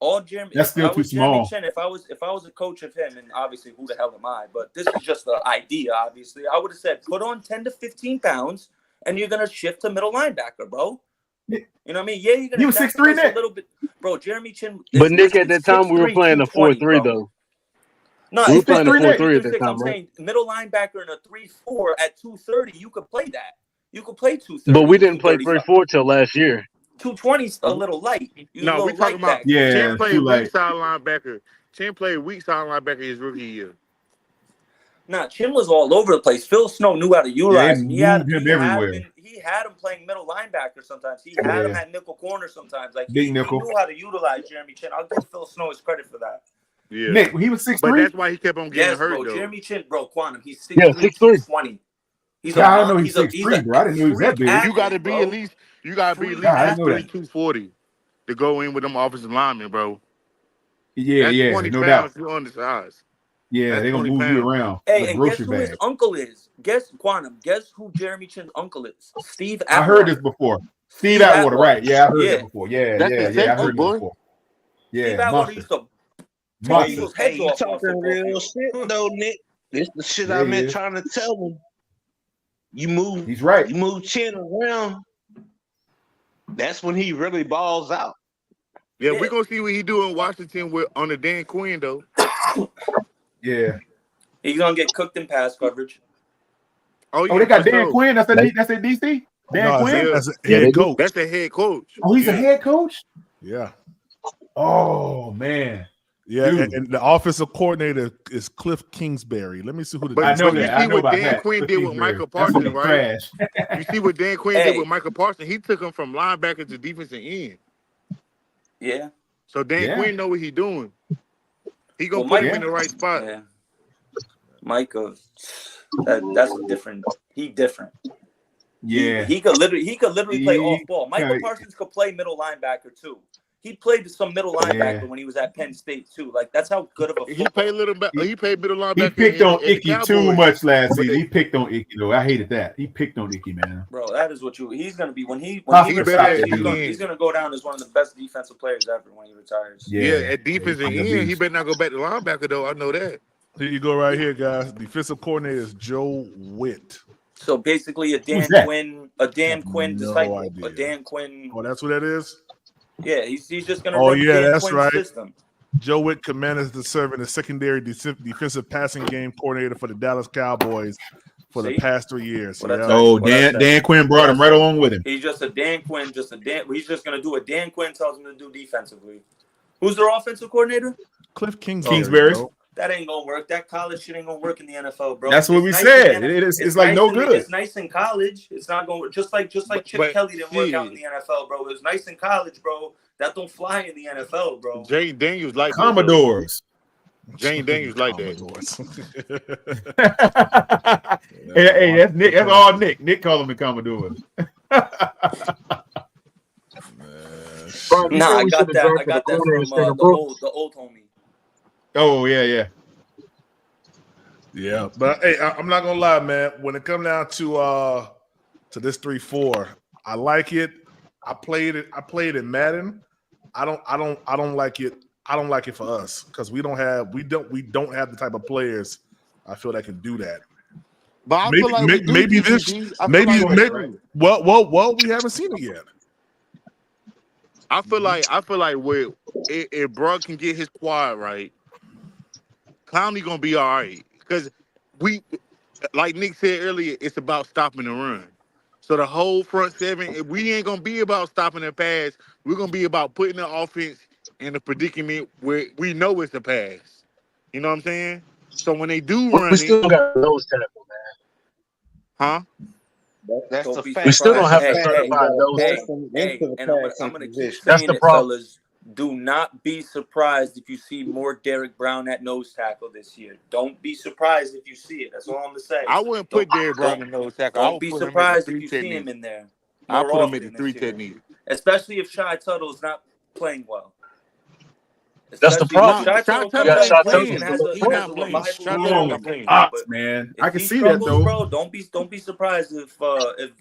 all Jeremy.
That's still too small.
Chin, if I was a coach of him, and obviously who the hell am I? But this is just the idea. Obviously, I would have said put on 10 to 15 pounds, and you're gonna shift to middle linebacker, bro. You know what I mean? Yeah, you're gonna.
You was 6'3", Nick.
A little bit, bro. Jeremy Chin.
But Nick, at that time, we were playing a 4-3 though.
No,
we were playing a 4-3 at that time,
I'm saying middle linebacker in a 3-4 at 230. You could play that. You could play 230.
But we didn't play 3-4 till last year.
220's a little light.
No, we talking about Chin played weak side linebacker. Chin played weak side linebacker his rookie year.
Nah, Chin was all over the place. Phil Snow knew how to utilize him. He had him playing middle linebacker sometimes. He had him at nickel corner sometimes. Like he knew how to utalize Jeremy Chin. I'll give Phil Snow his credit for that.
Yeah,
Nick, he was 6'3".
But that's why he kept on getting hurt.
Bro,
though.
Jeremy Chin, bro, Quantum. He's 6'3",
6'3".
He's
I don't know he's 6'3", bro. I didn't know he was that big.
You got to be at least 240 to go in with them offensive linemen, bro.
Yeah,
that's 20
no
pounds
doubt.
You're on the size.
Yeah, they're gonna move you around.
Hey, and guess who his uncle is? Guess who Jeremy Chin's uncle is? Steve Atwater.
I heard this before. Steve Atwater, right? Yeah, I heard that before. Yeah, I heard this before. Yeah,
Steve Atwater used to
Hey, you talking real shit though, Nick. This the shit I've been trying to tell him. You move.
He's right.
You move Chin around. That's when he really balls out.
Yeah, we're gonna see what he do in Washington with on the Dan Quinn though.
Yeah,
he's gonna get cooked in pass coverage.
Oh, yeah,
they got Dan Quinn. That's the DC. Dan Quinn.
That's the head coach.
That's the head coach.
Oh, he's a head coach.
Yeah.
Oh man.
Yeah, and the offensive coordinator is Cliff Kingsbury. Let me see who the.
But
I know
you
that.
see what Dan Quinn did with Michael Parsons, right? You see what Dan Quinn did with Michael Parsons. He took him from linebacker to defensive end.
Yeah.
So Dan Quinn know what he's doing. He gonna put him in the right spot.
Yeah. Micah, that's a different. He different.
Yeah.
He could literally play off ball. Michael Parsons could play middle linebacker too. He played some middle linebacker when he was at Penn State too. Like that's how good of a
he played he played middle linebacker.
He picked on Icky too much last season. He picked on Icky though. I hated that. He picked on Icky, man.
Bro, that is what he's gonna be when he retires. He's gonna go down as one of the best defensive players ever when he retires.
Yeah, at defensive end, he better not go back to linebacker though. I know that.
Here you go right here, guys. Defensive coordinator is Joe Witt.
So basically, a Dan Quinn disciple, a Dan Quinn.
Oh, that's what that is.
Yeah, he's just gonna. Oh yeah, Dan
that's
Quinn's
right.
System.
Joe Witt commanded to serve in the secondary defensive passing game coordinator for the Dallas Cowboys for the past 3 years.
Dan Quinn brought him right along with him.
He's just a Dan Quinn, he's just gonna do what Dan Quinn tells him to do defensively. Who's their offensive coordinator?
Cliff Kingsbury.
That ain't gonna work. That college shit ain't gonna work in the NFL, bro.
That's what we said. It's like no good.
It's nice in college. It's not going just like Chip Kelly didn't work out in the NFL, bro. It was nice in college, bro. That don't fly in the NFL, bro.
Jane Daniels like
Commodores.
Jane Daniels like that.
Hey, that's Nick. That's all Nick. Nick called them the Commodores.
Nah, I got that. I got that from the old homie.
Oh yeah.
Yeah, but hey, I'm not gonna lie, man. When it comes down to this 3-4, I like it. I played it Madden. I don't like it. I don't like it for us because we don't have the type of players I feel that can do that.
But
maybe we haven't seen it yet.
I feel like if Bro can get his quad right, Clowney gonna be all right because we, like Nick said earlier, it's about stopping the run. So the whole front seven, we ain't gonna be about stopping the pass. We're gonna be about putting the offense in a predicament where we know it's a pass. You know what I'm saying? So when they do run,
we still got those tackle, man.
huh?
That's the fact.
We still don't have to
certify those.
I'm gonna keep saying it, fellas. Do not be surprised if you see more Derrick Brown at nose tackle this year. Don't be surprised if you see it. That's all I'm gonna say.
I wouldn't put Derrick Brown in nose tackle.
Don't be surprised if you see him in there.
I'll put him in the 3 technique.
Especially if Shy Tuttle is not playing well.
That's the problem.
Man, I can see that though.
Bro, don't be surprised if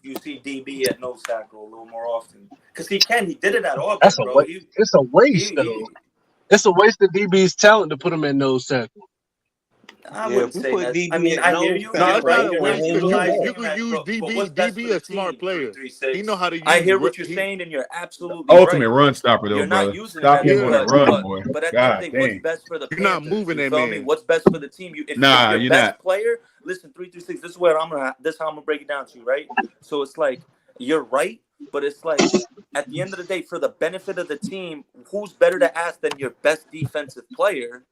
you see DB at nose tackle a little more often because he did it at Auburn.
That's
bro.
It's a waste though. It's a waste of DB's talent to put him at nose tackle.
I wouldn't say that. I mean, I hear you.
No,
right.
You can use DB. DB a smart player. He know how to use.
I hear what you're saying, and you're absolutely
ultimate
right.
run stopper though,
you're
brother.
Not using
Stop him
on
that run, boy.
But at the end of the day, what's best for the Panthers?
You're not moving that man.
What's best for the team? If you're
you're
best
not.
player, listen, 3-3-6. This is where this is how I'm gonna break it down to you, right? So it's like you're right, but it's like at the end of the day, for the benefit of the team, who's better to ask than your best defensive player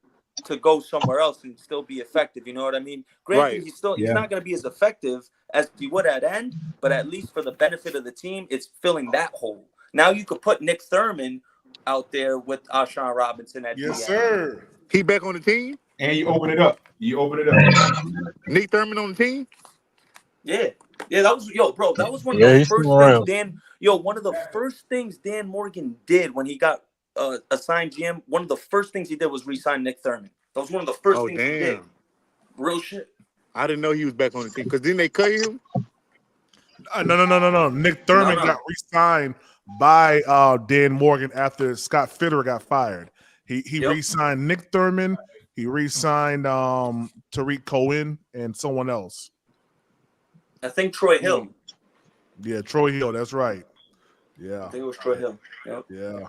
to go somewhere else and still be effective? You know what I mean? Granted, he's not going to be as effective as he would at end, but at least for the benefit of the team, it's filling that hole. Now you could put Nick Thurman out there with Alshon Robinson at
yes, sir.
He back on the team,
and you open it up.
Nick Thurman on the team.
Yeah, that was That was one of the first things one of the first things Dan Morgan did when he got assigned GM. One of the first things he did was re-sign Nick Thurman. That was one of the first things he did. Real shit.
I didn't know he was back on the team because didn't they cut him?
No. Nick Thurman got re-signed by Dan Morgan after Scott Fitterer got fired. He re-signed Nick Thurman. He re-signed Tariq Cohen and someone else.
I think Troy Hill.
Yeah, Troy Hill. That's right. Yeah.
I think it was Troy Hill. Yep.
Yeah.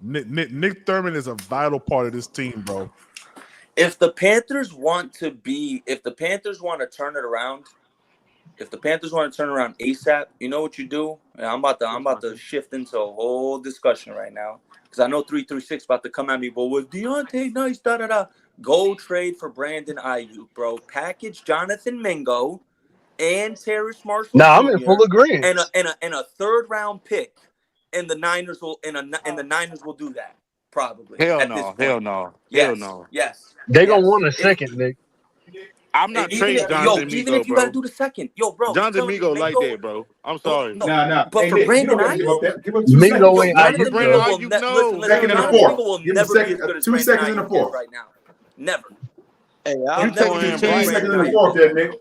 Nick Thurman is a vital part of this team, bro.
If the Panthers want to turn it around, If the Panthers want to turn around ASAP, you know what you do? And I'm about to shift into a whole discussion right now because I know 336 about to come at me. But was Deontay nice? Da da da. Go trade for Brandon Ayuk, bro. Package Jonathan Mingo and Terrace Marshall
Nah,
Jr.
I'm in full agreement.
and a third round pick, and the Niners will do that probably.
Hell
At this
no.
point.
Hell no.
Yes,
Hell no.
yes.
They gonna want a second, Nick.
I'm not trading Jonathan
Even
Mingo,
if you gotta
bro.
do the second, bro,
Jonathan Mingo like that, bro. I'm sorry.
Nah.
But
Hey,
for
Nick,
Brandon
you don't gotta give up
Ayuk,
that. Give him 2
Mingo
seconds.
ain't
Jonathan
Ayuk,
Mingo
though.
will
no.
Second and a
Jonathan Mingo
fourth.
will
Give him
never be as good as
2
Brandon
seconds in the
Ayuk is
fourth.
right now. Never.
Hey,
He'll
I'm
never
throwing
be as
2
good as
seconds in
Brandon
the
Ayuk
fourth,
is
there,
right
Nick.
now.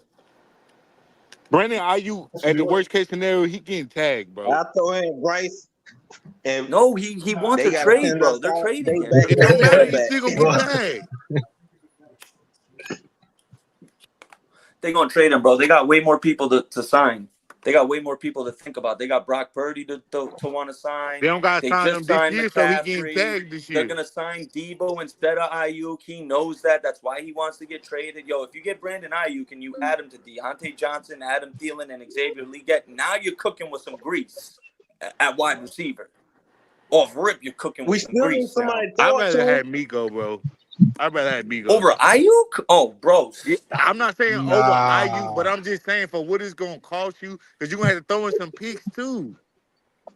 Brandon Ayuk, at the worst case scenario, he getting tagged, bro.
I throw in Bryce, and
No, he wants
they
a
got to
trade,
send
bro.
us
They're
all.
trading him.
They
It don't matter.
back.
He's still gonna get tagged.
They're gonna trade him, bro. They got way more people to sign. They got way more people to think about. They got Brock Purdy to want to sign.
They don't got to
They
sign
just
him this
signed
year, so he getting
McCaffrey.
tagged this
They're
year.
gonna sign Debo instead of Ayuk. He knows that. That's why he wants to get traded. Yo, if you get Brandon Ayuk and you add him to Deontay Johnson, Adam Thielen, and Xavier Leggett, now you're cooking with some grease at wide receiver. Off rip, you're cooking
We
with some
still need
grease now.
somebody to
I'd
throw it
rather
to.
have Miko, bro. I'd rather have Miko.
Over Ayuk? Oh, bro.
Yeah, I'm not saying over Ayuk, but I'm just saying for what it's gonna cost you, because you're gonna have to throw in some picks too.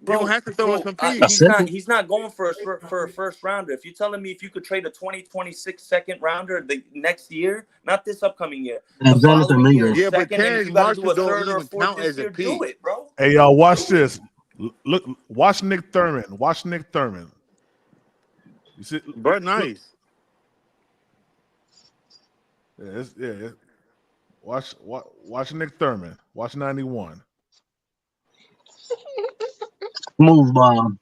You're gonna have to throw in some picks.
He's not going for a first rounder. If you're telling me if you could trade a 2026 second rounder the next year, not this upcoming year, the following year,
Yeah, but
second, and if
Terrence
you got to do
Marshall
a
don't
third or a
even
fourth
count
this
as a
year,
pick.
do it, bro.
Hey, y'all, watch this. Look, watch Nick Thurman. Watch Nick Thurman. You see,
But nice.
Yeah. Watch Nick Thurman. Watch 91.
Smooth bomb.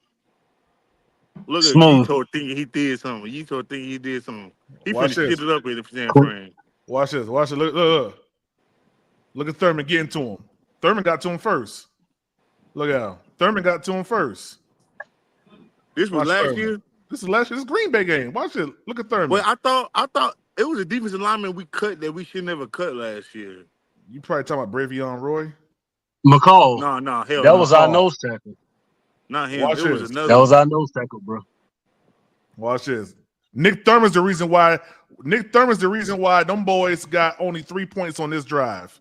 Look at
Smooth.
Yito thinking he did something. Yito thinking he did something. He
Watch
finna
this.
shit it up in the San Fran.
Watch this. Watch it. Look at Thurman getting to him. Thurman got to him first. Look at him. Thurman got to him first.
This was last year.
This is last year. This is Green Bay game. Watch it. Look at Thurman.
Well, I thought it was a defensive lineman we cut that we should never cut last year.
You probably talking about Bravion Roy?
McCall.
No, hell
that
no.
was our nose tackle.
Not him.
Watch
it was
this.
another.
That was our nose tackle, bro.
Watch this. Nick Thurman's the reason why them boys got only 3 points on this drive.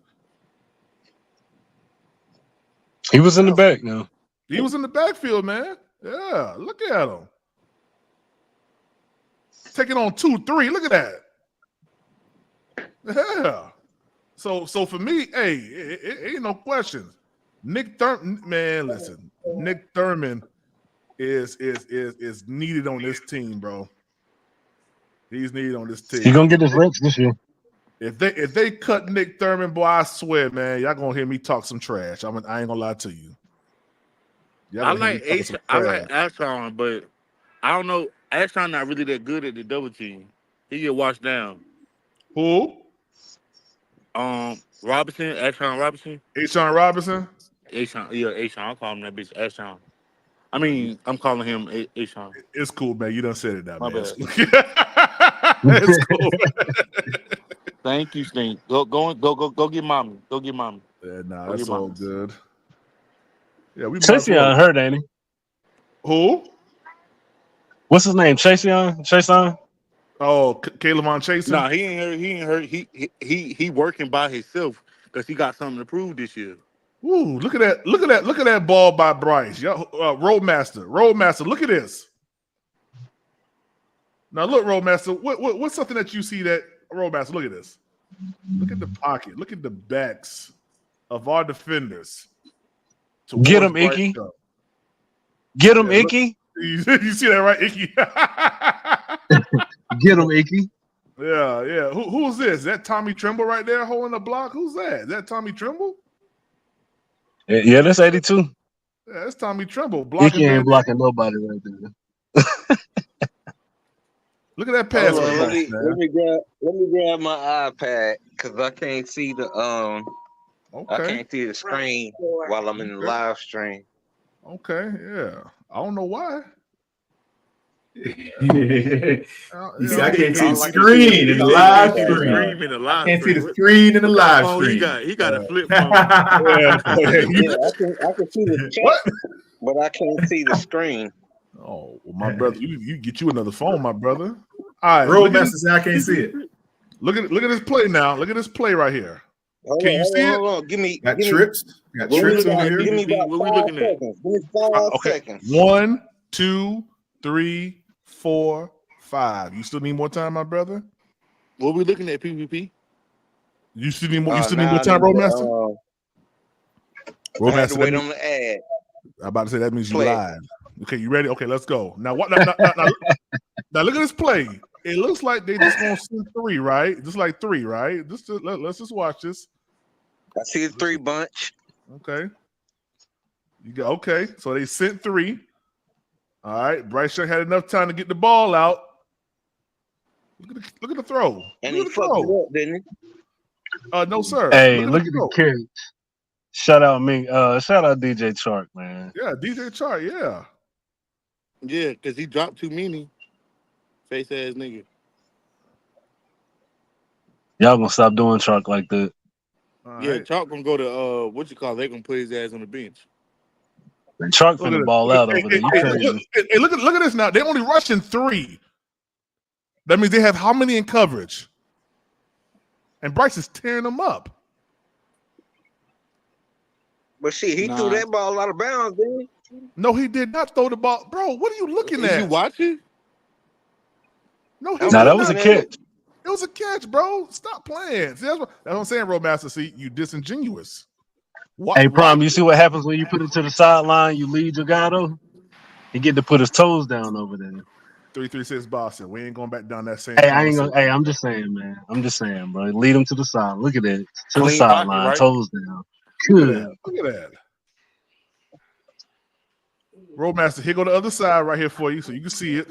He was in the back now.
He was in the backfield, man. Yeah, look at him. Taking on 2-3. Look at that. Yeah. So for me, hey, it ain't no questions. Nick Thurman, man, listen. Nick Thurman is needed on this team, bro. He's needed on this team.
He's gonna get his reps this year.
If they cut Nick Thurman, boy, I swear, man, y'all gonna hear me talk some trash. I ain't gonna lie to you.
I like Ashon, but I don't know. Ashon not really that good at the double team. He get washed down.
Who?
Robinson, Ashon Robinson.
Ashon Robinson?
Ashon. I'll call him that bitch Ashon. I mean, I'm calling him Ashon.
It's cool, man. You done said it now,
My
man.
bad.
It's cool.
Thank you, Stink. Go get mommy. Go get mommy.
Yeah, nah, that's all good. Yeah, we
Chaseon hurt, ain't he?
Who?
What's his name? Chaseon?
Oh, Caleb Chase?
No, he ain't hurt. He working by himself because he got something to prove this year.
Ooh, look at that ball by Bryce. Roadmaster, look at this. Now look, Roadmaster, what's something that you see that Roadmaster? Look at this. Look at the pocket. Look at the backs of our defenders.
Get him, Icky. Get him, Icky.
You see that, right, Icky?
Get him, Icky.
Yeah. Who's this? Is that Tommy Tremble right there holding the block? Who's that? Is that Tommy Tremble?
Yeah, that's 82.
Yeah, that's Tommy Tremble.
Icky ain't blocking nobody right there.
Look at that pass.
Let me grab my iPad because I can't see the I can't see the screen while I'm in the live stream.
Okay, yeah. I don't know why.
You see, I can't see the screen in the live stream. I can't see the screen in the live stream.
He got a flip phone.
I can see the chat, but I can't see the screen.
Oh, well, my brother, you get you another phone, my brother. All right,
Roadmaster, I can't see it.
Look at this play now. Look at this play right here. Can you see it?
Hold on. Give me
trips. Got trips over here.
Give me about 5 seconds. Give me 5 seconds.
1, 2, 3, 4, 5. You still need more time, my brother?
What we looking at, PvP?
You still need more. You still need more time, Roadmaster.
I had to wait on the ad.
I'm about to say that means you lied. Okay, you ready? Okay, let's go. Now what? Now, look at this play. It looks like they just gonna send 3, right? Just like 3, right? Let's just watch this.
I see a 3 bunch.
Okay. You go. Okay, so they sent 3. All right. Bryce Young had enough time to get the ball out. Look at the throw.
And he fucked it up, didn't he?
No, sir.
Hey, look at the catch. Shout out DJ Chark, man.
Yeah, DJ Chark, yeah.
Yeah, because he dropped too many face ass nigga.
Y'all gonna stop doing Chark like that.
Yeah, Chark gonna go to they gonna put his ass on the bench.
And Chark finna ball out over there.
Hey, look at this now. They're only rushing 3. That means they have how many in coverage? And Bryce is tearing them up.
But shit, he threw that ball out of bounds, didn't he?
No, he did not throw the ball. Bro, what are you looking at?
You watching?
No,
that was a catch.
It was a catch, bro. Stop playing. See, that's what I'm saying, Roadmaster. See, you disingenuous.
Hey, Prime, you see what happens when you put it to the sideline, you lead your guy, though? He get to put his toes down over there.
336 Boston. We ain't going back down that same.
Hey, I'm just saying, man. I'm just saying, bro. Lead him to the side. Look at that. To the sideline, right? Toes down.
Look at that. Roadmaster, here go the other side right here for you so you can see it.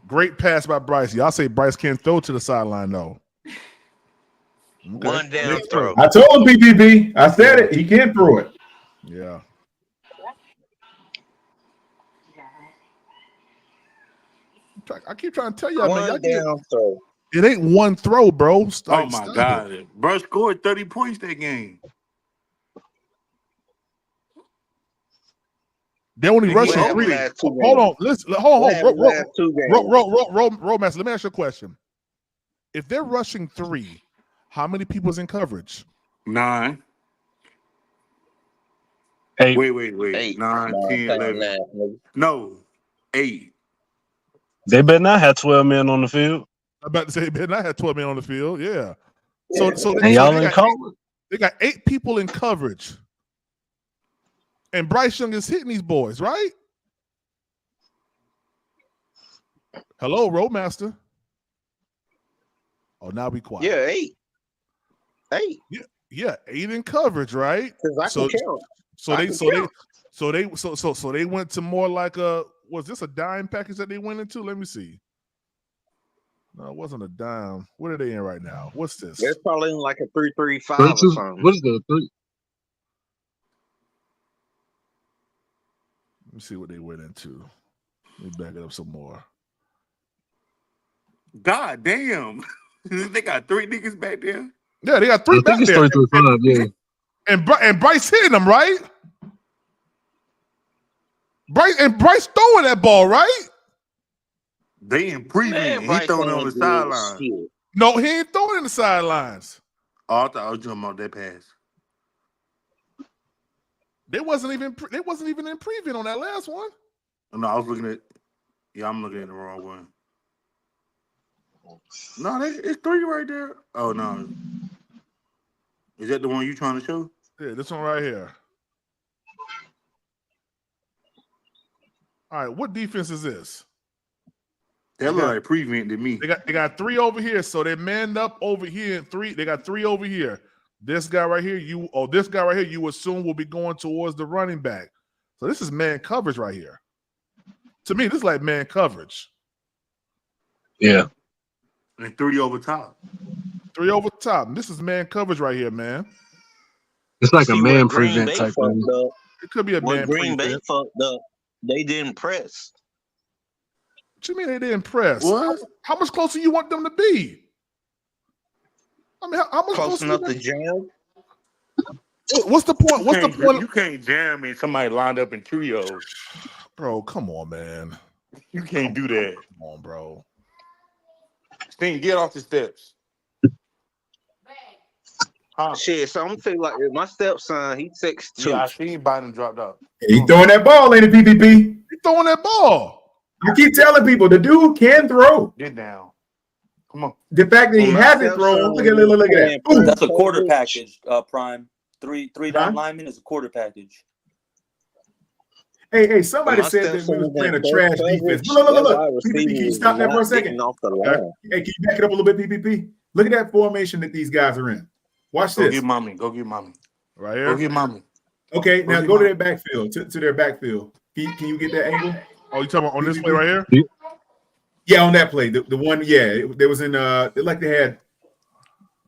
Great pass by Bryce. Y'all say Bryce can't throw to the sideline, though. Okay.
One down throw.
I told him, PPP. I said it. He can't throw it.
Yeah. I keep trying to tell y'all, man.
Down throw.
It ain't one throw, bro.
Oh my God. Bro scored 30 points that game.
They only rushing 3. Hold on. Listen. Hold on. Roadmaster, let me ask you a question. If they're rushing 3, how many people's in coverage?
9.
8.
Wait. 8, 9, 10, 11. No, 8.
They better not have 12 men on the field.
I'm about to say they better not have 12 men on the field. Yeah. They got 8 people in coverage. And Bryce Young is hitting these boys, right? Hello, Roadmaster. Oh, now be quiet.
Yeah, 8.
Yeah, 8 in coverage, right?
So
they went to more like was this a dime package that they went into? Let me see. No, it wasn't a dime. What are they in right now? What's this?
They're probably in like a 3-3-5 or something.
What is the 3?
Let me see what they went into. Let me back it up some more.
God damn. They got 3 niggas back there.
Yeah, they got 3 back there.
3-3-5, yeah.
And Bryce hitting them, right? Bryce throwing that ball, right?
They in preview. He throwing it on the sideline.
No, he ain't throwing it in the sidelines.
Oh, I thought I was jumping on that pass.
They wasn't even in preview on that last one.
No, I was looking at. Yeah, I'm looking at the wrong one. No, it's 3 right there. Oh no, is that the one you trying to show?
Yeah, this one right here. All right, what defense is this?
That look like prevent to me.
They got 3 over here, so they manned up over here. And 3. They got 3 over here. This guy right here, this guy right here, you assume will be going towards the running back. So this is man coverage right here. To me, this is like man coverage.
Yeah.
And 3 over top.
3 over top. And this is man coverage right here, man.
It's like a man prevent type thing.
It could be a man
Green Bay
prevent.
fucked up. They didn't press.
What you mean they didn't press?
What?
How much closer you want them to be? I mean, how much
Close enough to jam?
What's the point? What's the point?
You can't jam in somebody lined up in trios.
Bro, come on, man.
You can't do that.
Come on, bro.
Sting, get off the steps. Huh?
Shit, so I'm gonna say like my stepson, he 6'2".
Yeah, I seen Biden dropped out.
He throwing that ball in the PPP.
He throwing that ball.
I keep telling people the dude can throw.
Get down. Come on.
The fact that he hasn't thrown, look at that. Ooh.
That's a quarter package, Prime. Three down linemen is a quarter package.
Hey, somebody said that we was playing a trash defense. Look. PPP, can you stop that for a second? Hey, can you back it up a little bit, PPP? Look at that formation that these guys are in. Watch this.
Go get mommy.
Right here.
Go get mommy.
Okay, now go to their backfield, to their backfield. Can you get that angle?
Oh, you talking about on this play right here?
Yeah, on that play. The one, there was in like they had.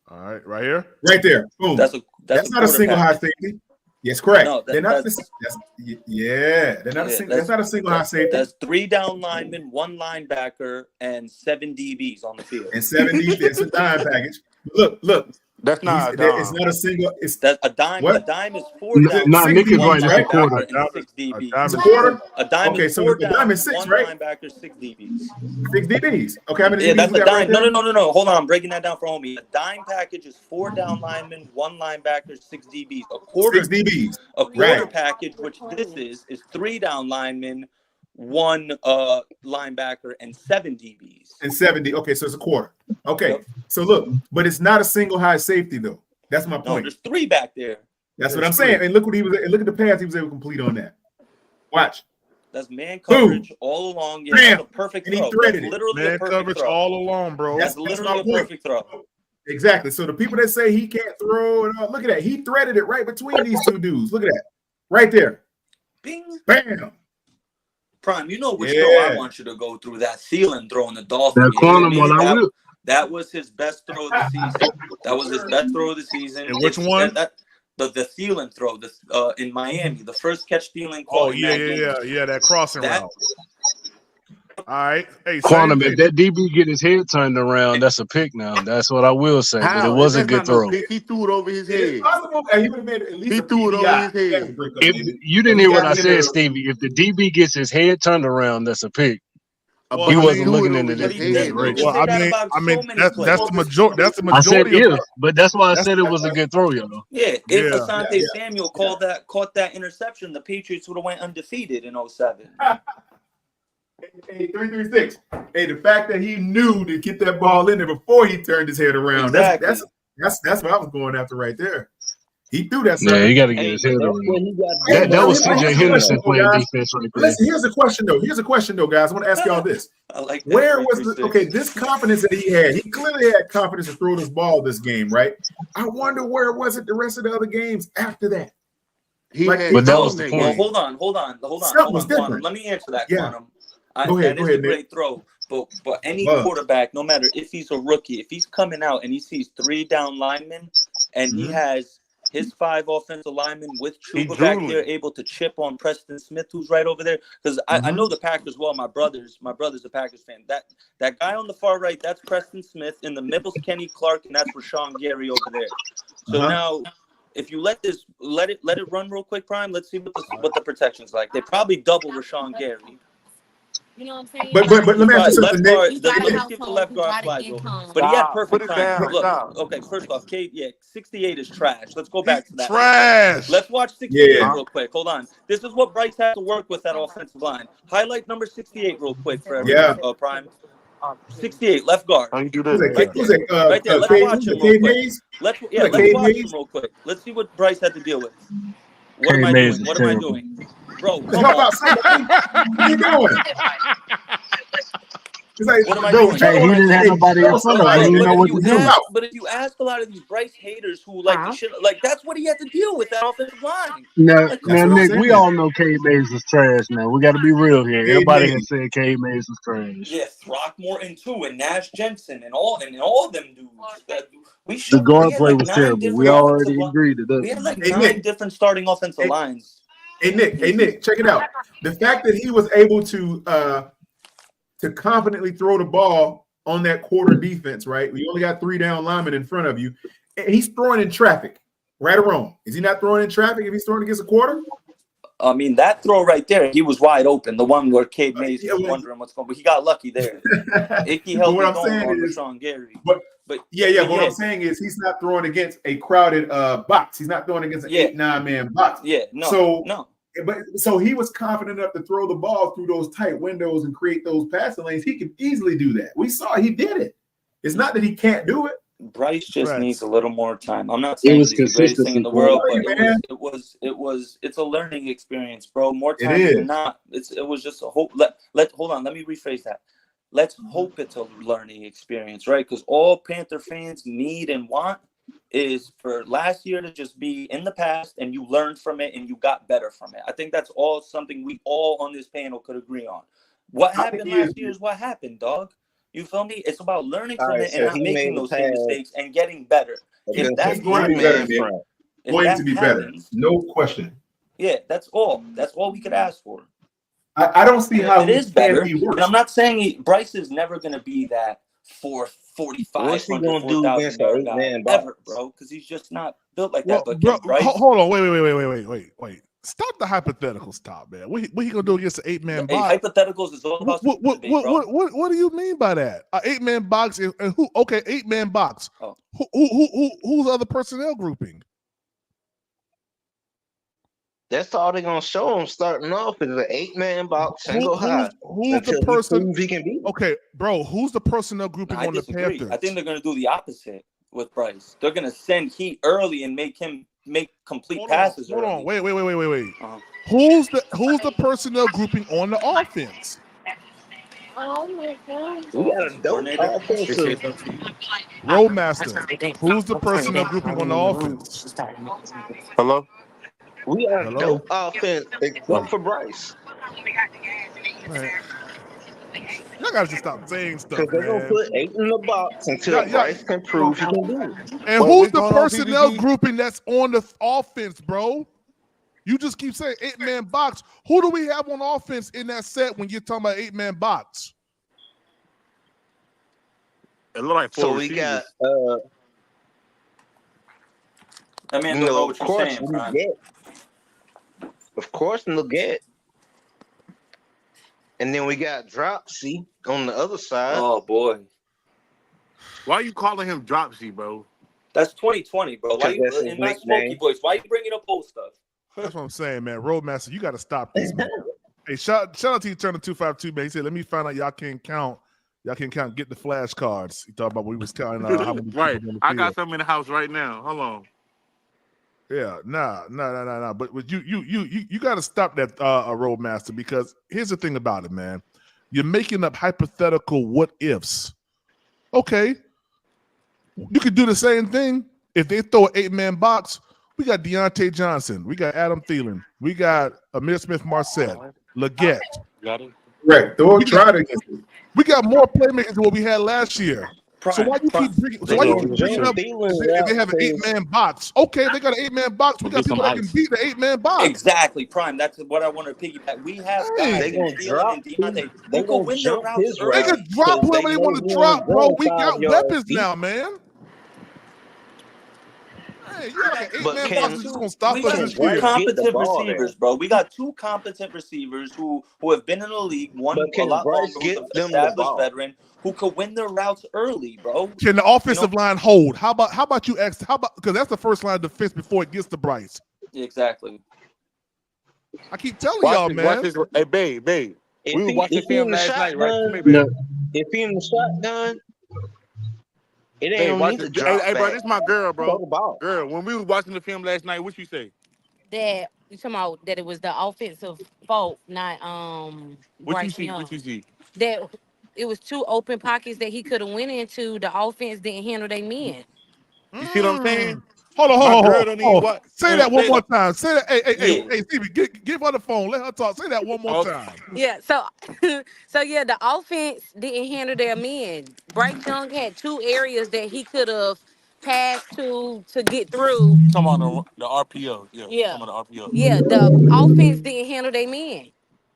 All right, right here.
Right there. Boom. That's not a single high safety. Yes, correct. No, they're not. They're not a single. That's not a single high safety.
That's 3 down linemen, 1 linebacker, and 7 DBs on the field.
And 7 DBs. It's a dime package. Look.
That's not a dime.
It's not a single. It's
that a dime.
What?
A dime is 4 down.
No, Nick is right. It's a quarter.
And 6 DBs.
It's a quarter.
A dime
okay,
is
so
4
the
down.
dime is 6,
1
right?
linebacker, 6 DBs.
6 DBs. Okay, how many
yeah,
DBs
that's
we
a
got
dime.
right
No. Hold on, I'm breaking that down for homie. A dime package is 4 down linemen, 1 linebacker, 6 DBs. A quarter
6 DBs.
A quarter package, which this is 3 down linemen, 1 linebacker, and 7 DBs.
And 70. Okay, so it's a quarter. Okay, so look, but it's not a single high safety though. That's my point.
No, there's 3 back there.
That's what I'm saying. And look what he was. Look at the pass he was able to complete on that. Watch.
That's man coverage all along. Yeah, that's a perfect throw.
And he threaded
it. Literally
man
a perfect
coverage
throw.
all along, bro.
That's literally a perfect throw.
Exactly. So the people that say he can't throw, and look at that. He threaded it right between these 2 dudes. Look at that. Right there.
Bing.
Bam.
Prime, you know which throw I want you to go through. That ceiling throw in the Dolphins.
That quantum one,
that was his best throw of the season. That was his best throw of the season.
And which one?
The Thielen throw in Miami. The first catch Thielen
Oh,
caught.
yeah, that crossing route. All right. Hey,
Quantum, if that DB get his head turned around, that's a pick now. That's what I will say. But it was a good throw.
He threw it over his head.
He would have made at least
he threw it over his head.
If you didn't hear what I said, Stevie, if the DB gets his head turned around, that's a pick.
Well,
he wasn't looking into this.
Well, I mean, that's the majority. That's the majority.
I said if, but that's why I said it was a good throw, y'all.
Yeah, if Asante Samuel caught that interception, the Patriots would have went undefeated in 07.
Hey, 336. Hey, the fact that he knew to get that ball in there before he turned his head around. Exactly. That's what I was going after right there. He threw that.
Yeah, he got to get his head around. That was CJ Henderson playing defense right there.
Listen, here's a question though, guys. I want to ask y'all this.
I like that.
Where was this confidence that he had? He clearly had confidence to throw this ball this game, right? I wonder where was it the rest of the other games after that?
But that was the point.
Well, hold on. Quantum. Let me answer that, Quantum.
Go ahead,
that is a great throw. But any quarterback, no matter if he's a rookie, if he's coming out and he sees 3 down linemen and he has his 5 offensive linemen with Chuba back there able to chip on Preston Smith, who's right over there. Because I know the Packers well. My brother's a Packers fan. That guy on the far right, that's Preston Smith. In the middle's Kenny Clark, and that's Rashawn Gary over there. So now, if you let it run real quick, Prime, let's see what the protection's like. They probably double Rashawn Gary.
You know what I'm saying?
But let me ask you something.
Let me skip the left guard fly, bro. But he had perfect time. Look, okay, first off, 68 is trash. Let's go back to that.
Trash.
Let's watch 68 real quick. Hold on. This is what Bryce has to work with that offensive line. Highlight number 68 real quick for everyone. Prime. 68, left guard.
How you do that?
Right there. Let's watch him real quick. Let's watch him real quick. Let's see what Bryce had to deal with. What am I doing? What am I doing? Bro,
what are you doing?
What am I doing?
Hey, he didn't have nobody in front of him. He didn't know what to do.
But if you ask a lot of these Bryce haters who like the shit, like that's what he had to deal with that offensive line.
Now, Nick, we all know Cade Mays is trash. Now we got to be real here. Everybody has said Cade Mays is trash.
Yeah, Throckmorton too, and Nash Jensen, and all of them dudes.
The guard play was terrible. We already agreed to that.
We had like 9 different starting offensive lines.
Hey Nick, check it out. The fact that he was able to confidently throw the ball on that quarter defense, right? We only got 3 down linemen in front of you, and he's throwing in traffic, right or wrong? Is he not throwing in traffic if he's throwing against a quarter?
I mean, that throw right there, he was wide open. The one where Cade Mays was wondering what's going on. But he got lucky there. Icky held it going on Rashawn Gary.
But what I'm saying is he's not throwing against a crowded box. He's not throwing against an 8-9 man box.
Yeah, no.
So he was confident enough to throw the ball through those tight windows and create those passing lanes. He can easily do that. We saw he did it. It's not that he can't do it.
Bryce just needs a little more time. I'm not saying he's the greatest thing in the world, but it's a learning experience, bro. More time than not. It was just a hope. Hold on. Let me rephrase that. Let's hope it's a learning experience, right? Because all Panther fans need and want is for last year to just be in the past and you learned from it and you got better from it. I think that's all something we all on this panel could agree on. What happened last year is what happened, dog. You feel me? It's about learning from it and not making those same mistakes and getting better. If that's
going to be better, no question.
Yeah, that's all. That's all we could ask for.
I don't see how
it is better. And I'm not saying Bryce is never going to be that 445.
What's he going to do against an 8-man
ever, bro? Because he's just not built like that. But
bro, hold on, wait. Stop the hypotheticals, top man. What he gonna do against an 8-man box?
Hypotheticals is all about
what do you mean by that? An 8-man box and who? Okay, 8-man box.
Oh.
Who's the other personnel grouping?
That's all they're gonna show him starting off is an 8-man box and go high.
Who's the person
he can be?
Okay, bro. Who's the personnel grouping on the Panthers?
I think they're gonna do the opposite with Bryce. They're gonna send Heat early and make him make complete passes.
Hold on. Wait. Who's the personnel grouping on the offense?
Oh my God.
We got a dope offensive
Roadmaster. Who's the personnel grouping on the offense?
Hello?
We got a dope offense except for Bryce.
Man. Y'all gotta just stop saying stuff,
because they're gonna put 8 in the box until Bryce can prove he can do it.
And who's the personnel grouping that's on the offense, bro? You just keep saying 8-man box. Who do we have on offense in that set when you're talking about 8-man box?
It look like 4
So
receivers.
We got
I mean, of course,
Nugget. And then we got Dropsy on the other side.
Oh boy.
Why are you calling him Dropsy, bro?
That's 2020, bro. Why you in my smoky voice? Why you bringing up old stuff?
That's what I'm saying, man. Roadmaster, you got to stop this, man. Hey, shout out to you, Turner 252, man. He said, "Let me find out y'all can count. Y'all can count. Get the flashcards." He talked about we was counting how many.
Right. I got some in the house right now. Hold on.
Yeah, nah. But you got to stop that, Roadmaster, because here's the thing about it, man. You're making up hypothetical what ifs. Okay, you could do the same thing if they throw an 8-man box. We got Deontay Johnson, we got Adam Thielen, we got Amir Smith-Marset, Leggett.
Got it.
Right, throw a try against it.
We got more playmakers than what we had last year. So why you keep bringing up? They have an 8-man box. Okay, they got an 8-man box. We got people that can beat the 8-man box.
Exactly, Prime. That's what I want to piggyback. We have guys.
They gonna drop. They gonna win their routes.
They can drop whoever they want to drop, bro. We got weapons now, man. Hey, you got like an 8-man box that's just gonna stop us this year.
Competent receivers, bro. We got 2 competent receivers who have been in the league. One a lot longer, who's an established veteran who could win their routes early, bro.
Can the offensive line hold? How about you ask? Because that's the first line of defense before it gets to Bryce.
Exactly.
I keep telling y'all, man.
Hey, babe. We were watching film last night, right?
If he in the shotgun, it ain't need to drop.
Hey, bro, this is my girl, bro. Girl, when we was watching the film last night, what you say?
That you talking about that it was the offensive fault, not
What you see?
That it was 2 open pockets that he could have went into. The offense didn't handle their men.
You see what I'm saying?
Hold on. Say that one more time. Say that. Hey, Stevie, give her the phone. Let her talk. Say that one more time.
Yeah. So the offense didn't handle their men. Bryce Young had 2 areas that he could have pass to get through.
Come on, the RPO.
Yeah.
Come on, the RPO.
Yeah, the offense didn't handle their men.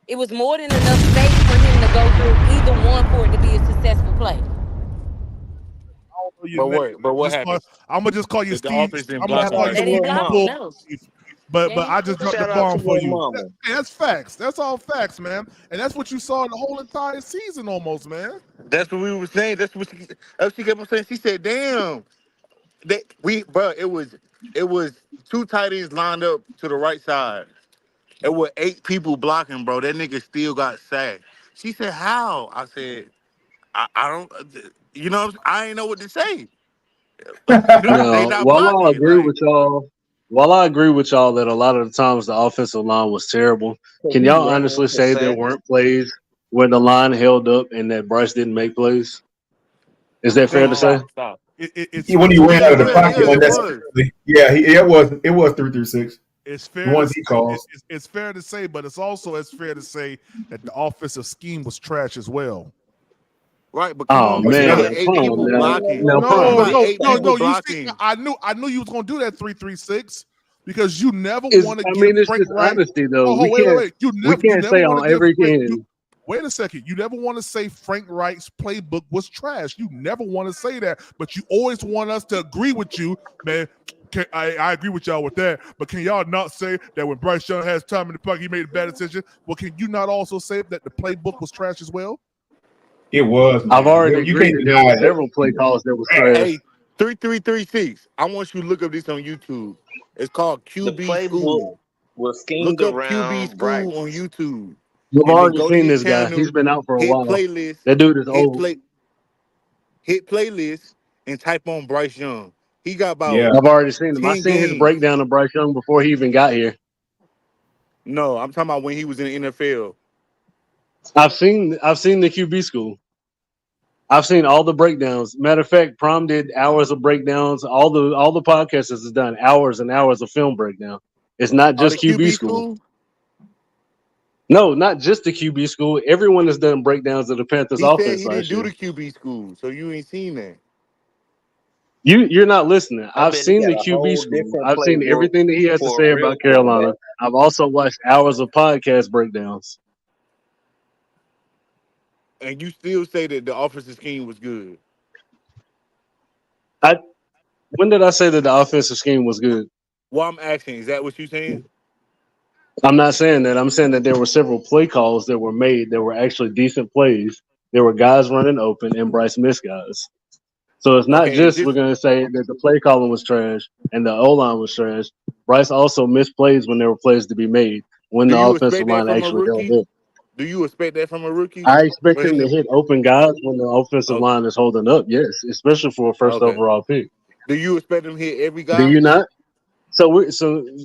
It was more than enough space for him to go through either one for it to be a successful play.
But what happened?
I'm gonna just call you
The
Steve.
offense didn't
I'm gonna
block
just
him
call you
right.
They didn't
Steve
block
Bull.
him, no.
But I just dropped the
Shout out
bomb
to
for
your
you.
mama.
That's facts. That's all facts, man. And that's what you saw the whole entire season, almost, man.
That's what we were saying. That's what she kept on saying. She said, "Damn, it was two tight ends lined up to the right side. It was 8 people blocking, bro. That nigga still got sacked." She said, "How?" I said, "I don't. You know, I ain't know what to say. They
Now,
not blocking. Like,
while I agree with y'all that a lot of the times the offensive line was terrible,
So
can
he
y'all
running
honestly
for
say there
sacks.
weren't plays where the line held up and that Bryce didn't make plays? Is that fair to say?
stop.
It's
When he
fair.
ran out of the pocket
Yeah, it was.
unnecessarily. Yeah, it was 3-3-6.
It's
The
fair to
ones
say,
he calls.
it's fair to say, but it's also as fair to say that the offensive scheme was trash as well.
Right, but come
Oh
on, you
man,
got
Yeah,
8
come on
people
now.
blocking.
Now,
You
Prime,
got 8 people
You see,
blocking.
I knew you was gonna do that 3-3-6 because you never
is
want to
I
give
mean it's
Frank
just
Wright.
honesty though.
Oh, wait. You
We can't
never
say
want to
on
give
every
Frank.
end.
Wait a second. You never want to say Frank Wright's playbook was trash. You never want to say that, but you always want us to agree with you, man. I agree with y'all with that, but can y'all not say that when Bryce Young has time in the pocket, he made a bad decision? Well, can you not also say that the playbook was trash as well?
It was,
I've
man.
already
You
agreed
can't
that there
deny
were
that.
several play calls that was trash.
Hey, 3336. I want you to look up this on YouTube. It's called
the
QB
playbook
School.
was schemed
Look up QB
around
School on
Bryce.
YouTube,
You've
and then
already
go to
seen
his
this guy.
channel,
He's been out for a
hit
while.
playlist,
That dude is
hit
old.
play, hit playlist, and type on Bryce Young. He got about
Yeah.
I've already seen him. I
10
seen his
games.
breakdown of Bryce Young before he even got here.
No, I'm talking about when he was in the NFL.
I've seen the QB school. I've seen all the breakdowns. Matter of fact, Prom did hours of breakdowns. All the podcasters has done hours and hours of film breakdown. It's not
Oh, the
just QB
QB
school.
School?
No, not just the QB school. Everyone has done breakdowns of the Panthers
He said
offense
he didn't
last
do
year.
the QB School, so you ain't seen that.
You're not listening.
I
I've
bet he
seen
got
the
a
QB
whole
school.
different
I've seen
playbook
everything that he has to
for a
say
real
about Carolina.
quarterback.
I've also watched hours of podcast breakdowns.
And you still say that the offensive scheme was good.
When did I say that the offensive scheme was good?
Well, I'm asking, is that what you saying?
I'm not saying that. I'm saying that there were several play calls that were made that were actually decent plays. There were guys running open and Bryce missed guys. So it's not
Okay, is
just we're
this
going to say that the play calling was trash and the O line was trash. Bryce also missed plays when there were plays to be made when
do
the
you
offensive
expect that
line
from a
actually held
rookie?
up.
Do you expect that from a rookie?
I expect
For him
him to
to
hit open guys when the offensive
okay.
line is holding up. Yes, especially for a first
Okay.
overall pick.
Do you expect him to hit every
Do
guy?
you not? So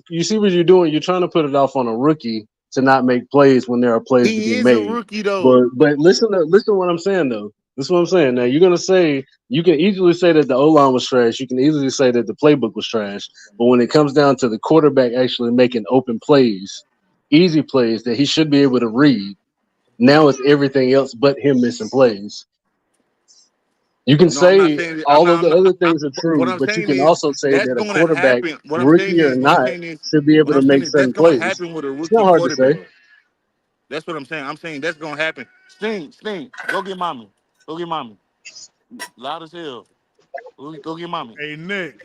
you see what you're doing. You're trying to put it off on a rookie to not make plays when there are plays to
He
be
is a
made.
rookie though.
But listen to what I'm saying though. This is what I'm saying. Now you're gonna say you can easily say that the O line was trash. You can easily say that the playbook was trash. But when it comes down to the quarterback actually making open plays, easy plays that he should be able to read, now it's everything else but him missing plays. You can
No, I'm not
say
saying I'm
all of
not.
the other things are
What
true,
I'm
but you
saying
can
is
also say
that's
that a
going to
quarterback,
happen.
rookie or
What I'm
not,
saying is
should be able
what
to
I'm saying
make
is that's
certain
going to
plays.
happen with a
It's
rookie
not hard to say.
quarterback. That's what I'm saying. I'm saying that's going to happen. Sting, go get mommy. Go get mommy. Loud as hell. Go get mommy.
Hey, Nick.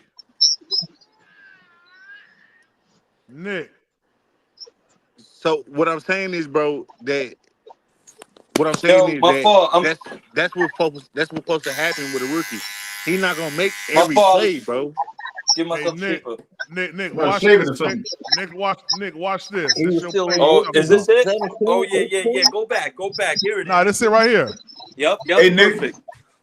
So what I'm saying is, bro, that what I'm saying
Yo,
is
my
that
fault.
that's what's supposed to happen with a rookie. He's not gonna make
My
every
fault.
play, bro.
Give
Hey,
myself a
Nick.
shaper.
Watch
Shaving
this.
or something.
Nick, watch this.
He
This
was
your
still
play
in
you
Oh,
talking
is
about.
this it?
17,
Oh yeah,
18.
Go back. Here it
Nah,
is.
this it right here.
Yep,
Hey Nick.
perfect.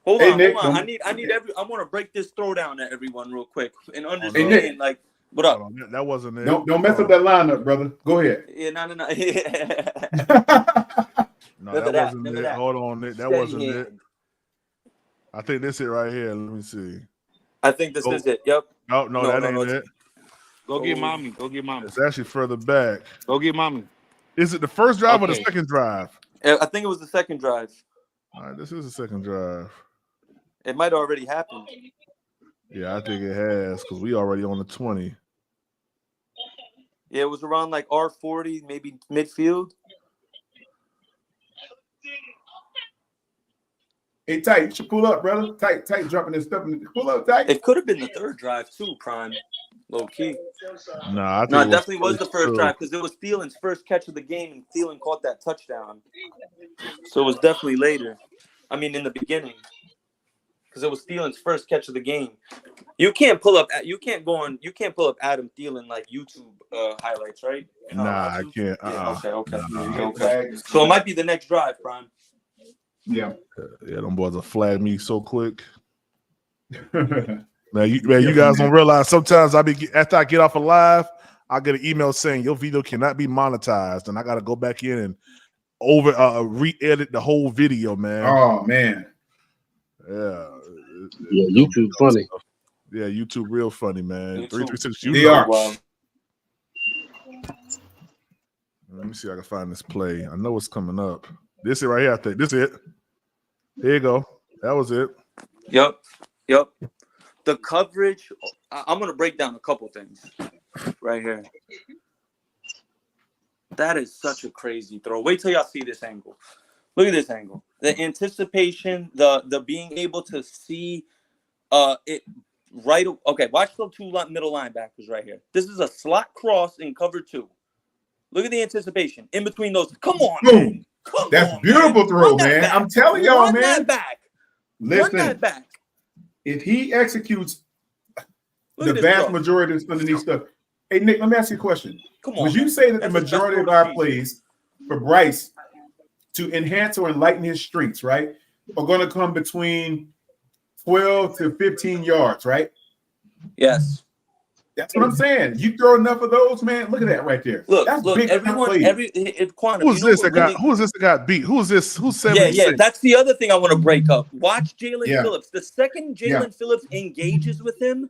Hold
Hey
on.
Nick.
I need I want to break this throwdown to everyone real quick and
Oh
Hey
no.
Nick.
understand like what
Hold
up?
on. That wasn't it.
Don't mess
Hold
up
on.
that lineup, brother. Go ahead.
Yeah, no.
No,
None
that
of that.
wasn't
None of
it.
that.
Hold on, Nick. That
Steady
wasn't it.
hand.
I think this it right here. Let me see.
I think this is it. Yep.
No, that ain't
It's,
it.
Go get mommy. Go get mommy.
It's actually further back.
Go get mommy.
Is it the first drive or the
Okay.
second drive?
I think it was the second drive.
All right, this is the second drive.
It might have already happened.
Yeah, I think it has because we already on the 20.
Yeah, it was around like R40, maybe midfield.
Hey, Tight, you should pull up, brother. Tight, dropping this stuff. Pull up, Tight.
It could have been the third drive too, Prime. Low key.
Nah, I think
No,
it
it definitely was the first
two.
drive because it was Thielen's first catch of the game, and Thielen caught that touchdown. So it was definitely later. I mean, in the beginning, because it was Thielen's first catch of the game. You can't pull up Adam Thielen like YouTube highlights, right?
Nah, I can't.
Yeah, okay.
Nah.
Okay. So it might be the next drive, Prime.
Yeah.
Yeah, them boys will flag me so quick. You guys don't realize sometimes after I get off a live, I get an email saying your video cannot be monetized, and I got to go back in and re-edit the whole video, man.
Oh man.
Yeah.
Yeah, YouTube funny.
Yeah, YouTube real funny, man. 336
They are.
Wow.
Let me see if I can find this play. I know it's coming up. This is right here, I think. This is it. Here you go. That was it.
Yep. The coverage, I'm going to break down a couple things right here. That is such a crazy throw. Wait till y'all see this angle. Look at this angle. The anticipation, the being able to see it right. Okay, watch the two middle linebackers right here. This is a slot cross in cover 2. Look at the anticipation in between those. Come on, man.
That's beautiful throw, man. I'm telling y'all, man.
Run that back.
Listen,
Run that back.
If he executes the vast majority of this underneath stuff. Hey, Nick, let me ask you a question.
Come on.
Would you say that the majority of our plays for Bryce to enhance or enlighten his strengths, right, are going to come between 12 to 15 yards, right?
Yes.
That's what I'm saying. You throw enough of those, man. Look at that right there.
Look,
that's big.
Who's this that got beat? Who's this? Who's 76?
Yeah. That's the other thing I want to break up. Watch Jalen Phillips. The second Jalen Phillips engages with him,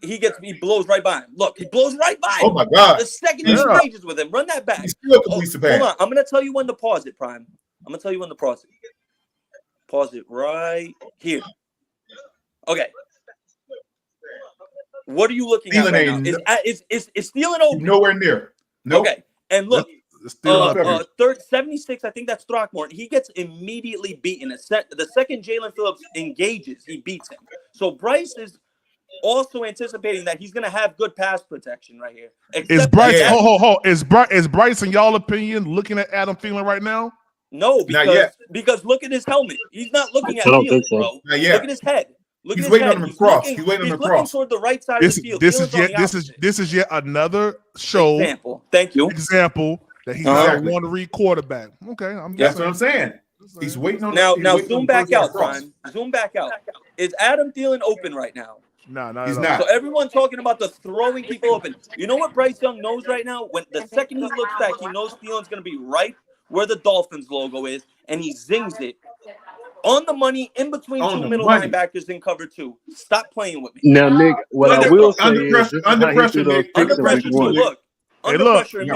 he blows right by him. Look, he blows right by him.
Oh my God.
The second he engages with him, run that back.
Hold on.
I'm gonna tell you when to pause it, Prime. I'm gonna tell you when to pause it. Pause it right here. Okay. What are you looking at right now? Is Thielen open?
Nowhere near. Nope.
Okay. And look, 76, I think that's Throckmorton. He gets immediately beaten. The second Jalen Phillips engages, he beats him. So Bryce is also anticipating that he's going to have good pass protection right here.
Is Bryce, is Bryce, in y'all opinion, looking at Adam Thielen right now?
No, because look at his helmet. He's not looking at Thielen, bro. Look at his head.
He's waiting on him to cross. He's waiting on him to cross.
Toward the right side of the field.
This is yet another show.
Example. Thank you.
Example that he's not want to read quarterback. Okay,
that's what I'm saying. He's waiting on.
Now zoom back out, Brian. Zoom back out. Is Adam Thielen open right now?
No,
he's not.
So everyone talking about the throwing people open. You know what Bryce Young knows right now? When the second he looks back, he knows Thielen's going to be right where the Dolphins logo is, and he zings it on the money in between two middle linebackers in cover 2. Stop playing with me.
Now, Nick, what I will say
under pressure, Nick.
Under pressure, look.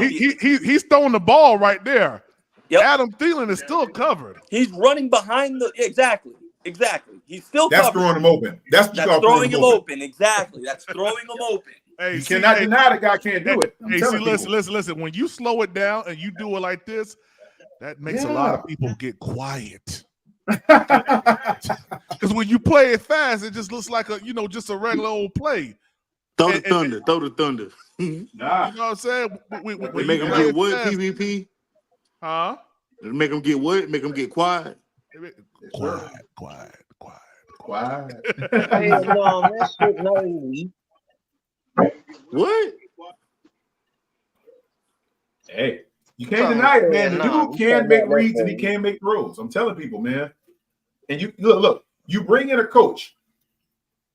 He's throwing the ball right there.
Yep.
Adam Thielen is still covered.
He's running behind the exactly. He's still
that's
covered.
Throwing him open. That's
throwing him open. Exactly. That's throwing him open.
Hey, you cannot deny the guy can't do it.
Listen. When you slow it down and you do it like this, that makes a lot of people get quiet. Because when you play it fast, it just looks like just a regular old play.
Throw the thunder.
Nah. You know what I'm saying?
We make them get what, PvP?
Huh?
Make them get what? Make them get quiet?
Quiet.
Hey, no, that shit no.
What?
Hey, you can't deny it, man. The dude can make reads and he can make throws. I'm telling people, man. And you look, you bring in a coach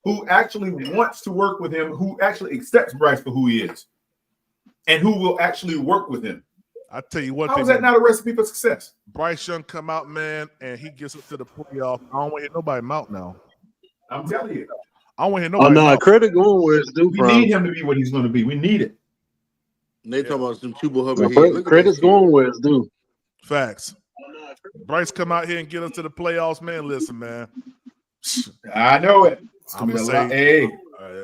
who actually wants to work with him, who actually accepts Bryce for who he is, and who will actually work with him.
I tell you what,
how is that not a recipe for success?
Bryce Young come out, man, and he gets up to the playoff. I don't want to hear nobody mount now.
I'm telling you.
I don't want to hear nobody.
Oh no, credit going where it's due.
We need him to be what he's going to be. We need it.
And they talking about some Chuba Hubbard.
Credit's going where it's due.
Facts. Bryce come out here and get us to the playoffs, man. Listen, man.
I know it.
I'm gonna say,
hey,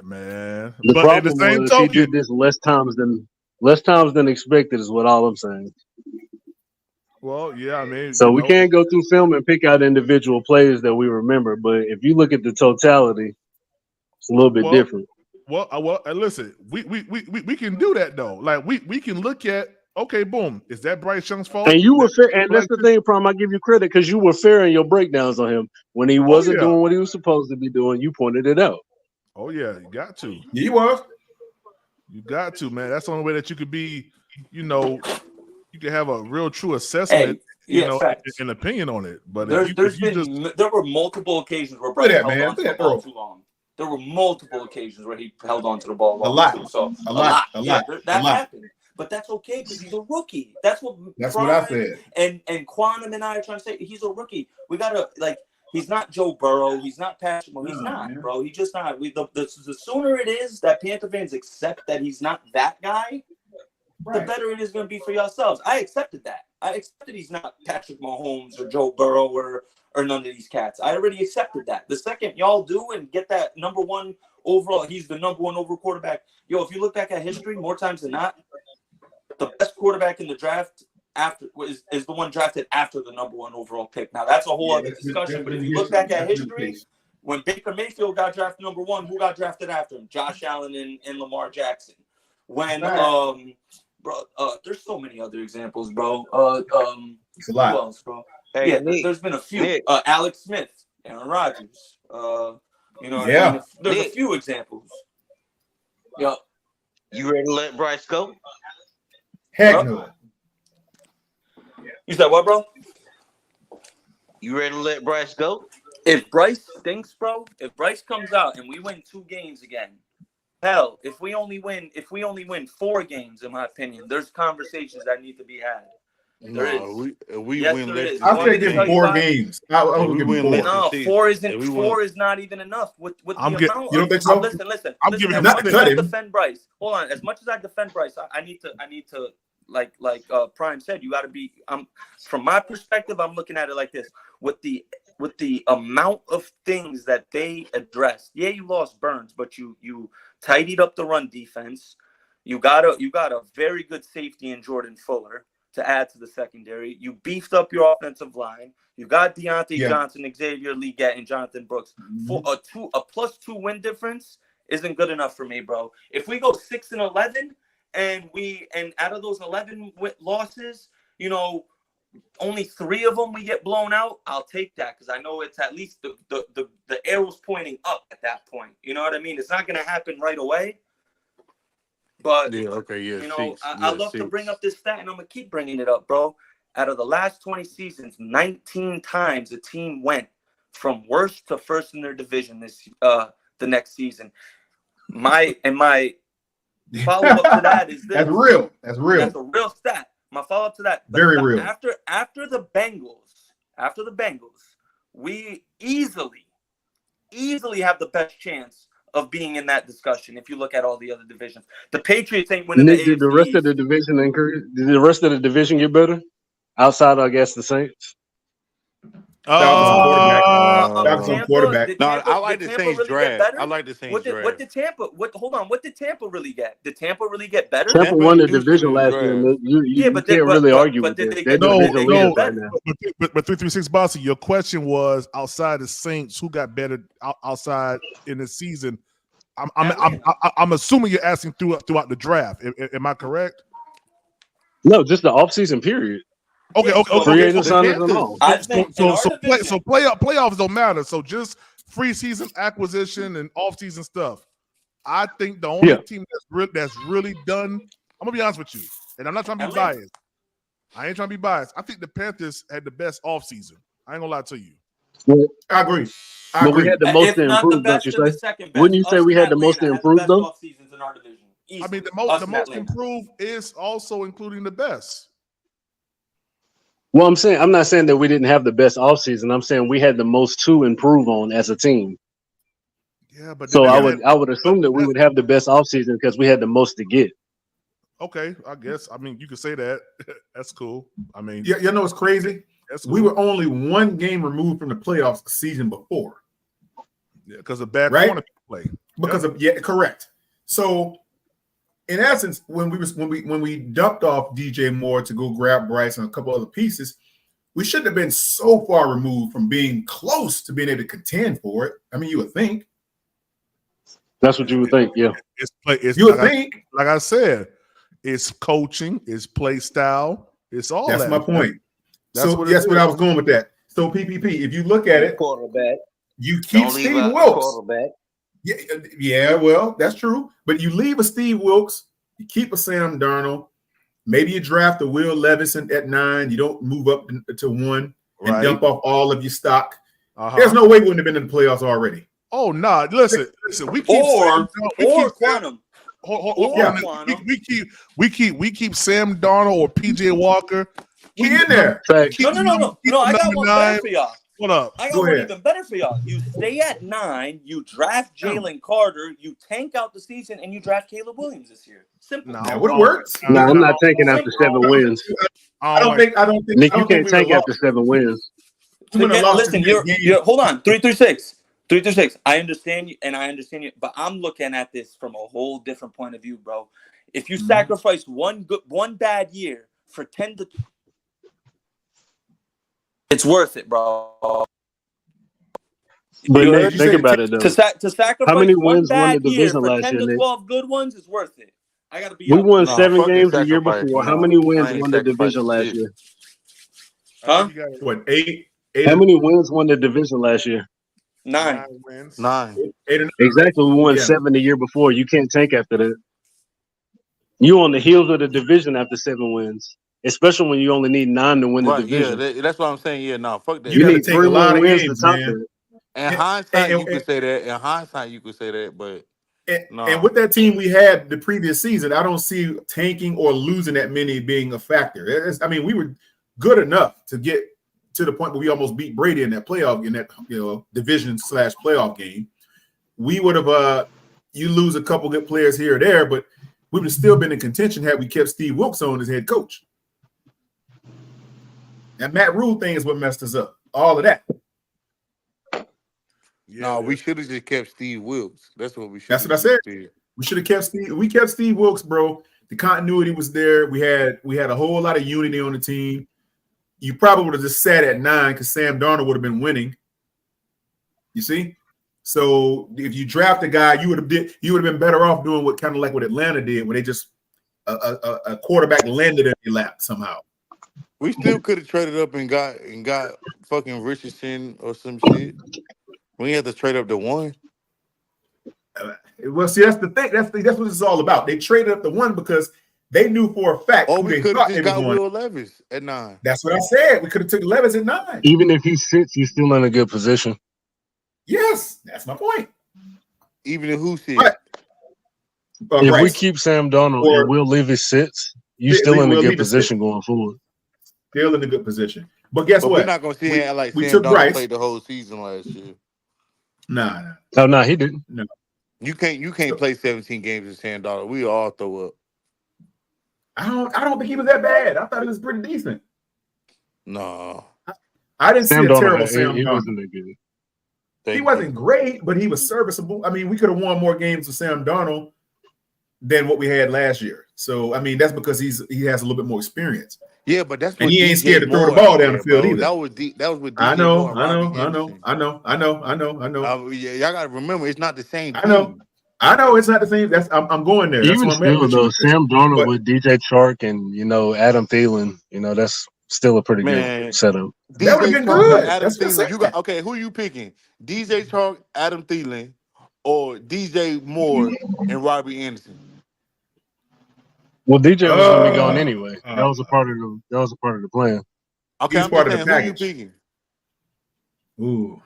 man.
The
but
problem
in the same
was
token,
he did this less times than expected. Is what all I'm saying.
well, yeah, I mean,
So we can't go through film and pick out individual players that we remember, but if you look at the totality, it's a little bit different.
Well, listen, we can do that though. Like we can look at, okay, boom, is that Bryce Young's fault?
And you were fair, and that's the thing, Prom. I give you credit because you were fair in your breakdowns on him when he wasn't doing what he was supposed to be doing. You pointed it out.
Oh yeah, you got to.
He was.
You got to, man. That's the only way that you could be, you can have a real true assessment, an opinion on it. But
there were multiple occasions where Bryce held on to the ball too long. There were multiple occasions where he held on to the ball long too. So a lot. That happened. But that's okay because he's a rookie. That's what
I said.
And Quantum and I are trying to say. He's a rookie. We gotta he's not Joe Burrow. He's not Patrick Mahomes. He's not, bro. He's just not. The sooner it is that Panther fans accept that he's not that guy, the better it is going to be for yourselves. I accepted that. I accepted he's not Patrick Mahomes or Joe Burrow or none of these cats. I already accepted that. The second y'all do and get that number one overall, he's the number one overall quarterback. Yo, if you look back at history, more times than not, the best quarterback in the draft is the one drafted after the number one overall pick. Now that's a whole other discussion. But if you look back at history, when Baker Mayfield got drafted number one, who got drafted after him? Josh Allen and Lamar Jackson. When there's so many other examples, bro.
It's a lot.
Who else, bro?
Hey,
yeah,
Nick,
there's been a few. Alex Smith, Aaron Rodgers. There's a few examples. Yeah.
You ready to let Bryce go?
Heck no.
You said what, bro?
You ready to let Bryce go?
If Bryce stinks, bro, if Bryce comes out and we win 2 games again, hell, if we only win 4 games, in my opinion, there's conversations that need to be had. There is.
We win less.
I'll take him 4 games. I'll give him 4.
No, 4 isn't. 4 is not even enough. With the amount
you don't think so?
Listen.
I'm giving him
as much
not
as
cut
I
him.
defend Bryce. Hold on. As much as I defend Bryce, I need to like Prime said, you got to be. From my perspective, I'm looking at it like this. With the amount of things that they addressed, yeah, you lost Burns, but you tidied up the run defense. You got a very good safety in Jordan Fuller to add to the secondary. You beefed up your offensive line. You got Deontay Johnson, Xavier Leggett, and Jonathan Brooks. For a +2 win difference isn't good enough for me, bro. If we go 6-11 and out of those 11 losses, only 3 of them we get blown out, I'll take that because I know it's at least the arrow's pointing up at that point. You know what I mean? It's not going to happen right away. But, I love to bring up this stat, and I'm going to keep bringing it up, bro. Out of the last 20 seasons, 19 times a team went from worst to first in their division the next season. My follow-up to that is this.
That's real.
That's a real stat. My follow-up to that.
Very real.
After the Bengals, we easily have the best chance of being in that discussion. If you look at all the other divisions, the Patriots ain't winning.
Nick, did the rest of the division increase? Did the rest of the division get better? Outside, I guess, the Saints.
That was on quarterback.
No, I like the Saints draft. I like the Saints draft.
What did Tampa really get? Did Tampa really get better?
Tampa won the division last year. You can't really argue with that.
But 336 Bossy, your question was outside the Saints, who got better outside in the season? I'm assuming you're asking throughout the draft. Am I correct?
No, just the offseason period.
Okay.
So
playoffs don't matter. So just free season acquisition and off-season stuff. I think the only team that's really done. I'm gonna be honest with you, and I'm not trying to be biased. I ain't trying to be biased. I think the Panthers had the best off-season. I ain't gonna lie to you.
I agree.
But we had the most to improve, don't you say? Wouldn't you say we had the most to improve, though?
I mean, the most improved is also including the best.
Well, I'm not saying that we didn't have the best offseason. I'm saying we had the most to improve on as a team.
Yeah, but
so I would assume that we would have the best offseason because we had the most to get.
Okay, I guess. I mean, you could say that. That's cool. I mean,
you know what's crazy?
Cool.
We were only 1 game removed from the playoffs the season before.
Yeah, because of bad
right?
corner play.
Because of correct. So in essence, when we dumped off DJ Moore to go grab Bryce and a couple other pieces, we shouldn't have been so far removed from being close to being able to contend for it. I mean, you would think.
That's what you would think, yeah.
You would think.
Like I said, it's coaching, it's play style, it's all that.
That's my point.
That's
so that's what I was going with that. So PPP, if you look at it,
quarterback,
you keep Steve Wilkes.
Quarterback.
Yeah, well, that's true. But you leave a Steve Wilkes, you keep a Sam Darnold. Maybe you draft a Will Levis at 9. You don't move up to 1 and dump off all of your stock. There's no way we wouldn't have been in the playoffs already.
Oh no! Listen. We keep
Quantum.
We keep Sam Darnold or PJ Walker.
We in there.
No. I got one better for y'all.
What up?
I got one even better for y'all. You stay at 9, you draft Jalen Carter, you tank out the season, and you draft Caleb Williams this year. Simple.
That would have worked.
No, I'm not tanking after 7 wins.
I don't think.
Nick, you can't tank after 7 wins.
Listen, you're hold on. 336. I understand you, and I understand you, but I'm looking at this from a whole different point of view, bro. If you sacrifice one bad year for 10 to, it's worth it, bro.
But think about it though.
To sacrifice
how many
one
wins won the division
for
last
10
year?
to 12 good ones is worth it. I gotta be.
We won 7 games the year before. How many wins won the division last year?
Huh?
What, 8?
How many wins won the division last year?
9
wins.
9.
Exactly. We won 7 the year before. You can't tank after that. You on the heels of the division after 7 wins, especially when you only need 9 to win the division.
Yeah, that's what I'm saying. Yeah, no, fuck that.
You need 3 more wins to top it.
In hindsight, you could say that. In hindsight, you could say that, but
and with that team we had the previous season, I don't see tanking or losing that many being a factor. I mean, we were good enough to get to the point where we almost beat Brady in that playoff, in that division/playoff game. We would have you lose a couple good players here or there, but we would have still been in contention had we kept Steve Wilkes on as head coach. That Matt Rule thing is what messed us up. All of that.
No, we should have just kept Steve Wilkes. That's what we should.
That's what I said. We should have kept Steve. We kept Steve Wilkes, bro. The continuity was there. We had a whole lot of unity on the team. You probably would have just sat at 9 because Sam Darnold would have been winning. You see? So if you draft a guy, you would have been better off doing what kind of like what Atlanta did, where they just a quarterback landed in your lap somehow.
We still could have traded up and got fucking Richardson or some shit. We had to trade up to 1.
Well, see, that's the thing. That's what it's all about. They traded up to 1 because they knew for a fact.
Oh, we could have just got Will Levis at 9.
That's what I said. We could have took Levis at 9.
Even if he sits, he's still in a good position.
Yes, that's my point.
Even if who sits.
If we keep Sam Darnold and Will Levis sits, you're still in a good position going forward.
Still in a good position. But guess what?
We're not going to see him like
we
Sam
took
Darnold
Bryce.
played the whole season last year.
Nah.
Oh, no, he didn't.
No.
You can't play 17 games with Sam Darnold. We all throw up.
I don't think he was that bad. I thought he was pretty decent.
No.
I didn't see a terrible Sam
He
Darnold.
wasn't that good.
He wasn't great, but he was serviceable. I mean, we could have won more games with Sam Darnold than what we had last year. So, I mean, that's because he has a little bit more experience.
Yeah, but that's
and he ain't scared to throw the ball down the field either.
That was with DJ
I know.
Y'all gotta remember, it's not the same team.
I know it's not the same. I'm going there.
Even still, though, Sam Darnold with DJ Chark and Adam Thielen, that's still a pretty good setup.
That would have been good.
Adam Thielen. You got who are you picking? DJ Chark, Adam Thielen, or DJ Moore and Robbie Anderson?
Well, DJ was going to be gone anyway. That was a part of the plan.
Okay, I'm part of the package. Who are you picking?
Ooh,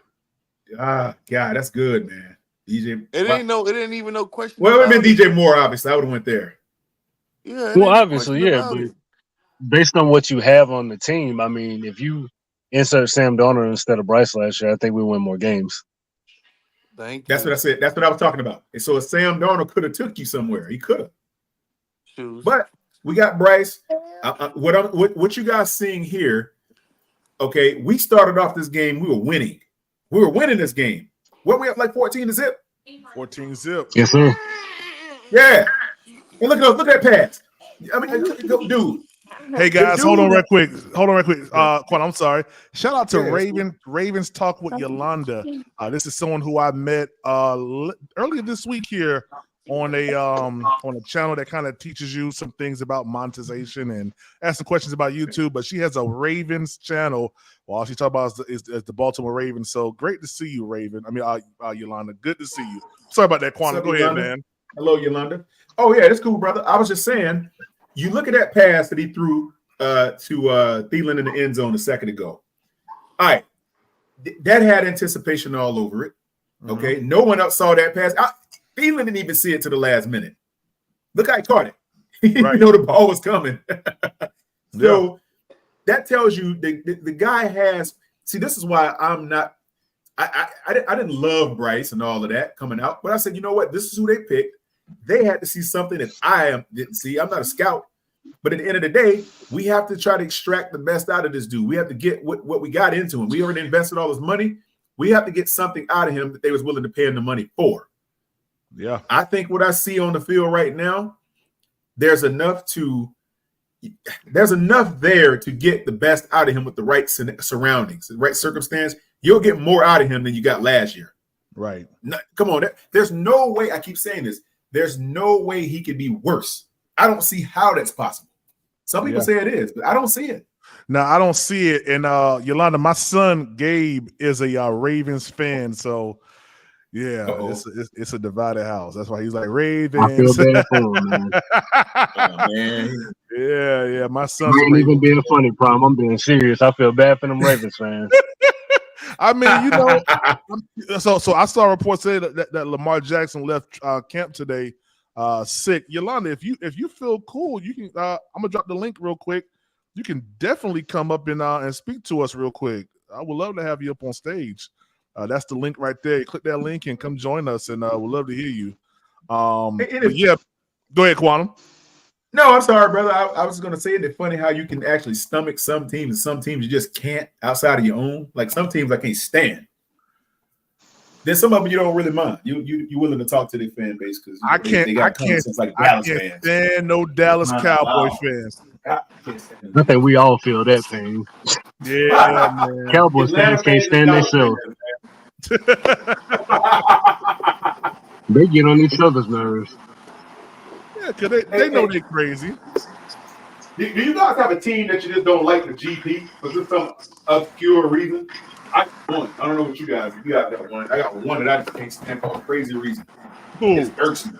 God, that's good, man. DJ.
It ain't even no question.
Well, it would have been DJ Moore, obviously. I would have went there.
Yeah.
Well, obviously, yeah, but based on what you have on the team, I mean, if you insert Sam Darnold instead of Bryce last year, I think we win more games.
Thank you.
That's what I said. That's what I was talking about. And so if Sam Darnold could have took you somewhere, he could have. But we got Bryce. What you guys seeing here? Okay, we started off this game. We were winning. We were winning this game. What we up like 14 to zip?
14 zip.
Yes, sir.
Yeah. And look at that pass. I mean, dude.
Hey guys, hold on real quick. Quan, I'm sorry. Shout out to Ravens Talk with Yolanda. This is someone who I met earlier this week here on a channel that kind of teaches you some things about monetization and ask some questions about YouTube. But she has a Ravens channel. All she talks about is the Baltimore Ravens. So great to see you, Raven. I mean, Yolanda. Good to see you. Sorry about that, Quan. Go ahead, man.
Hello, Yolanda. Oh yeah, that's cool, brother. I was just saying. You look at that pass that he threw to Thielen in the end zone a second ago. All right. That had anticipation all over it. Okay. Mm-hmm. No one else saw that pass. Thielen didn't even see it to the last minute. Look how he caught it. Right. You know the ball was coming. So that tells you the guy has – see, this is why I'm not – I didn't love Bryce and all of that coming out. But I said, you know what? This is who they picked. They had to see something that I didn't see. I'm not a scout. But at the end of the day, we have to try to extract the best out of this dude. We have to get what we got into him. We already invested all his money. We have to get something out of him that they was willing to pay him the money for.
Yeah.
I think what I see on the field right now, there's enough there to get the best out of him with the right surroundings, the right circumstance. You'll get more out of him than you got last year.
Right.
No, come on. There's no way. I keep saying this. There's no way he could be worse. I don't see how that's possible. Some people say it is, but I don't see it.
No, I don't see it. And Yolanda, my son Gabe is a Ravens fan, so yeah, it's a divided house. That's why he's like Ravens.
I feel bad for him, man.
Man.
Yeah. My son
ain't even being funny, Prime. I'm being serious. I feel bad for them Ravens fans.
I mean, you know, so I saw reports say that Lamar Jackson left camp today. Sick. Yolanda, if you feel cool, you can I'm gonna drop the link real quick. You can definitely come up and speak to us real quick. I would love to have you up on stage. That's the link right there. You click that link and come join us, and we'd love to hear you. Yeah, go ahead, Quantum.
No, I'm sorry, brother. I was going to say it's funny how you can actually stomach some teams and some teams you just can't outside of your own. Like some teams I can't stand. Then some of them you don't really mind. You willing to talk to their fan base because
I can't stand no Dallas Cowboy fans.
I think we all feel that pain.
Yeah, man.
Cowboys fans can't stand themselves. They get on each other's nerves.
Yeah, because they know they're crazy.
Do you guys have a team that you just don't like the GP for just some obscure reason? I don't know what you guys. If you guys got one, I got one that I just can't stand for a crazy reason. It's irks me.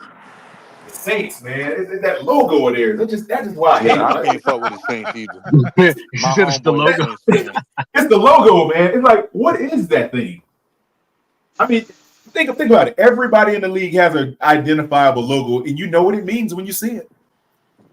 The Saints, man. It's that logo of theirs. That's just why I hate it.
I can't fuck with the Saints either.
It's the logo.
It's the logo, man. It's like, what is that thing? I mean, think about it. Everybody in the league has an identifiable logo, and you know what it means when you see it.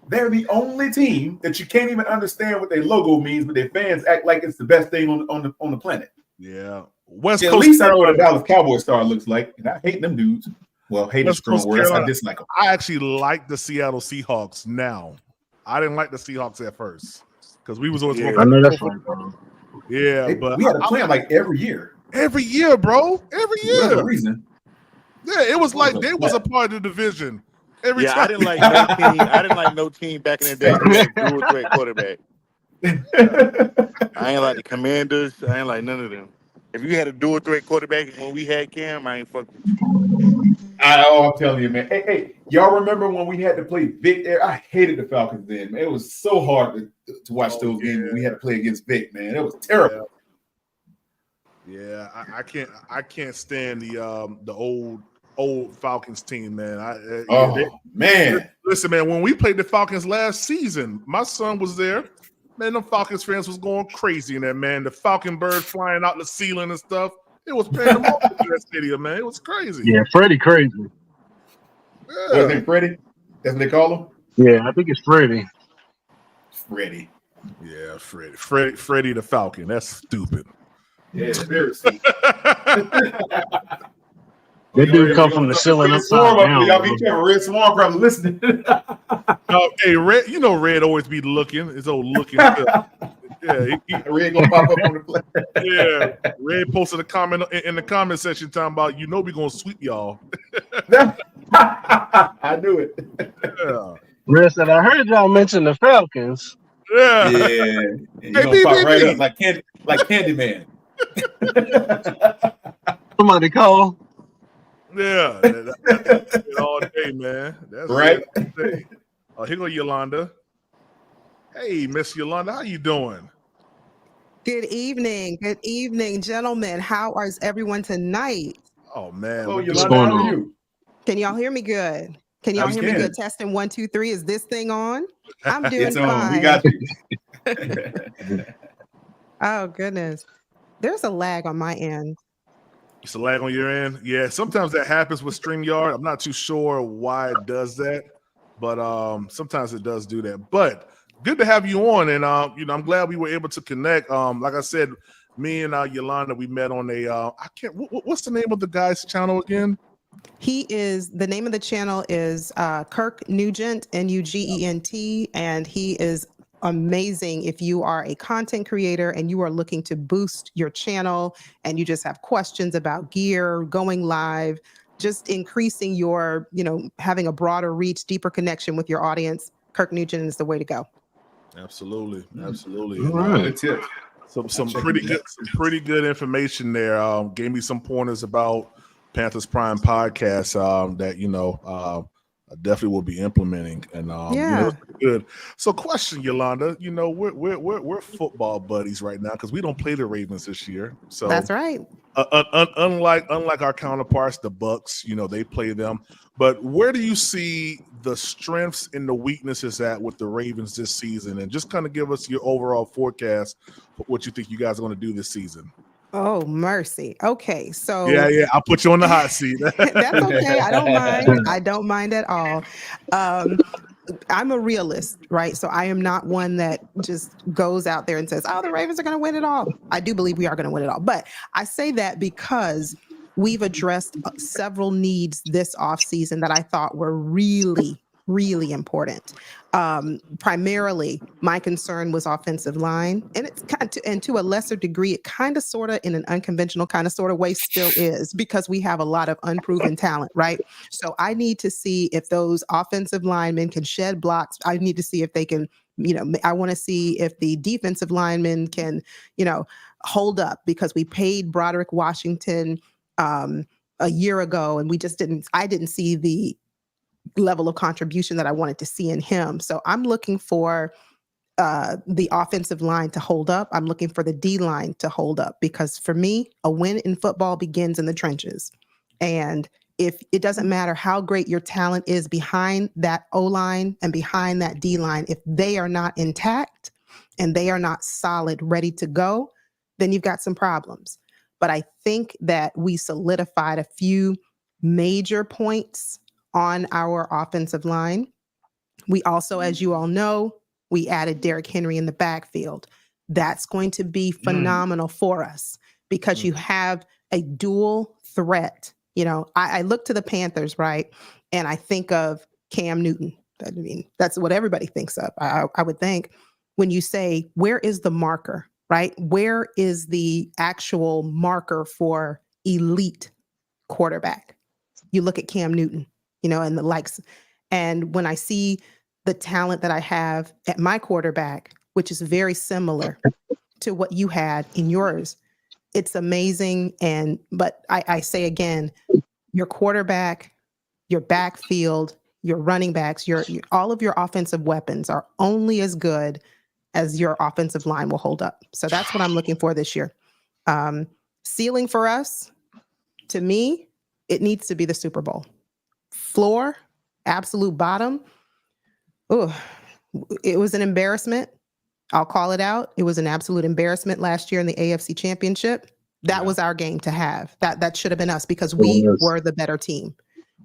They're the only team that you can't even understand what their logo means, but their fans act like it's the best thing on the planet.
Yeah. West
Coast. At least I know what a Dallas Cowboy star looks like, and I hate them dudes. Well, hate is strong words. I dislike them.
I actually like the Seattle Seahawks now. I didn't like the Seahawks at first because we was always
I know that's right, bro.
Yeah, but
we had a plan like every year.
Every year, bro. Every year.
There's a reason.
Yeah, it was like they was a part of the division. Every time.
I didn't like no team. I didn't like no team back in the day that had a dual threat quarterback. I ain't like the Commanders. I ain't like none of them. If you had a dual threat quarterback when we had Cam, I ain't fucking with you.
I'm telling you, man. Hey, y'all remember when we had to play Vic there? I hated the Falcons then, man. It was so hard to watch those games when we had to play against Vic, man. It was terrible.
Yeah, I can't stand the old Falcons team, man.
Man.
Listen, man, when we played the Falcons last season, my son was there. Man, them Falcons fans was going crazy in there, man. The Falcon bird flying out the ceiling and stuff. It was pandemonium in that stadium, man. It was crazy.
Yeah, Freddie crazy.
Yeah. What's his Freddie? That's what they call him?
Yeah, I think it's Freddie.
Freddie.
Yeah, Freddie the Falcon. That's stupid.
Yeah, seriously.
That dude come from the ceiling upside down.
Y'all be careful. Red Swarm probably listening.
Hey, Red, Red always be looking. His old looking. Yeah,
Red gonna pop up on the play.
Yeah, Red posted a comment in the comment section talking about, we're gonna sweep y'all.
I knew it.
Yeah.
Red said, I heard y'all mention the Falcons.
Yeah.
And you're gonna pop right up like Candyman.
Somebody call.
Yeah, that's it all day, man. That's
right.
It. Oh, here go Yolanda. Hey, Miss Yolanda, how you doing?
Good evening, gentlemen. How is everyone tonight?
Oh man,
hello, Yolanda. How are you?
Can y'all hear me good? Can y'all hear me good? Testing 1, 2, 3. Is this thing on? I'm doing fine.
We got you.
Oh goodness, there's a lag on my end.
It's a lag on your end. Yeah, sometimes that happens with StreamYard. I'm not too sure why it does that, but sometimes it does do that. But good to have you on, and I'm glad we were able to connect. Like I said, me and Yolanda, we met on a what's the name of the guy's channel again?
The name of the channel is Kirk Nugent, Nugent, and he is amazing if you are a content creator and you are looking to boost your channel and you just have questions about gear, going live, just increasing your, having a broader reach, deeper connection with your audience. Kirk Nugent is the way to go.
Absolutely.
All right.
Some pretty good information there. Gave me some pointers about Panthers Prime podcast that I definitely will be implementing, and good. So, question, Yolanda, we're football buddies right now because we don't play the Ravens this year. So
that's right.
Unlike our counterparts, the Bucks, they play them. But where do you see the strengths and the weaknesses at with the Ravens this season? And just kind of give us your overall forecast for what you think you guys are going to do this season.
Oh, mercy. Okay, so
yeah, I'll put you on the hot seat.
That's okay. I don't mind. I don't mind at all. I'm a realist, right? So I am not one that just goes out there and says, "Oh, the Ravens are going to win it all." I do believe we are going to win it all, but I say that because we've addressed several needs this offseason that I thought were really, really important. Primarily, my concern was offensive line, and it's and to a lesser degree, it kind of, sort of, in an unconventional kind of sort of way, still is, because we have a lot of unproven talent, right? So I need to see if those offensive linemen can shed blocks. I need to see if they can, I want to see if the defensive linemen can, hold up, because we paid Broderick Washington a year ago, and I didn't see the level of contribution that I wanted to see in him. So I'm looking for the offensive line to hold up. I'm looking for the D line to hold up, because for me, a win in football begins in the trenches. And if it doesn't matter how great your talent is behind that O line and behind that D line, if they are not intact and they are not solid, ready to go, then you've got some problems. But I think that we solidified a few major points on our offensive line. We also, as you all know, we added Derrick Henry in the backfield. That's going to be phenomenal for us, because you have a dual threat. I look to the Panthers, right? And I think of Cam Newton. I mean, that's what everybody thinks of, I would think, when you say, where is the marker, right? Where is the actual marker for elite quarterback? You look at Cam Newton, and the likes. And when I see the talent that I have at my quarterback, which is very similar to what you had in yours, it's amazing. But I say again, your quarterback, your backfield, your running backs, all of your offensive weapons are only as good as your offensive line will hold up. So that's what I'm looking for this year. Ceiling for us, to me, it needs to be the Super Bowl. Floor, absolute bottom. It was an embarrassment. I'll call it out. It was an absolute embarrassment last year in the AFC Championship. That was our game to have. That should have been us, because we were the better team.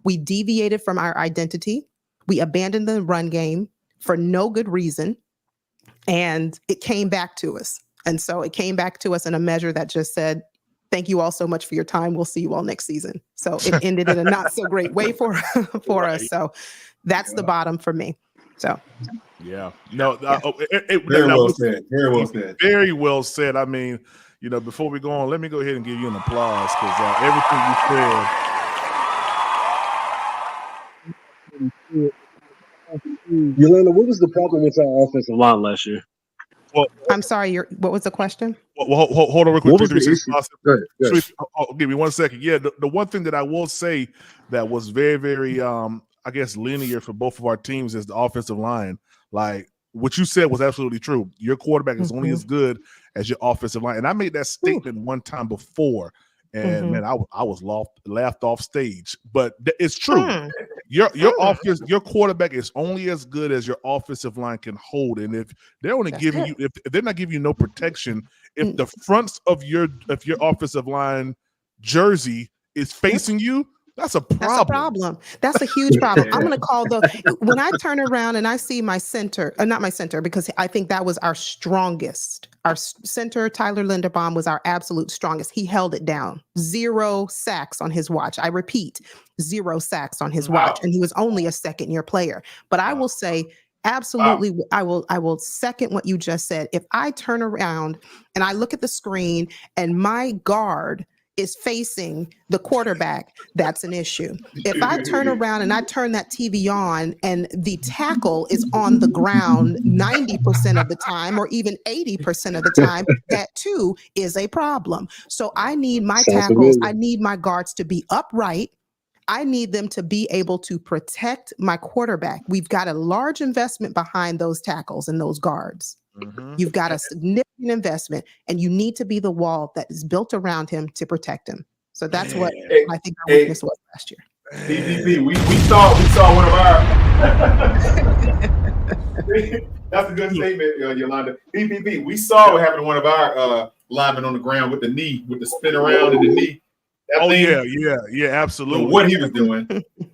We deviated from our identity. We abandoned the run game for no good reason. And it came back to us. And so it came back to us in a measure that just said, thank you all so much for your time. We'll see you all next season. So it ended in a not so great way for us. So that's the bottom for me. So,
yeah, no,
very well said. Very well said.
Very well said. I mean, before we go on, let me go ahead and give you an applause because everything you said.
Yolanda, what was the problem with our offensive line last year?
Well,
I'm sorry. What was the question?
Well, hold on real quick.
What was the issue? Go ahead.
Give me 1 second. Yeah, the one thing that I will say that was very, very, I guess, linear for both of our teams is the offensive line. Like what you said was absolutely true. Your quarterback is only as good as your offensive line, and I made that statement one time before, and man, I was laughed off stage. But it's true. Your offense, your quarterback is only as good as your offensive line can hold, and if they're only giving you, if they're not giving you no protection, if the fronts of your offensive line jersey is facing you, that's a problem.
That's a problem. That's a huge problem. I'm going to call when I turn around and I see my center, not my center, because I think that was our strongest. Our center, Tyler Linderbaum, was our absolute strongest. He held it down. 0 sacks on his watch. I repeat, 0 sacks on his watch. And he was only a second-year player. But I will say, absolutely, I will second what you just said. If I turn around and I look at the screen and my guard is facing the quarterback, that's an issue. If I turn around and I turn that TV on and the tackle is on the ground 90% of the time, or even 80% of the time, that too is a problem. So I need my tackles, I need my guards to be upright. I need them to be able to protect my quarterback. We've got a large investment behind those tackles and those guards. You've got a significant investment, and you need to be the wall that is built around him to protect him. So that's what I think our weakness was last year.
PPP, we saw one of our. That's a good statement, Yolanda. PPP, we saw what happened to one of our linemen on the ground with the knee, with the spin around in the knee.
Yeah, absolutely.
What he was doing,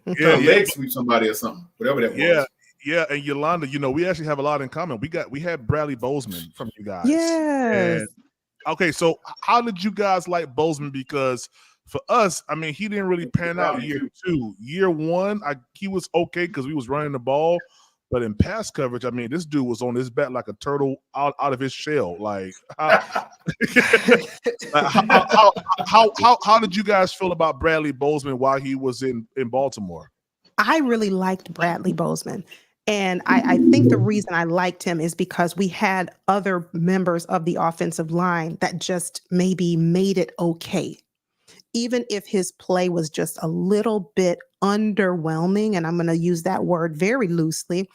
leg sweep somebody or something, whatever that was.
Yeah, and Yolanda, we actually have a lot in common. We had Bradley Bozeman from you guys.
Yes.
Okay, so how did you guys like Bozeman? Because for us, I mean, he didn't really pan out year 2. Year 1, he was okay because we was running the ball, but in pass coverage, I mean, this dude was on his back like a turtle out of his shell. Like, how did you guys feel about Bradley Bozeman while he was in Baltimore?
I really liked Bradley Bozeman. And I think the reason I liked him is because we had other members of the offensive line that just maybe made it okay. Even if his play was just a little bit underwhelming, and I'm going to use that word very loosely,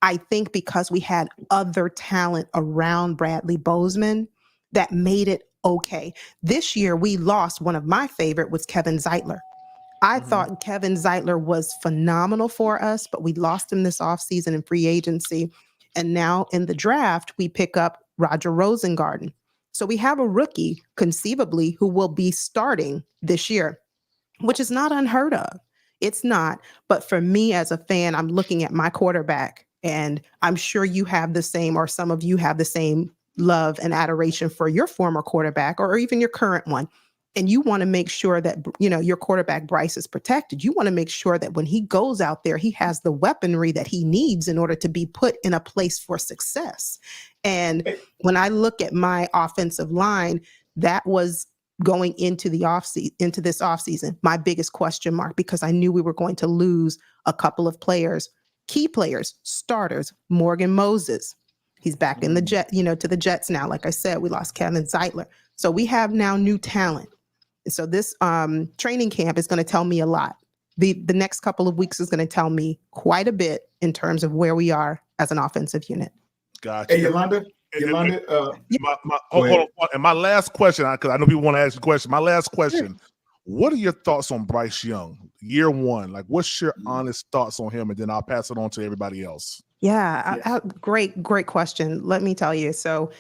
I think because we had other talent around Bradley Bozeman that made it okay. This year, we lost one of my favorite was Kevin Zeitler. I thought Kevin Zeitler was phenomenal for us, but we lost him this offseason in free agency. And now in the draft, we pick up Roger Rosengarten. So we have a rookie, conceivably, who will be starting this year, which is not unheard of. It's not. But for me as a fan, I'm looking at my quarterback, and I'm sure you have the same, or some of you have the same love and adoration for your former quarterback or even your current one. And you want to make sure that, your quarterback, Bryce, is protected. You want to make sure that when he goes out there, he has the weaponry that he needs in order to be put in a place for success. And when I look at my offensive line, that was going into this offseason, my biggest question mark, because I knew we were going to lose a couple of players, key players, starters. Morgan Moses, he's back in the to the Jets now. Like I said, we lost Kevin Zeitler. So we have now new talent. So this training camp is going to tell me a lot. The next couple of weeks is going to tell me quite a bit in terms of where we are as an offensive unit.
Gotcha.
Hey, Yolanda.
Hold on. And my last question, because I know people want to ask you a question. My last question: what are your thoughts on Bryce Young, year 1? Like, what's your honest thoughts on him? And then I'll pass it on to everybody else.
Yeah, great question. Let me tell you. So,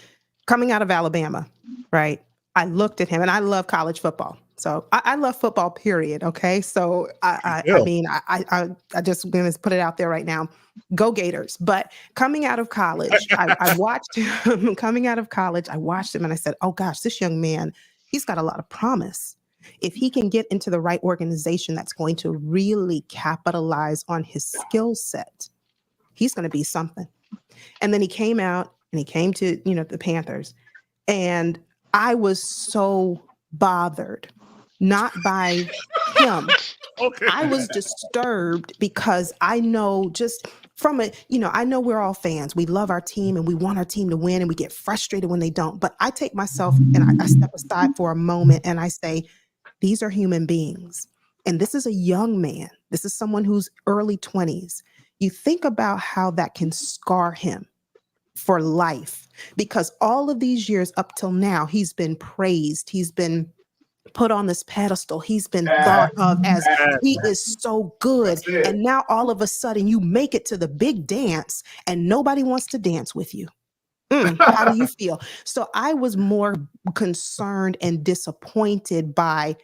coming out of Alabama, right? I looked at him, and I love college football. So I love football, period. Okay. So I mean, I just going to put it out there right now. Go Gators. But coming out of college, I watched him coming out of college. I watched him and I said, oh gosh, this young man, he's got a lot of promise. If he can get into the right organization that's going to really capitalize on his skill set, he's going to be something. And then he came out and he came to, the Panthers. And I was so bothered, not by him. Okay. I was disturbed because I know just from I know we're all fans. We love our team and we want our team to win and we get frustrated when they don't. But I take myself and I step aside for a moment and I say, these are human beings. And this is a young man. This is someone who's early 20s. You think about how that can scar him for life, because all of these years up till now, he's been praised. He's been put on this pedestal. He's been thought of as he is so good. And now all of a sudden you make it to the big dance and nobody wants to dance with you. How do you feel? So I was more concerned and disappointed by,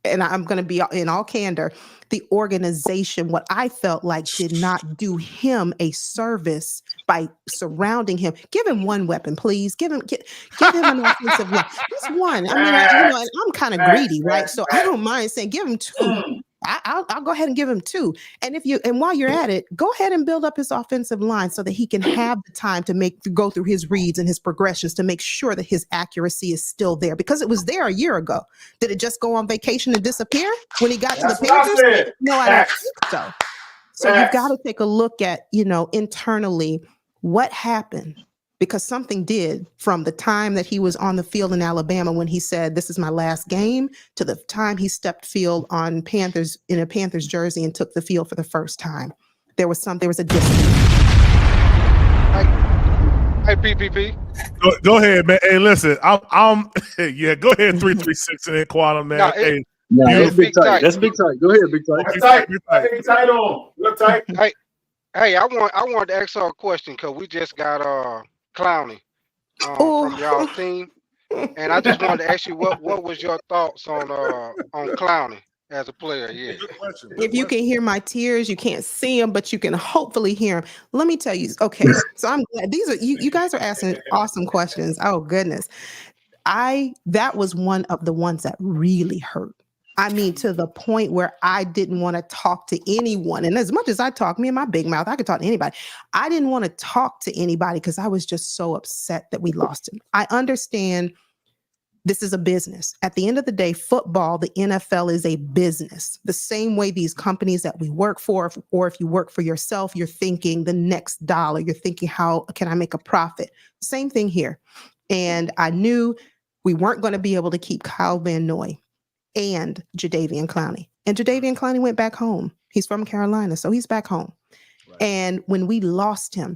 and I'm going to be in all candor, the organization, what I felt like did not do him a service by surrounding him. Give him one weapon, please. Give him an offensive line. Just one. I mean, and I'm kind of greedy, right? So I don't mind saying give him two. I'll go ahead and give him two. And while you're at it, go ahead and build up his offensive line so that he can have the time to go through his reads and his progressions to make sure that his accuracy is still there, because it was there a year ago. Did it just go on vacation and disappear when he got to the Panthers? No, I don't think so. So you've got to take a look at, internally what happened, because something did from the time that he was on the field in Alabama when he said, this is my last game, to the time he stepped field in a Panthers jersey and took the field for the first time. There was a distance.
Hey, PPP.
Go ahead, man. Hey, listen, I'm yeah, go ahead, 336 and then Quantum, man.
That's big tight. That's big tight. Go ahead, big tight.
Big tight on. Look tight.
Hey, I wanted to ask her a question because we just got Clowney from y'all team, and I just wanted to ask you what was your thoughts on Clowney as a player? Yeah.
If you can hear my tears, you can't see them, but you can hopefully hear them. Let me tell you. Okay, so I'm glad these are you guys are asking awesome questions. Oh goodness, that was one of the ones that really hurt. I mean, to the point where I didn't want to talk to anyone. And as much as I talk, me and my big mouth, I could talk to anybody. I didn't want to talk to anybody because I was just so upset that we lost him. I understand this is a business. At the end of the day, football, the NFL is a business. The same way these companies that we work for, or if you work for yourself, you're thinking the next dollar. You're thinking, how can I make a profit? Same thing here. And I knew we weren't going to be able to keep Kyle Van Noy and Jadeveon Clowney. And Jadeveon Clowney went back home. He's from Carolina, so he's back home. Right. And when we lost him,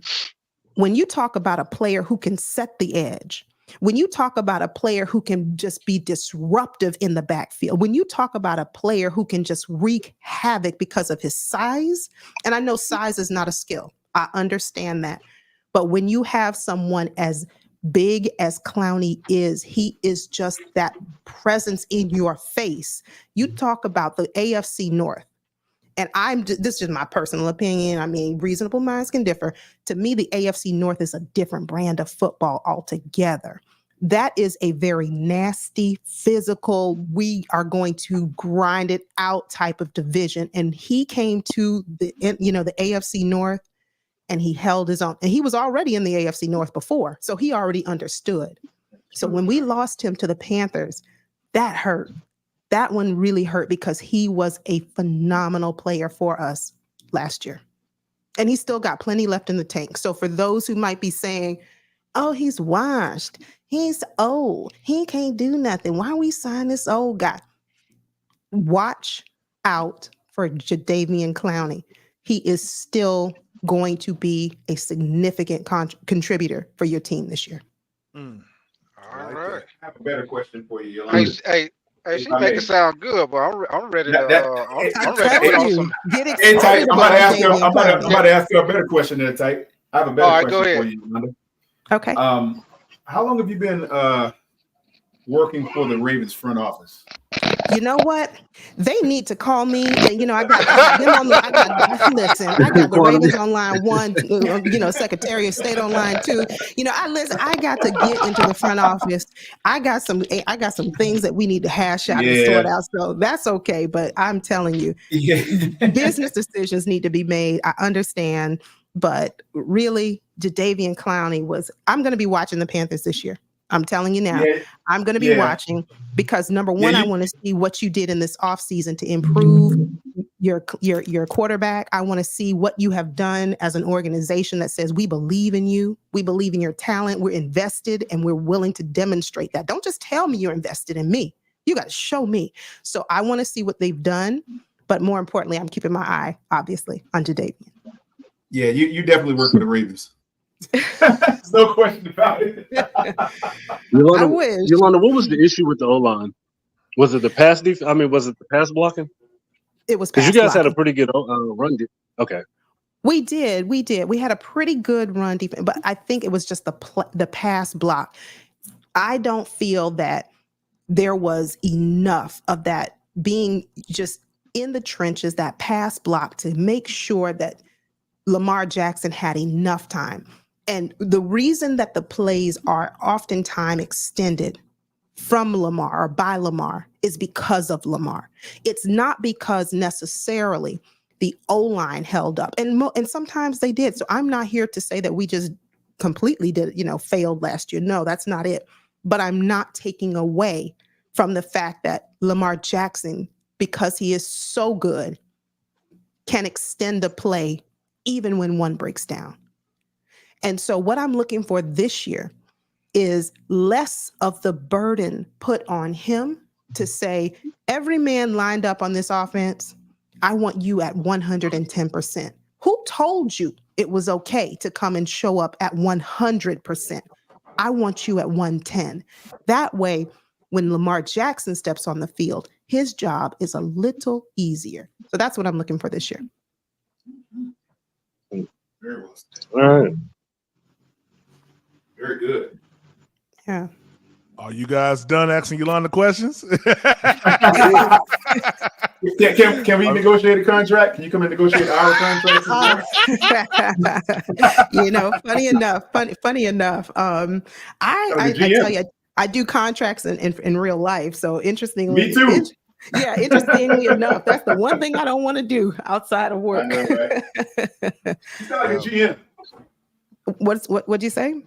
when you talk about a player who can set the edge, when you talk about a player who can just be disruptive in the backfield, when you talk about a player who can just wreak havoc because of his size, and I know size is not a skill, I understand that. But when you have someone as big as Clowney is, he is just that presence in your face. You talk about the AFC North, and this is my personal opinion. I mean, reasonable minds can differ. To me, the AFC North is a different brand of football altogether. That is a very nasty, physical, we are going to grind it out type of division. And he came to the AFC North, and he held his own. And he was already in the AFC North before, so he already understood. So when we lost him to the Panthers, that hurt. That one really hurt because he was a phenomenal player for us last year. And he's still got plenty left in the tank. So for those who might be saying, oh, he's washed, he's old, he can't do nothing, why we sign this old guy? Watch out for Jadeveon Clowney. He is still going to be a significant contributor for your team this year.
All right.
I have a better question for you,
Yolanda. Hey, she make it sound good, but I'm ready to. I'm ready to
you. Get excited.
I'm about to ask you a better question there, Type. I have a better question for you, Yolanda.
Okay.
How long have you been working for the Ravens front office?
You know what? They need to call me. And, I got them on. I got the Ravens on line 1. Secretary of State on line 2. I got to get into the front office. I got some things that we need to hash out and sort out. So that's okay. But I'm telling you, business decisions need to be made. I understand. But really, Jadeveon Clowney I'm going to be watching the Panthers this year. I'm telling you now, I'm going to be watching because number one, I want to see what you did in this offseason to improve your quarterback. I want to see what you have done as an organization that says we believe in you. We believe in your talent. We're invested and we're willing to demonstrate that. Don't just tell me you're invested in me. You got to show me. So I want to see what they've done. But more importantly, I'm keeping my eye, obviously, on Jadeveon.
Yeah, you definitely work for the Ravens. There's no question about it.
I wish.
Yolanda, what was the issue with the O-line? Was it the pass defense? I mean, was it the pass blocking?
It was
because you guys
blocking.
had a pretty good run. Okay.
We did. We had a pretty good run defense, but I think it was just the pass block. I don't feel that there was enough of that being just in the trenches, that pass block to make sure that Lamar Jackson had enough time. And the reason that the plays are oftentimes extended from Lamar or by Lamar is because of Lamar. It's not because necessarily the O-line held up. And sometimes they did. So I'm not here to say that we just completely failed last year. No, that's not it. But I'm not taking away from the fact that Lamar Jackson, because he is so good, can extend a play even when one breaks down. And so what I'm looking for this year is less of the burden put on him to say, every man lined up on this offense, I want you at 110%. Who told you it was okay to come and show up at 100%? I want you at 110. That way, when Lamar Jackson steps on the field, his job is a little easier. So that's what I'm looking for this year.
Very well.
All right.
Very good.
Yeah.
Are you guys done asking Yolanda questions?
Can we negotiate a contract? Can you come and negotiate our contract?
Funny enough. I tell you, I do contracts in real life. So interestingly,
me too.
Interestingly enough, that's the one thing I don't want to do outside of work.
I know, right? You sound like a GM.
What'd you say?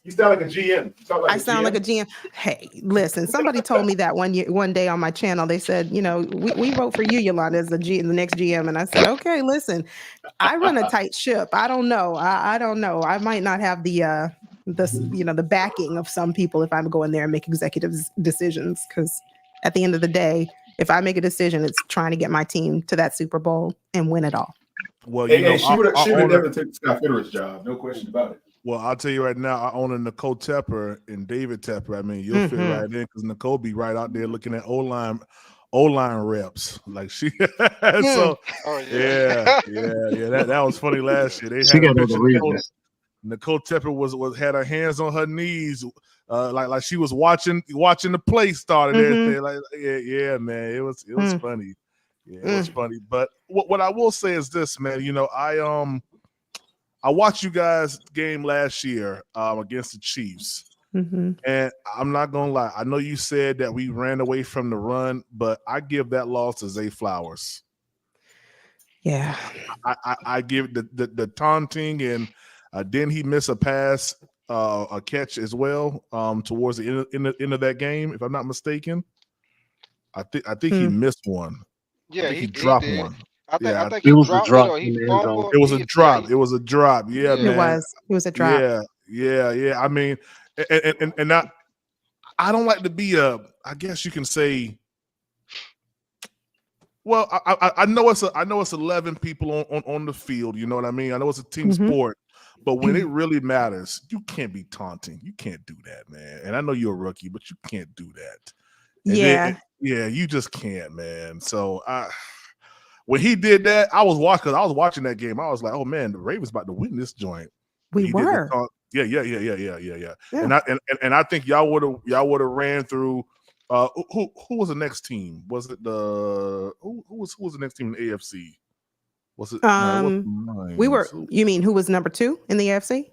You sound like a GM.
I sound like a GM. Hey, listen, somebody told me that one day on my channel. They said, we vote for you, Yolanda, as the next GM. And I said, okay, listen, I run a tight ship. I don't know. I don't know. I might not have the backing of some people if I'm going there and make executive decisions. Because at the end of the day, if I make a decision, it's trying to get my team to that Super Bowl and win it all.
Well,
she would have never taken Scott Fitterer's job. No question about it.
Well, I'll tell you right now, I own a Nicole Tepper and David Tepper. I mean, you'll fit right in because Nicole be right out there looking at O-line reps. Like she so that was funny last year. They had Nicole Tepper had her hands on her knees, like she was watching the play start and everything. Like man, it was funny. Yeah, it was funny. But what I will say is this, man, I watched you guys game last year against the Chiefs, and I'm not gonna lie. I know you said that we ran away from the run, but I give that loss to Zay Flowers.
Yeah,
I give the taunting, and didn't he miss a pass, a catch as well towards the end of that game, if I'm not mistaken. I think he missed one.
Yeah,
he dropped one.
I think it was a drop.
It was a drop. It was a drop. Yeah, man.
It was a drop.
Yeah. I mean, and I don't like to be I guess you can say. Well, I know it's 11 people on the field. You know what I mean? I know it's a team sport, but when it really matters, you can't be taunting. You can't do that, man. And I know you're a rookie, but you can't do that. And you just can't, man. So when he did that, I was watching that game. I was like, oh man, the Ravens about to win this joint.
We were.
Yeah. And I think y'all would have ran through. Who was the next team? Was it who was the next team in the AFC? Was it?
We were. You mean who was number 2 in the AFC?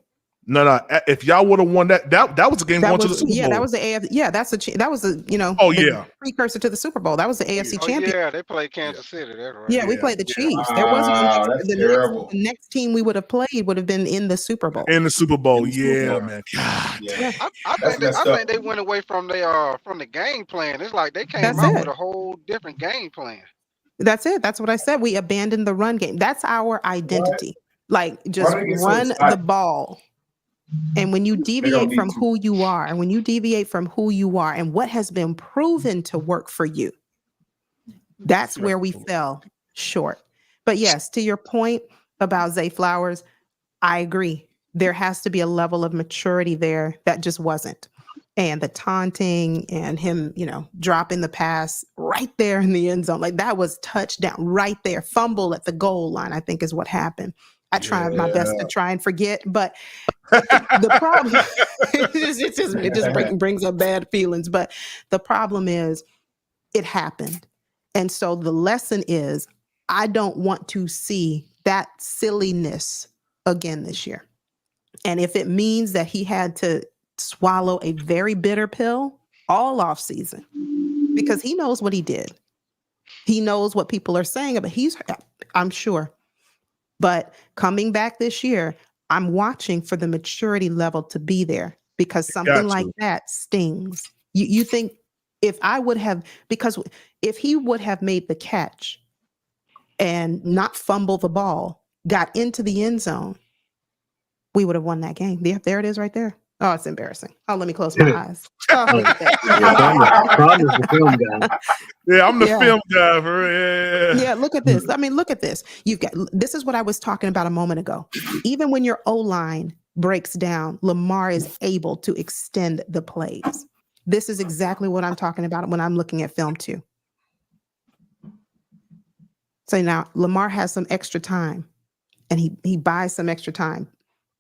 No. If y'all would have won that was a game going to the Super Bowl.
Yeah, that was the AFC. Yeah, that was the
Oh yeah,
precursor to the Super Bowl. That was the AFC champion.
Yeah, they played Kansas City. That's right.
Yeah, we played the Chiefs. There wasn't the next team we would have played would have been in the Super Bowl.
In the Super Bowl, man. God.
Yeah. I think they went away from the game plan. It's like they came out with a whole different game plan.
That's it. That's what I said. We abandoned the run game. That's our identity. Like just run the ball. And when you deviate from who you are, and what has been proven to work for you, that's where we fell short. But yes, to your point about Zay Flowers, I agree. There has to be a level of maturity there that just wasn't. And the taunting and him, dropping the pass right there in the end zone, like that was touchdown right there. Fumble at the goal line, I think is what happened. I tried my best to try and forget, but the problem it just brings up bad feelings. But the problem is it happened. And so the lesson is I don't want to see that silliness again this year. And if it means that he had to swallow a very bitter pill all off season, because he knows what he did. He knows what people are saying about I'm sure. But coming back this year, I'm watching for the maturity level to be there, because something like that stings. You think if he would have made the catch and not fumble the ball, got into the end zone, we would have won that game. Yeah, there it is right there. Oh, it's embarrassing. Oh, let me close my eyes. Oh, look at that.
The film guy.
Yeah, I'm the film guy. Yeah,
look at this. I mean, look at this. This is what I was talking about a moment ago. Even when your O-line breaks down, Lamar is able to extend the plays. This is exactly what I'm talking about when I'm looking at film too. So now Lamar has some extra time, and he buys some extra time.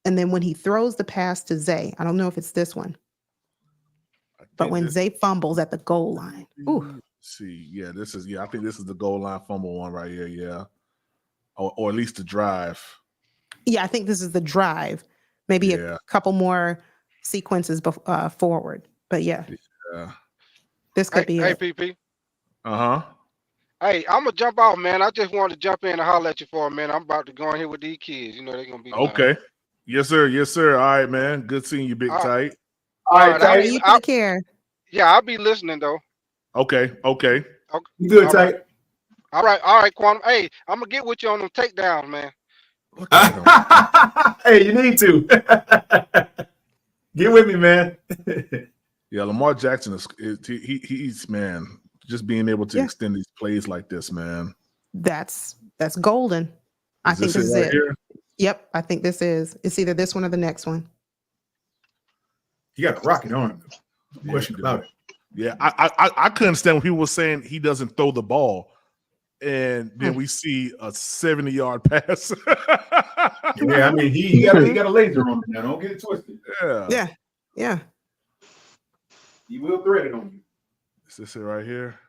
And then when he throws the pass to Zay, I don't know if it's this one, but when Zay fumbles at the goal line. Ooh.
See, I think this is the goal line fumble one right here, yeah. Or at least the drive.
Yeah, I think this is the drive. Maybe a couple more sequences forward. But yeah. This could be it.
Hey, PP.
Uh-huh.
Hey, I'm going to jump off, man. I just wanted to jump in and holler at you for a minute. I'm about to go in here with these kids. They're going to be
okay. Yes, sir. All right, man. Good seeing you, Big Tight.
All right.
You take care.
Yeah, I'll be listening, though.
Okay.
You good, Tight?
All right, Quantum. Hey, I'm going to get with you on them takedowns, man.
Hey, you need to. Get with me, man.
Yeah, Lamar Jackson he's man, just being able to extend these plays like this, man.
That's golden. I think this is it. Here? Yep, I think this is. It's either this one or the next one.
You got a rocket arm. No question about it.
Yeah, I couldn't understand when people were saying he doesn't throw the ball, and then we see a 70-yard pass.
Yeah, I mean he got a laser on him now. Don't get it twisted.
Yeah.
He will thread it on you.
Is this it right here?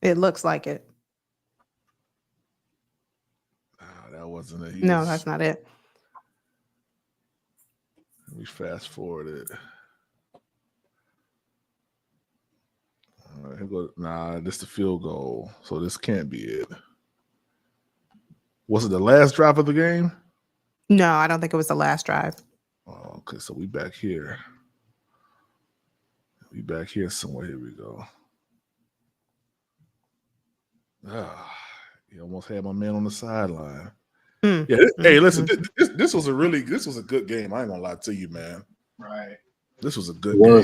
It looks like it.
That wasn't it.
No, that's not it.
We fast forward it. All right, here goes. Nah, this is the field goal, so this can't be it. Was it the last drive of the game?
No, I don't think it was the last drive.
Oh, okay, so we back here. We back here somewhere. Here we go. You almost had my man on the sideline. Yeah. Hey, listen. This was a good game. I ain't gonna lie to you, man.
Right.
This was a good game.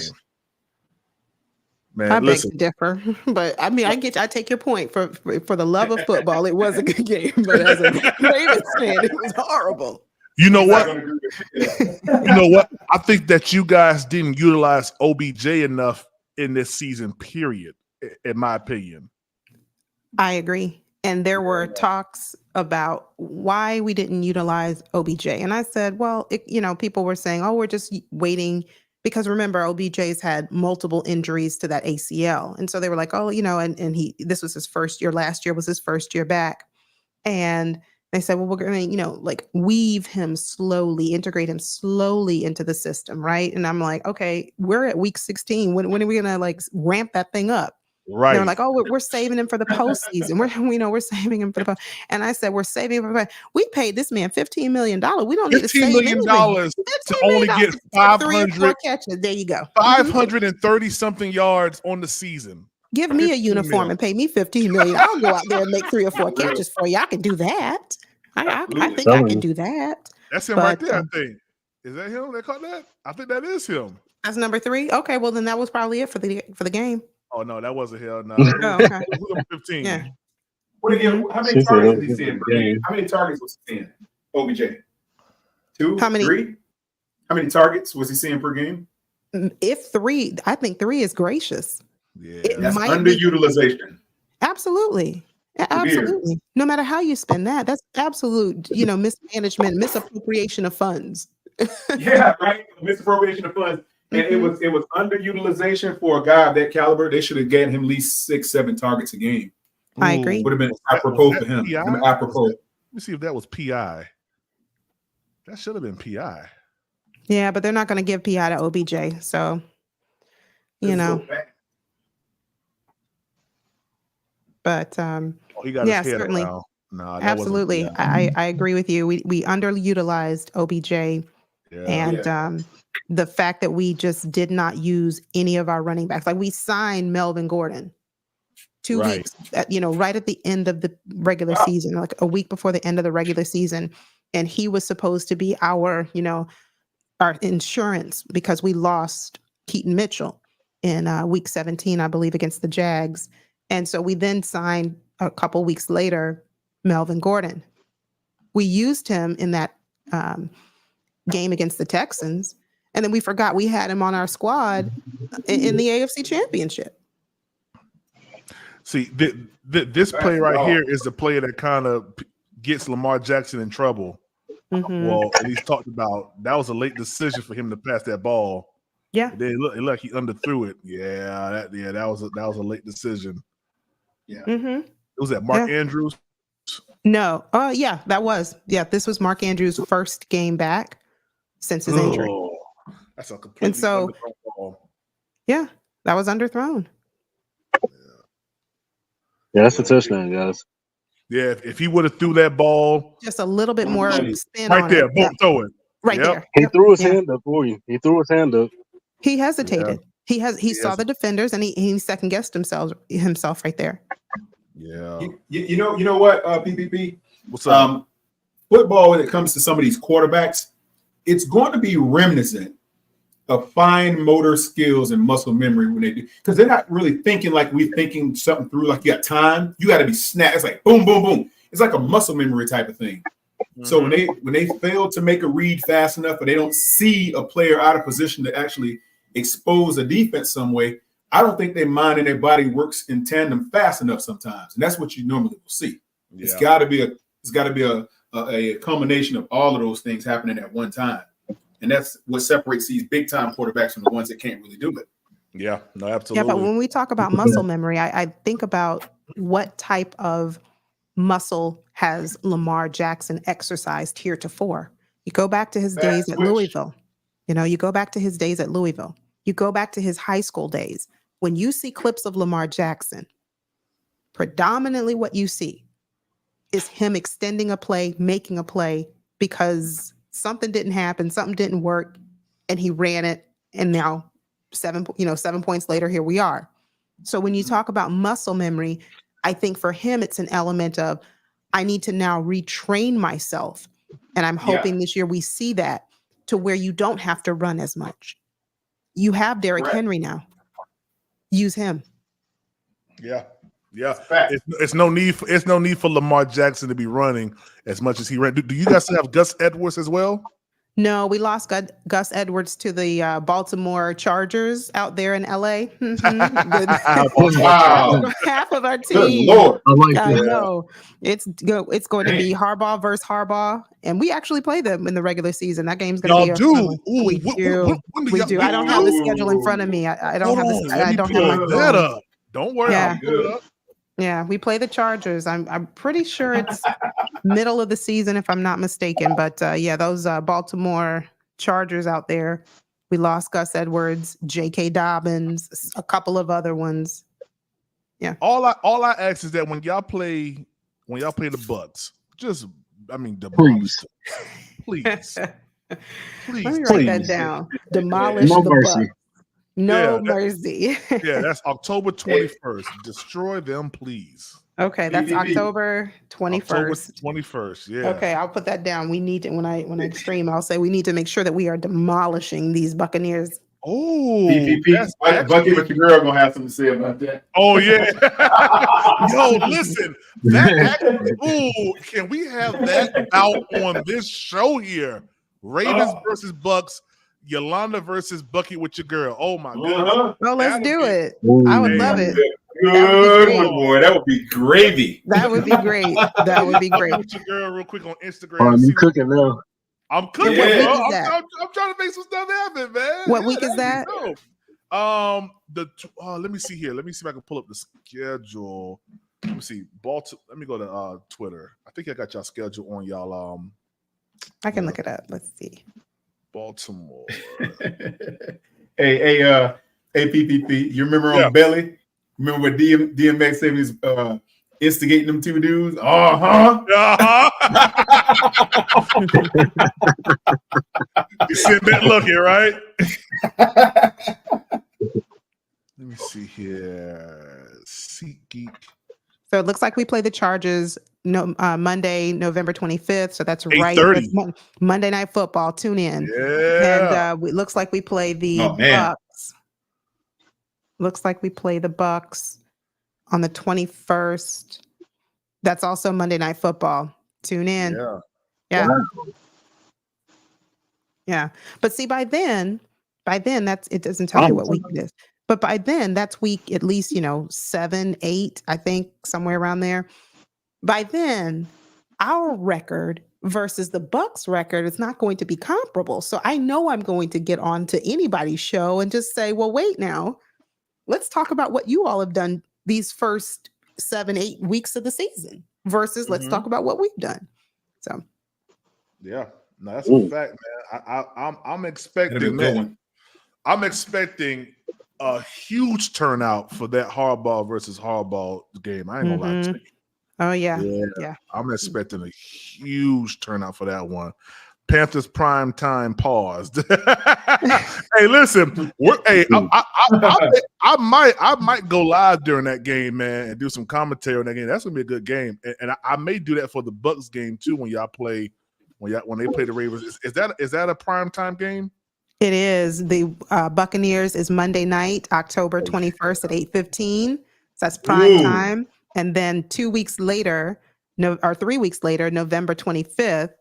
Man,
I beg to differ, but I mean, I take your point. For the love of football, it was a good game, but as a Ravens fan, it was horrible.
You know what? I think that you guys didn't utilize OBJ enough in this season, period, in my opinion.
I agree. And there were talks about why we didn't utilize OBJ. And I said, well, people were saying, oh, we're just waiting. Because remember, OBJ's had multiple injuries to that ACL. And so they were like, oh, and this was his first year. Last year was his first year back. And They said, well, we're going to, like weave him slowly, integrate him slowly into the system. Right. And I'm like, okay, we're at week 16. When are we going to like ramp that thing up?
Right.
They're like, oh, we're saving him for the postseason. We're saving him for the post. And I said, we're saving him for we paid this man $15 million. We don't need to save
$15 million to only get 500
catches. There you go.
530 something yards on the season.
Give me a uniform and pay me $15 million. I'll go out there and make 3 or 4 catches for you. I can do that. I think I can do that.
That's him right there, I think. Is that him that caught that? I think that is him.
That's number 3. Okay, well then that was probably it for the game.
Oh no, that wasn't him. No.
Oh, okay.
15.
Yeah.
What again? How many targets was he seeing per game? How many targets was he seeing? OBJ. 2?
How many?
3? How many targets was he seeing per game?
If 3, I think 3 is gracious.
Yeah,
that's underutilization.
Absolutely. Absolutely. No matter how you spend that, that's absolute, mismanagement, misappropriation of funds.
Yeah, right. Misappropriation of funds. And it was underutilization for a guy of that caliber. They should have gotten him at least 6-7 targets a game.
I agree.
Would have been apropos for him. Apropos.
Let me see if that was PI. That should have been PI.
Yeah, but they're not going to give PI to OBJ. So, But
yeah,
certainly. No, absolutely. I agree with you. We underutilized OBJ, and the fact that we just did not use any of our running backs. Like we signed Melvin Gordon 2 weeks, right at the end of the regular season, like a week before the end of the regular season, and he was supposed to be our insurance because we lost Keaton Mitchell in week 17, I believe, against the Jags. And so we then signed a couple weeks later, Melvin Gordon. We used him in that game against the Texans. And then we forgot we had him on our squad in the AFC Championship.
See, this play right here is the play that kind of gets Lamar Jackson in trouble.
Mm-hmm.
Well, and he's talked about that was a late decision for him to pass that ball.
Yeah.
It looked like he underthrew it. That was a late decision. Yeah.
Mm-hmm.
Was that Mark Andrews?
No. Yeah, that was. Yeah, this was Mark Andrews' first game back since his injury.
That's a completely underthrown ball.
Yeah, that was underthrown.
Yeah, that's a touchdown, guys.
Yeah, if he would have threw that ball
just a little bit more spin
right
on
there,
it.
boom, throw it.
Right there.
He threw his hand up for you. He threw his hand up.
He hesitated. He saw the defenders and he second guessed himself right there.
Yeah.
You know what, PPP?
What's up?
Football, when it comes to some of these quarterbacks, it's going to be reminiscent of fine motor skills and muscle memory when they do, because they're not really thinking like we're thinking something through. Like you got time, you got to be snapped. It's like boom, boom, boom. It's like a muscle memory type of thing. Mm-hmm. So when they fail to make a read fast enough, or they don't see a player out of position to actually expose a defense some way, I don't think their mind and their body works in tandem fast enough sometimes, and that's what you normally will see. Yeah. It's got to be a culmination of all of those things happening at one time. And that's what separates these big time quarterbacks from the ones that can't really do it.
Yeah, no, absolutely.
Yeah, but when we talk about muscle memory, I think about what type of muscle has Lamar Jackson exercised heretofore. You go back to his days at Louisville. You go back to his days at Louisville. You go back to his high school days. When you see clips of Lamar Jackson, predominantly what you see is him extending a play, making a play because something didn't happen, something didn't work, and he ran it. And now 7 points later, here we are. So when you talk about muscle memory, I think for him, it's an element of, I need to now retrain myself. And I'm hoping this year we see that to where you don't have to run as much. You have Derrick Henry now. Use him.
Yeah. Yeah. It's no need for Lamar Jackson to be running as much as he ran. Do you guys have Gus Edwards as well?
No, we lost Gus Edwards to the Baltimore Chargers out there in LA.
Wow.
Half of our team.
Good Lord.
I know. It's going to be Harbaugh versus Harbaugh, and we actually play them in the regular season. That game's going to be we do. I don't have the schedule in front of me. I don't have
that up. Don't worry.
Yeah. Yeah, we play the Chargers. I'm pretty sure it's middle of the season, if I'm not mistaken. But yeah, those Baltimore Chargers out there. We lost Gus Edwards, J.K. Dobbins, a couple of other ones. Yeah.
All I ask is that when y'all play the Bucks, just
please.
Please.
Let me write that down. Demolish the Bucks. No mercy.
Yeah, that's October 21st. Destroy them, please.
Okay, that's October 21st.
October 21st, yeah.
Okay, I'll put that down. We need to, when I stream, I'll say we need to make sure that we are demolishing these Buccaneers.
Oh,
Bucky with your girl gonna have something to say about that.
Oh yeah. Yo, listen, can we have that out on this show here? Ravens versus Bucks, Yolanda versus Bucky with your girl. Oh my goodness.
Well, let's do it. I would love it.
Good one, boy. That would be gravy.
That would be great. That would be great.
With your girl real quick on Instagram.
You cooking now?
I'm cooking.
Yeah.
I'm trying to make some stuff happen, man.
What week is that?
Let me see here. Let me see if I can pull up the schedule. Let me see. Baltimore. Let me go to Twitter. I think I got y'all schedule on y'all.
I can look it up. Let's see.
Baltimore.
hey, PPP. You remember on Belly? Remember what DMX said he was instigating them two dudes?
You see that looking, right? Let me see here. SeatGeek.
So it looks like we play the Chargers Monday, November 25th. So that's right. Monday Night Football. Tune in.
Yeah.
And it looks like we play the Bucks. Looks like we play the Bucks on the 21st. That's also Monday Night Football. Tune in. Yeah. Yeah. But see, by then it doesn't tell you what week it is. But by then, that's week at least, 7, 8, I think, somewhere around there. By then, our record versus the Bucks record is not going to be comparable. So I know I'm going to get on to anybody's show and just say, well, wait now. Let's talk about what you all have done these first 7, 8 weeks of the season versus let's talk about what we've done. So,
yeah, no, that's a fact, man. I'm expecting, man. I'm expecting a huge turnout for that Harbaugh versus Harbaugh game. I ain't gonna lie to you.
Oh yeah.
I'm expecting a huge turnout for that one. Panthers prime time paused. Hey, listen. I might go live during that game, man, and do some commentary on that game. That's gonna be a good game, and I may do that for the Bucks game too when y'all play when they play the Ravens. Is that a prime time game?
It is. The Buccaneers is Monday night, October 21st at 8:15. So that's prime time, and then 2 weeks later, 3 weeks later, November 25th.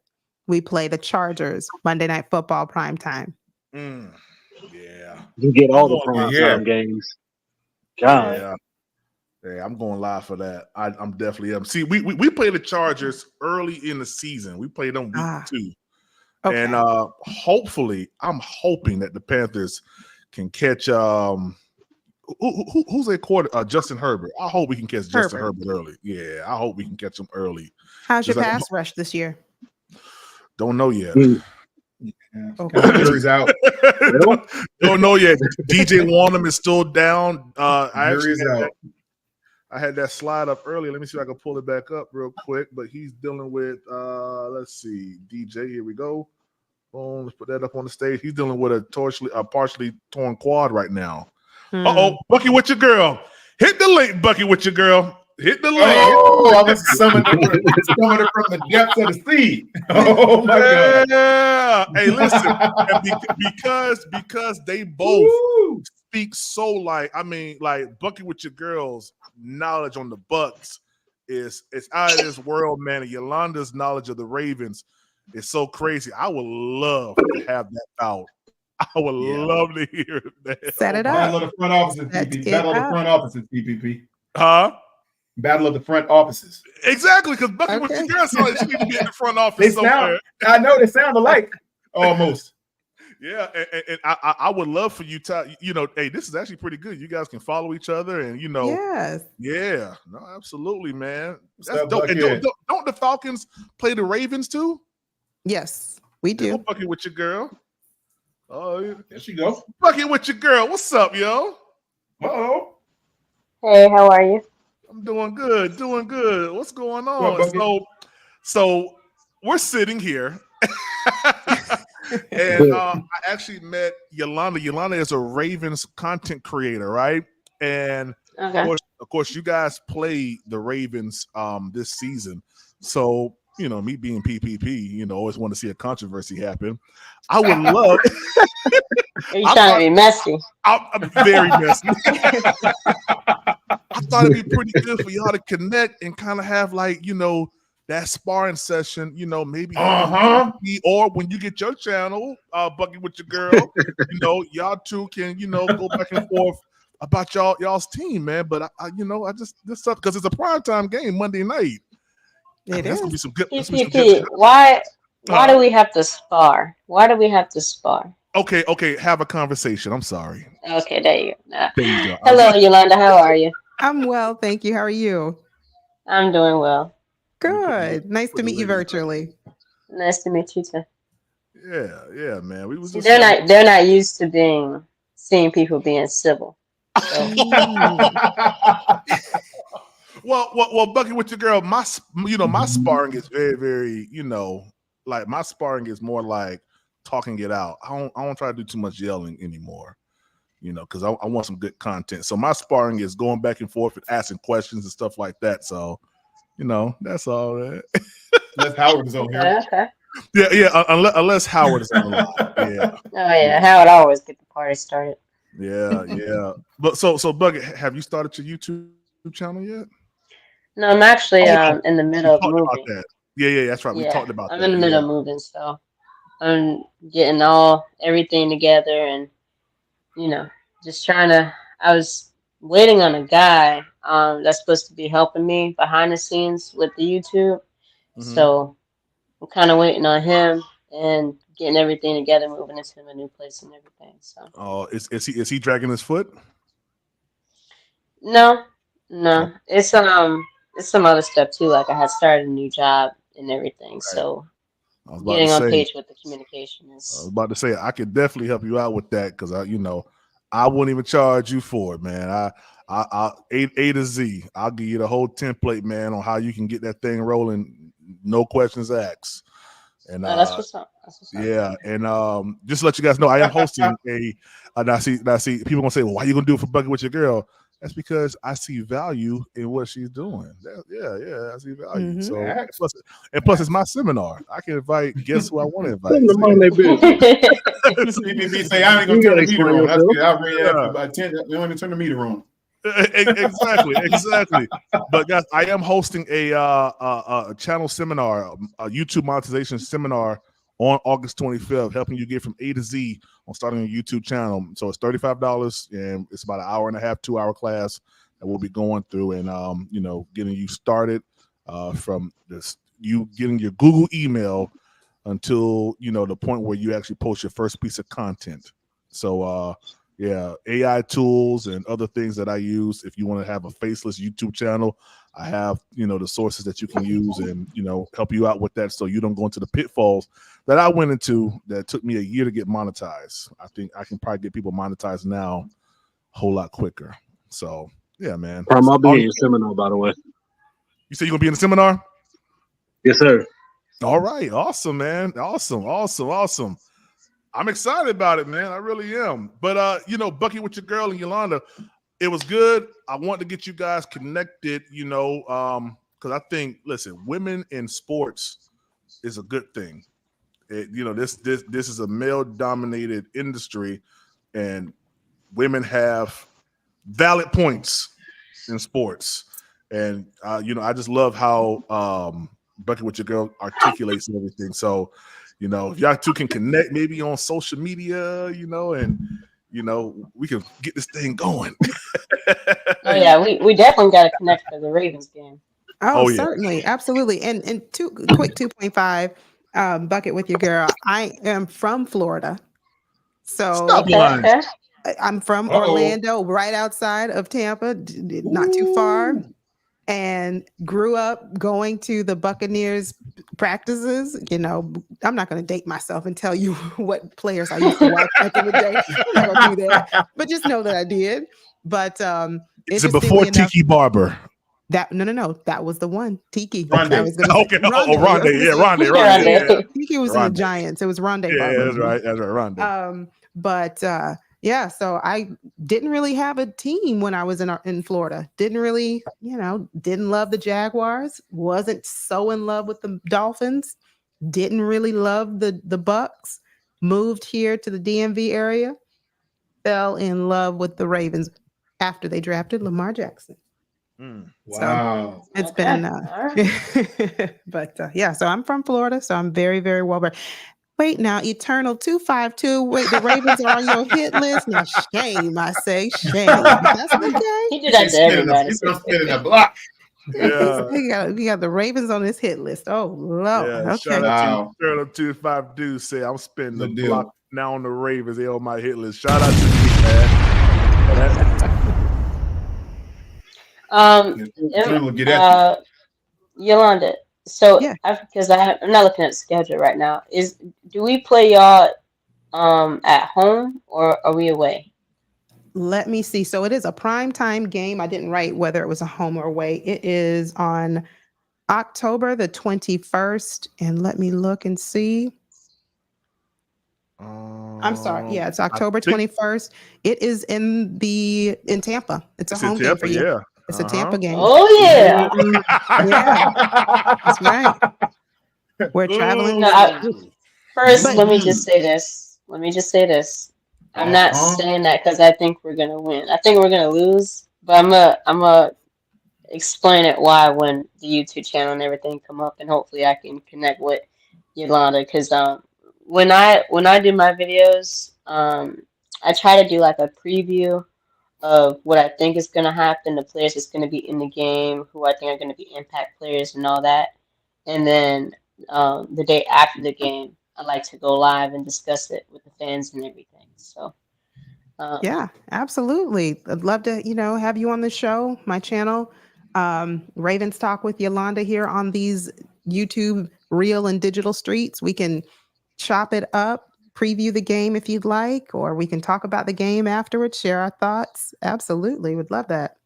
We play the Chargers, Monday Night Football prime time.
Yeah.
You get all the prime time games. God.
Yeah, I'm going live for that. I'm definitely up. See, we play the Chargers early in the season. We played them week 2. Okay. And hopefully, I'm hoping that the Panthers can catch who's a quarter? Justin Herbert. I hope we can catch Justin Herbert early. Yeah, I hope we can catch him early.
How's your pass rush this year?
Don't know yet.
Jury's out.
Don't know yet. DJ Wanham is still down. I had that slide up earlier. Let me see if I can pull it back up real quick. But he's dealing with let's see, DJ. Here we go. Boom. Let's put that up on the stage. He's dealing with a partially torn quad right now. Bucky with your girl. Hit the link, Bucky with your girl. Hit the link.
Oh, I was summoned from the depths of the sea. Oh my God.
Yeah. Hey, listen. because they both speak so like Bucky with your girls' knowledge on the Bucks it's out of this world, man. And Yolanda's knowledge of the Ravens is so crazy. I would love to have that out. I would love to hear that.
Set it up.
Battle of the front offices, PPP. Battle of the front offices, PPP.
Huh?
Battle of the front offices.
Exactly, because Bucky with your girl sounds like she needs to be in the front office somewhere.
I know they sound alike almost.
Yeah, and I would love for you to, hey, this is actually pretty good. You guys can follow each other, and
Yes.
yeah, no, absolutely, man. That's
What's up,
dope. And
Bucket?
don't the Falcons play the Ravens too?
Yes, we
Go
do.
Bucket with your girl. Oh,
There she goes.
Bucket with your girl. What's up, yo?
Uh-oh.
Hey, how are you?
I'm doing good, doing good. What's going
What,
on?
Bucket?
So we're sitting here, and I actually met Yolanda. Yolanda is a Ravens content creator, right? And
Okay.
of course, you guys play the Ravens this season. So me being PPP, always want to see a controversy happen. I would love.
Are you trying to be messy?
I'm very messy. I thought it'd be pretty good for y'all to connect and kind of have that sparring session, maybe or when you get your channel, Bucket with your girl, y'all two can, go back and forth about y'all's team, man. But I just this stuff because it's a primetime game Monday night. That's gonna be some good.
PPP, why do we have to spar? Why do we have to spar?
Okay, have a conversation. I'm sorry.
Okay, there you go.
There you go.
Hello, Yolanda. How are you?
I'm well, thank you. How are you?
I'm doing well.
Good. Nice to meet you virtually.
Nice to meet you too.
Yeah, man. We was.
They're not used to seeing people being civil. So.
Well, Bucky, with your girl, my sparring is very, very, like my sparring is more like talking it out. I don't try to do too much yelling anymore, because I want some good content. So my sparring is going back and forth and asking questions and stuff like that. So, that's all that.
Unless Howard is on here.
Okay.
Yeah. Unless Howard is on the line. Yeah.
Oh yeah, Howard always get the party started.
Yeah. But so Bucket, have you started your YouTube channel yet?
No, I'm actually in the middle of moving.
About that. Yeah, that's right. We talked about that.
I'm in the middle of moving, so I'm getting everything together and just trying to. I was waiting on a guy that's supposed to be helping me behind the scenes with the YouTube. So I'm kind of waiting on him and getting everything together, moving into a new place and everything. So
is he dragging his foot?
No. It's some other stuff too. Like I had started a new job and everything. Right. So getting on page with the communication is.
I was about to say I could definitely help you out with that because I wouldn't even charge you for it, man. I A to Z. I'll give you the whole template, man, on how you can get that thing rolling, no questions asked. And
that's what's up.
Yeah, and just to let you guys know, I am hosting I see people gonna say, well, why are you gonna do it for Bucket with your girl? That's because I see value in what she's doing. I see value. So plus it's my seminar. I can invite guests who I want to invite.
CBB say I ain't gonna turn the meter on. I'll read that for about 10. They only turn the meter on.
Exactly. But guys, I am hosting a channel seminar, a YouTube monetization seminar on August 25th, helping you get from A to Z on starting a YouTube channel. So it's $35 and it's about an hour and a half, 2-hour class that we'll be going through and getting you started from this, you getting your Google email until the point where you actually post your first piece of content. So AI tools and other things that I use. If you want to have a faceless YouTube channel, I have, the sources that you can use and, help you out with that so you don't go into the pitfalls that I went into that took me a year to get monetized. I think I can probably get people monetized now a whole lot quicker. So, yeah, man.
I'll be in your seminar, by the way.
You say you're going to be in the seminar?
Yes, sir.
All right. Awesome, man. Awesome. I'm excited about it, man. I really am. But, Bucky with your girl and Yolanda, it was good. I want to get you guys connected, because I think, listen, women in sports is a good thing. This is a male-dominated industry, and women have valid points in sports. And, I just love how Bucky with your girl articulates and everything. So, if y'all two can connect maybe on social media, and we can get this thing going.
Oh yeah, we definitely got to connect for the Ravens game.
Oh yeah. Certainly, absolutely. And quick 2.5 Bucket with your girl. I am from Florida. So
lying.
I'm from Orlando, right outside of Tampa, not too far, and grew up going to the Buccaneers practices. You know, I'm not going to date myself and tell you what players I used to watch back in the day. I'm not going to do that, but just know that I did. But
is it before Tiki Barber?
That no, that was the one. Tiki.
Rondé.
I was gonna say
Rondé. Yeah, Rondé. Yeah.
Tiki was in the Giants. It was Rondé.
Yeah, that's right. Rondé.
But yeah, so I didn't really have a team when I was in Florida. Didn't really, didn't love the Jaguars. Wasn't so in love with the Dolphins. Didn't really love the Bucks. Moved here to the DMV area. Fell in love with the Ravens after they drafted Lamar Jackson.
Wow.
So it's been, but yeah, so I'm from Florida, so I'm very, very well versed. Wait now, Eternal 252. Wait, the Ravens are on your hit list. Now, shame, I say, shame. That's okay.
He did that to everybody.
He's not spinning a block.
Yeah,
we got the Ravens on this hit list. Oh Lord.
Yeah,
okay.
shout out to Eternal 252. Say I'm spinning the block now on the Ravens. They on my hit list. Shout out to you, man.
Yolanda. So because I'm not looking at the schedule right now. Do we play y'all at home or are we away?
Let me see. So it is a primetime game. I didn't write whether it was a home or away. It is on October the 21st. And let me look and see. I'm sorry. Yeah, it's October 21st. It is in Tampa. It's a home game for you.
Yeah.
It's a Tampa game.
Oh yeah.
Yeah. That's right. We're traveling.
First, let me just say this. I'm not saying that because I think we're gonna win. I think we're gonna lose, but I'm gonna explain it why when the YouTube channel and everything come up, and hopefully I can connect with Yolanda because when I do my videos, I try to do like a preview of what I think is gonna happen, the players that's gonna be in the game, who I think are gonna be impact players, and all that, and then the day after the game, I like to go live and discuss it with the fans and everything. So,
yeah, absolutely. I'd love to, have you on the show, my channel, Ravens Talk with Yolanda here on these YouTube real and digital streets. We can chop it up, preview the game if you'd like, or we can talk about the game afterwards, share our thoughts. Absolutely, would love that.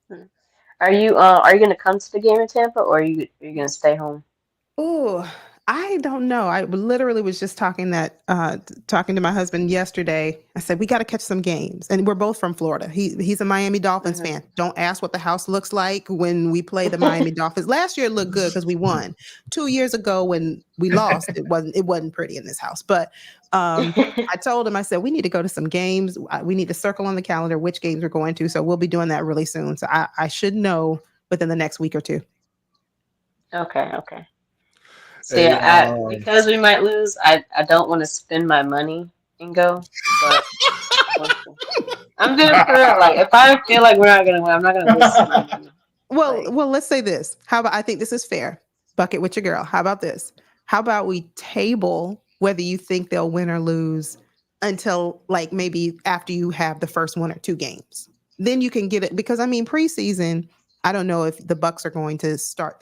Are you going to come to the game in Tampa, or are you going to stay home?
Oh, I don't know. I literally was just talking to my husband yesterday. I said, we got to catch some games. And we're both from Florida. He's a Miami Dolphins fan. Don't ask what the house looks like when we play the Miami Dolphins. Last year it looked good because we won. 2 years ago when we lost, it wasn't pretty in this house. But I told him, I said, we need to go to some games. We need to circle on the calendar which games we're going to. So we'll be doing that really soon. So I should know within the next week or two.
Okay. So yeah, because we might lose, I don't want to spend my money and go. But I'm doing it for real. Like if I feel like we're not gonna win, I'm not gonna lose.
Well, let's say this. How about I think this is fair. Bucket with your girl. How about this? How about we table whether you think they'll win or lose until like maybe after you have the first one or two games. Then you can get it because preseason. I don't know if the Bucks are going to start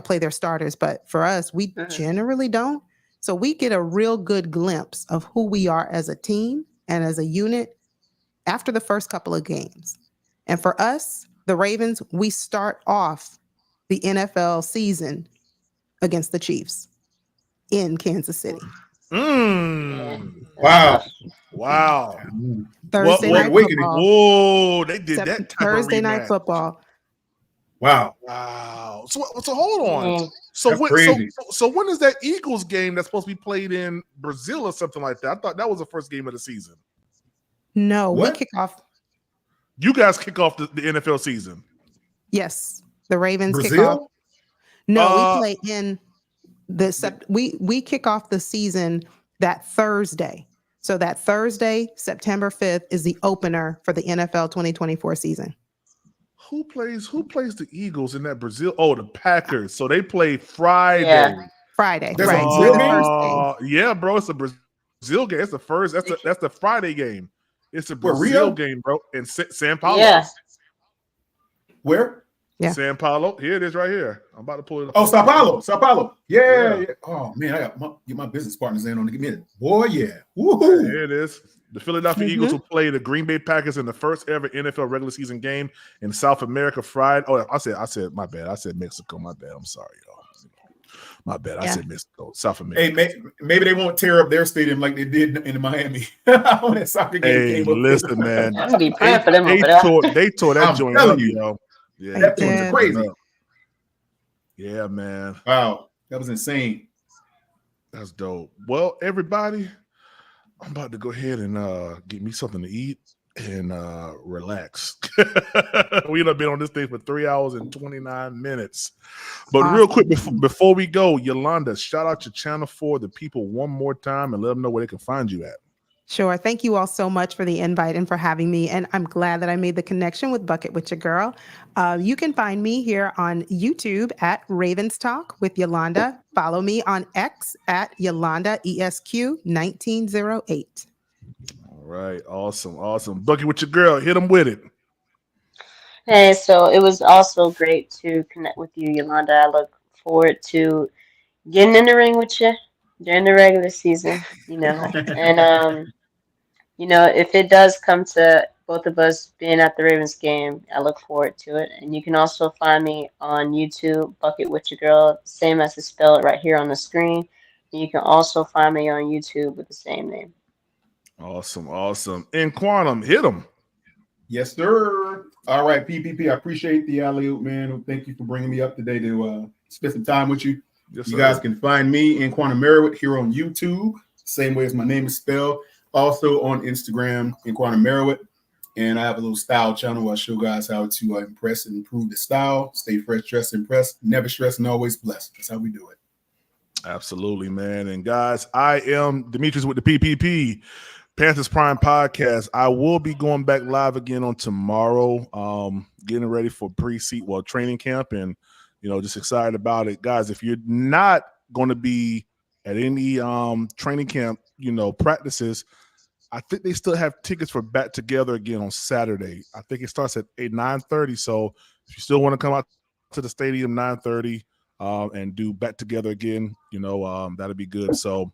play their starters, but for us, we generally don't. So we get a real good glimpse of who we are as a team and as a unit after the first couple of games. And for us, the Ravens, we start off the NFL season against the Chiefs in Kansas City.
Wow.
Thursday night football.
Whoa, they did that
Thursday night football.
Wow.
So hold on. So when is that Eagles game that's supposed to be played in Brazil or something like that? I thought that was the first game of the season.
No, we kick off.
You guys kick off the NFL season.
Yes, the Ravens
Brazil?
kick off. No, we play in we kick off the season that Thursday. So that Thursday, September 5th, is the opener for the NFL 2024 season.
Who plays the Eagles in that Brazil? Oh, the Packers. So they play Friday.
Yeah.
Friday.
That's
right.
a Brazil game?
Yeah, bro. It's a Brazil Brazil game. That's the first. That's the Friday game. It's a Brazil
Rio?
game, bro, in San Paulo.
Yeah.
Where?
Yeah.
San Paulo. Here it is, right here. I'm about to pull it up.
Oh, Sao Paulo. Yeah. Oh man, I got get my business partners in on to get me in. Boy, yeah. Woohoo.
Here it is. The Philadelphia Eagles will play the Green Bay Packers in the first ever NFL regular season game in South America Friday. Oh, I said my bad. I said Mexico. My bad. I'm sorry, y'all. My bad. I said Mexico. South America.
Hey, maybe they won't tear up their stadium like they did in Miami when that soccer game came up.
Listen, man.
I'm gonna be praying for them over there.
They tore that joint up, yo. Yeah,
that thing was crazy.
Yeah, man.
Wow, that was insane.
That's dope. Well, everybody, I'm about to go ahead and get me something to eat and relax. We've been on this thing for 3 hours and 29 minutes. But real quick, before we go, Yolanda, shout out your channel for the people one more time and let them know where they can find you at.
Sure. Thank you all so much for the invite and for having me. And I'm glad that I made the connection with Bucket with Your Girl. You can find me here on YouTube at Ravens Talk with Yolanda. Follow me on X at Yolanda ESQ1908.
All right. Awesome. Bucket with Your Girl. Hit them with it.
Hey, so it was also great to connect with you, Yolanda. I look forward to getting in the ring with you during the regular season, and if it does come to both of us being at the Ravens game, I look forward to it. And you can also find me on YouTube, Bucket with Your Girl, same as it's spelled right here on the screen. And you can also find me on YouTube with the same name.
Awesome. And Quantum, hit them.
Yes, sir. All right, PPP. I appreciate the alley-oop, man. Thank you for bringing me up today to spend some time with you.
Yes,
you guys can find me in Quantum Merritt here on YouTube, same way as my name is spelled. Also on Instagram in Quantum Merritt. And I have a little style channel where I show guys how to impress and improve the style. Stay fresh, dressed, impressed, never stressed, and always blessed. That's how we do it.
Absolutely, man. And guys, I am Demetrius with the PPP. Panthers Prime Podcast. I will be going back live again on tomorrow, getting ready for training camp, and just excited about it, guys. If you're not going to be at any training camp, practices, I think they still have tickets for Back Together again on Saturday. I think it starts at 9:30. So if you still want to come out to the stadium 9:30 and do Back Together again, that'll be good. So.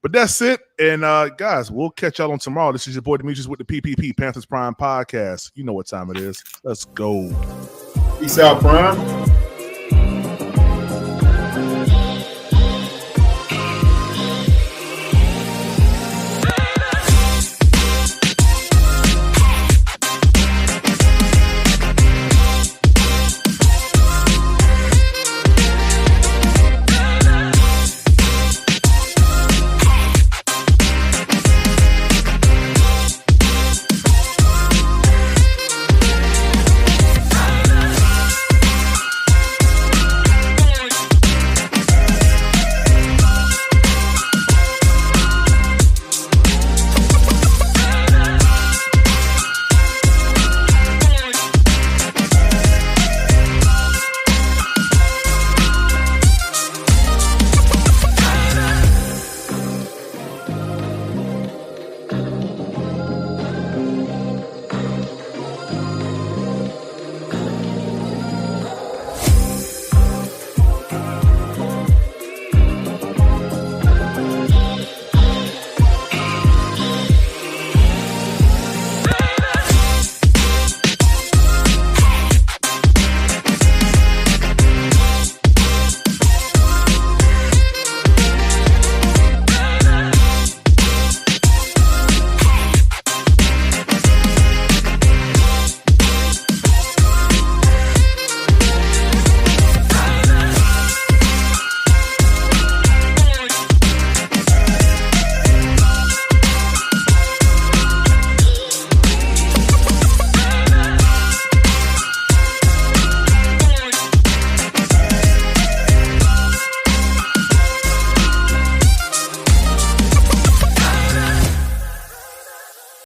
But that's it. And guys, we'll catch y'all on tomorrow. This is your boy Demetrius with the PPP Panthers Prime Podcast. You know what time it is. Let's go.
Peace out, Prime.